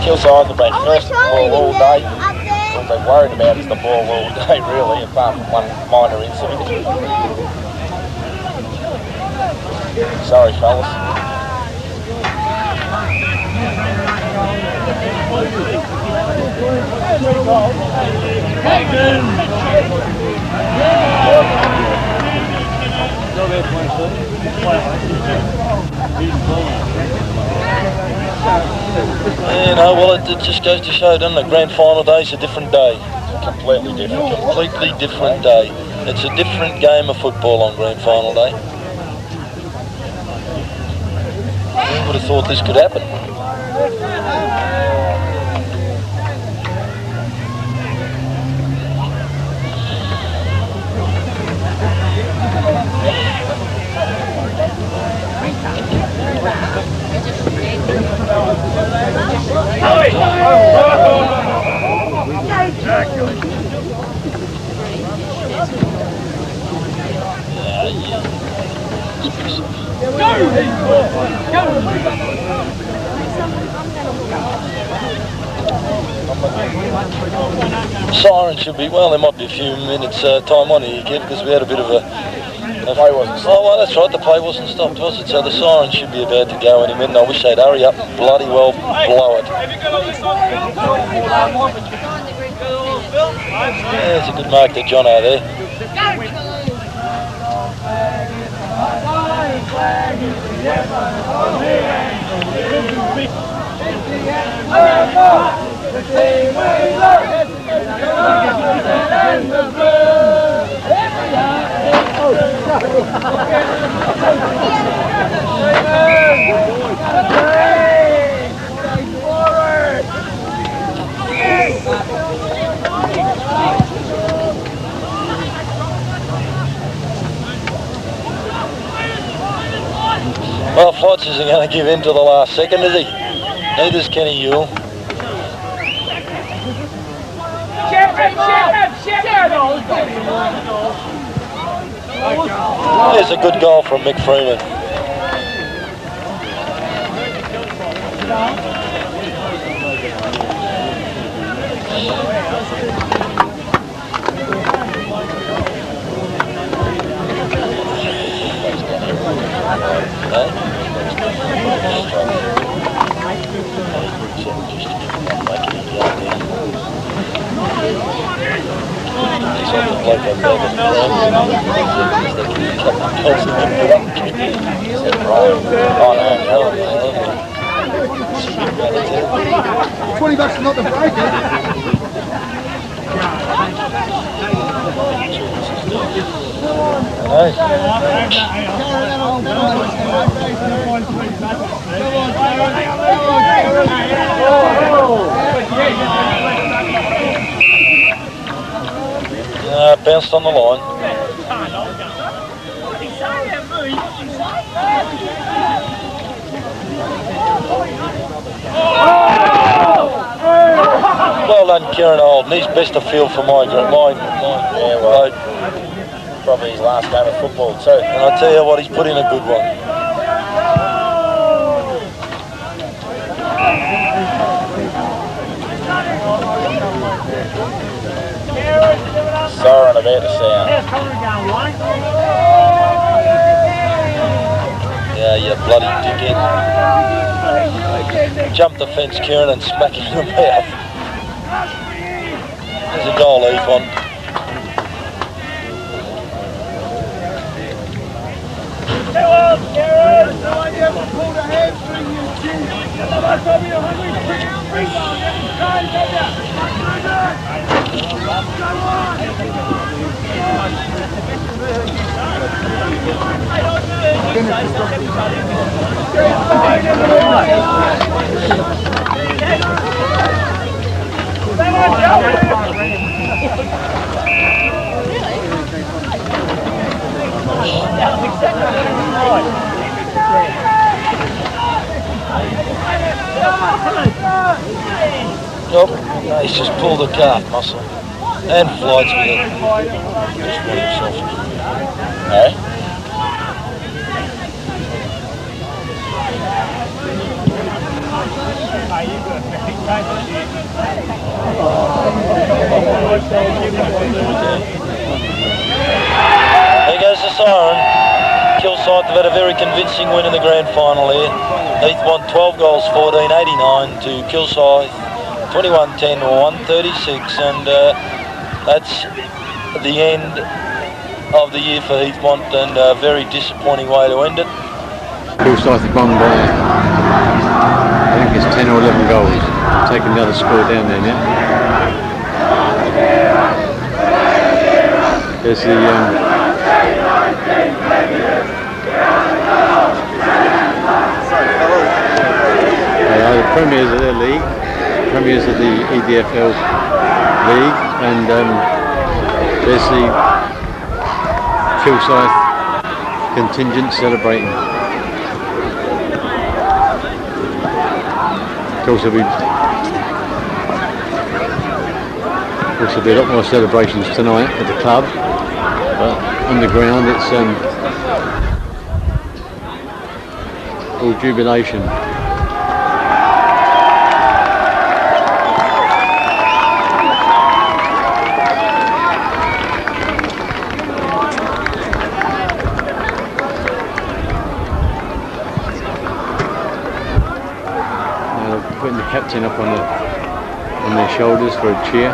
Kilsyth have been first ball all day. All they're worried about is the ball all day, really, apart from one minor incident. Sorry, fellas. You know, well, it just goes to show, doesn't it? Grand final day's a different day. Completely different. Completely different day. It's a different game of football on grand final day. Who would have thought this could happen? Siren should be, well, there might be a few minutes time on here, Kev, because we had a bit of a... The play wasn't stopped. Oh, well, that's right, the play wasn't stopped, was it? So the siren should be about to go any minute. I wish they'd hurry up and bloody well blow it. Yeah, it's a good mark to Jono there. Well, Flotz isn't going to give in to the last second, is he? Neither's Kenny Ewell. There's a good goal from Mick Freeman. $20 not the break, Bounced on the line. Well done, Kieran Holden. He's best of field for my yeah, well, probably his last game of football too. And I tell you what, he's put in a good one. Siren about to sound. Yeah, you bloody dickhead. Jump the fence, Kieran, and smack him in the mouth. There's a goal, Heathmont. Nope, he's just pulled a calf muscle and flights with it. Just put himself. Eh? There goes the siren. Kilsyth have had a very convincing win in the grand final here. Heathmont 12 goals 14, 89 to Kilsyth 21-10 or 136, and that's the end of the year for Heathmont, and a very disappointing way to end it. Kilsyth have won by, I think it's 10 or 11 goals. I'm taking the other score down there now. There's the premiers of their league, premiers of the EDFL league, and there's the Kilsyth contingent celebrating. Of course there'll be a lot more celebrations tonight at the club, but on the ground it's all jubilation. Putting the captain up on their shoulders for a cheer.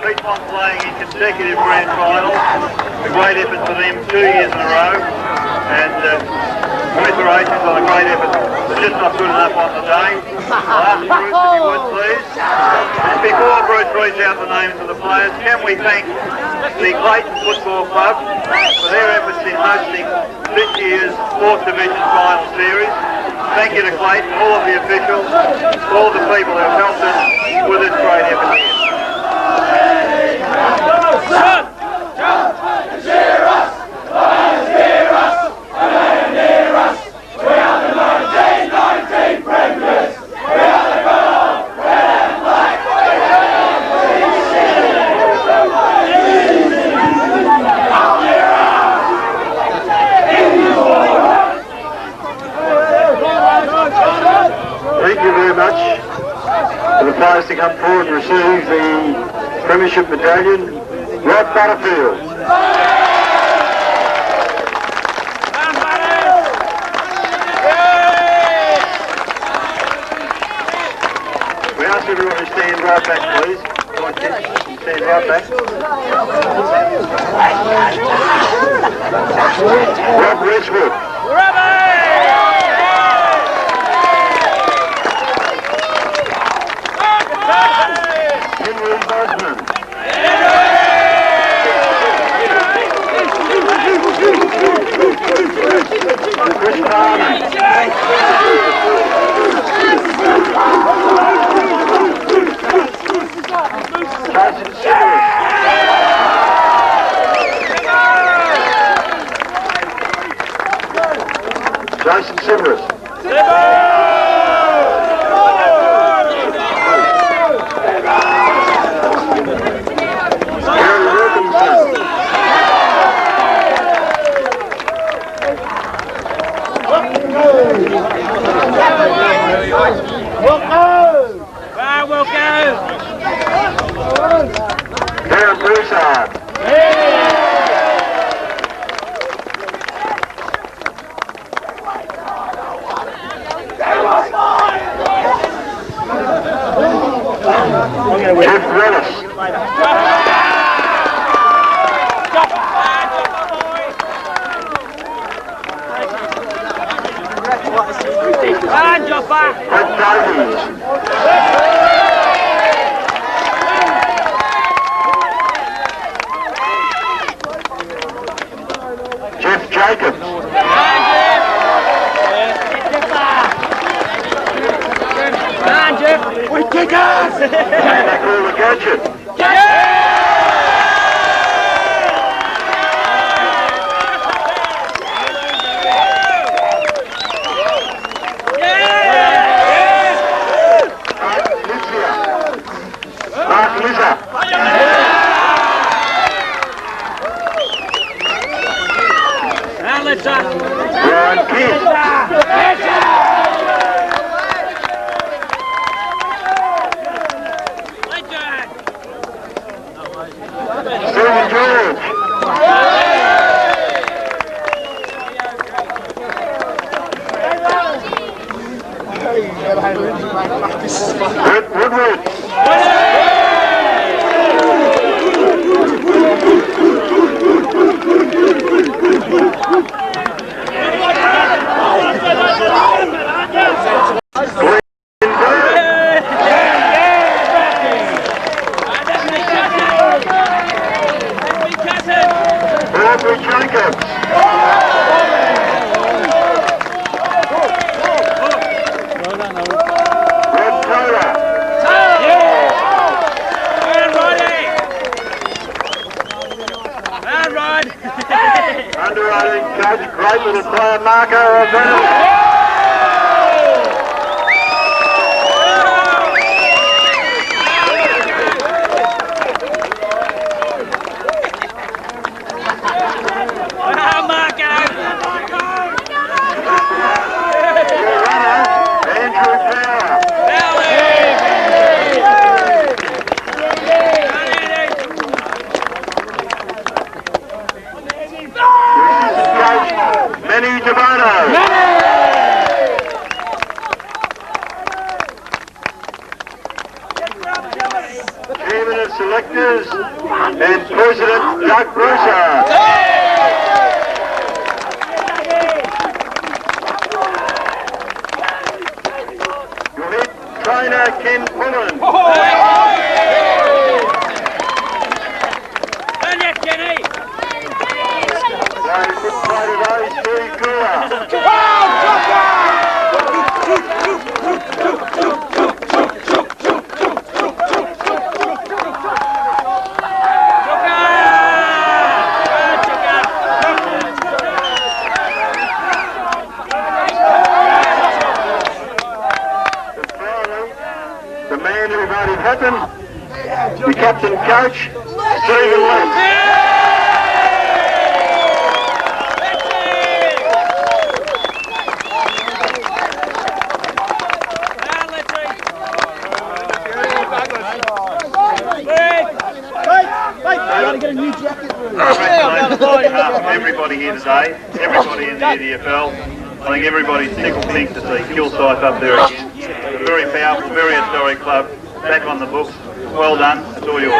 Heathmont playing in consecutive grand finals. A great effort for them 2 years in a row, and commiserations on a great effort. They're just not good enough on the day. I'll ask Bruce if you would, please. Before Bruce reads out the names of the players, can we thank the Clayton Football Club for their efforts in hosting this year's 4th Division Final Series. Thank you to Clayton, all of the officials, all of the people who have helped us with this great effort here. Thank you very much for the players to come forward and receive the Premiership Medallion, Rod Butterfield. We ask everyone to stand right back, please. Stand right back. Rob Ridgewood. Severus. Darren Broussard. Jeff Redis. Brett Davies. Jeff Jacobs. We kick ass! Call the gadget. Mark Lizza. Brian Kidd. Stephen George. Brett Woodward. Aubrey Jacobs. Red Taylor. Underwriting coach, great little player, Marco O'Brien. Chairman of Selectors and President Doug Broussard. Your head trainer Ken Pullen. Good play today, Steve Cooler. The man who made it happen, the captain coach, Stephen Lentz. Everybody here today, everybody in the EDFL, I think everybody's tickled pink to see Kilsyth up there again. A very powerful, very historic club, back on the books. Well done, it's all yours.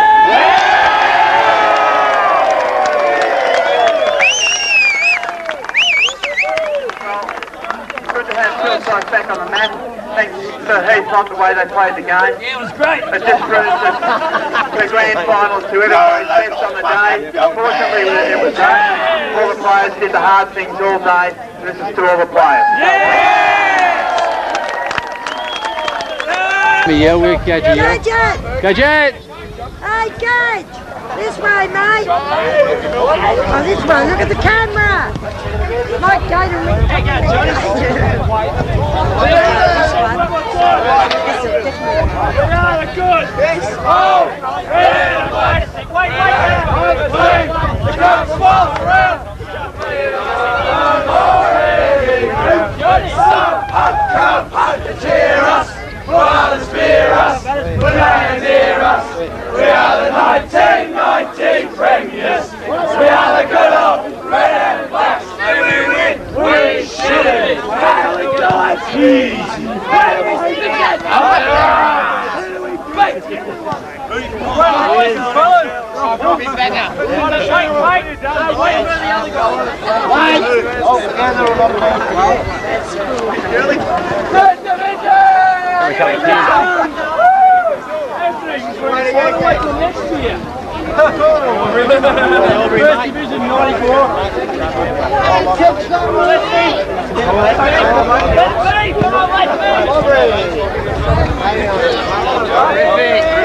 Good to have Kilsyth back on the map. Thanks to Heathmont, the way they played the game. Yeah, it was great. It just proves that the grand finals to everybody's best on the day. Unfortunately, it was rain. All the players did the hard things all day. This is to all the players. Yeah, we're Gadget. Gadget! Gadget! Hey, Gage! This way, mate! Oh, this way, look at the camera! Mike Gator. First Division 94. Let's see.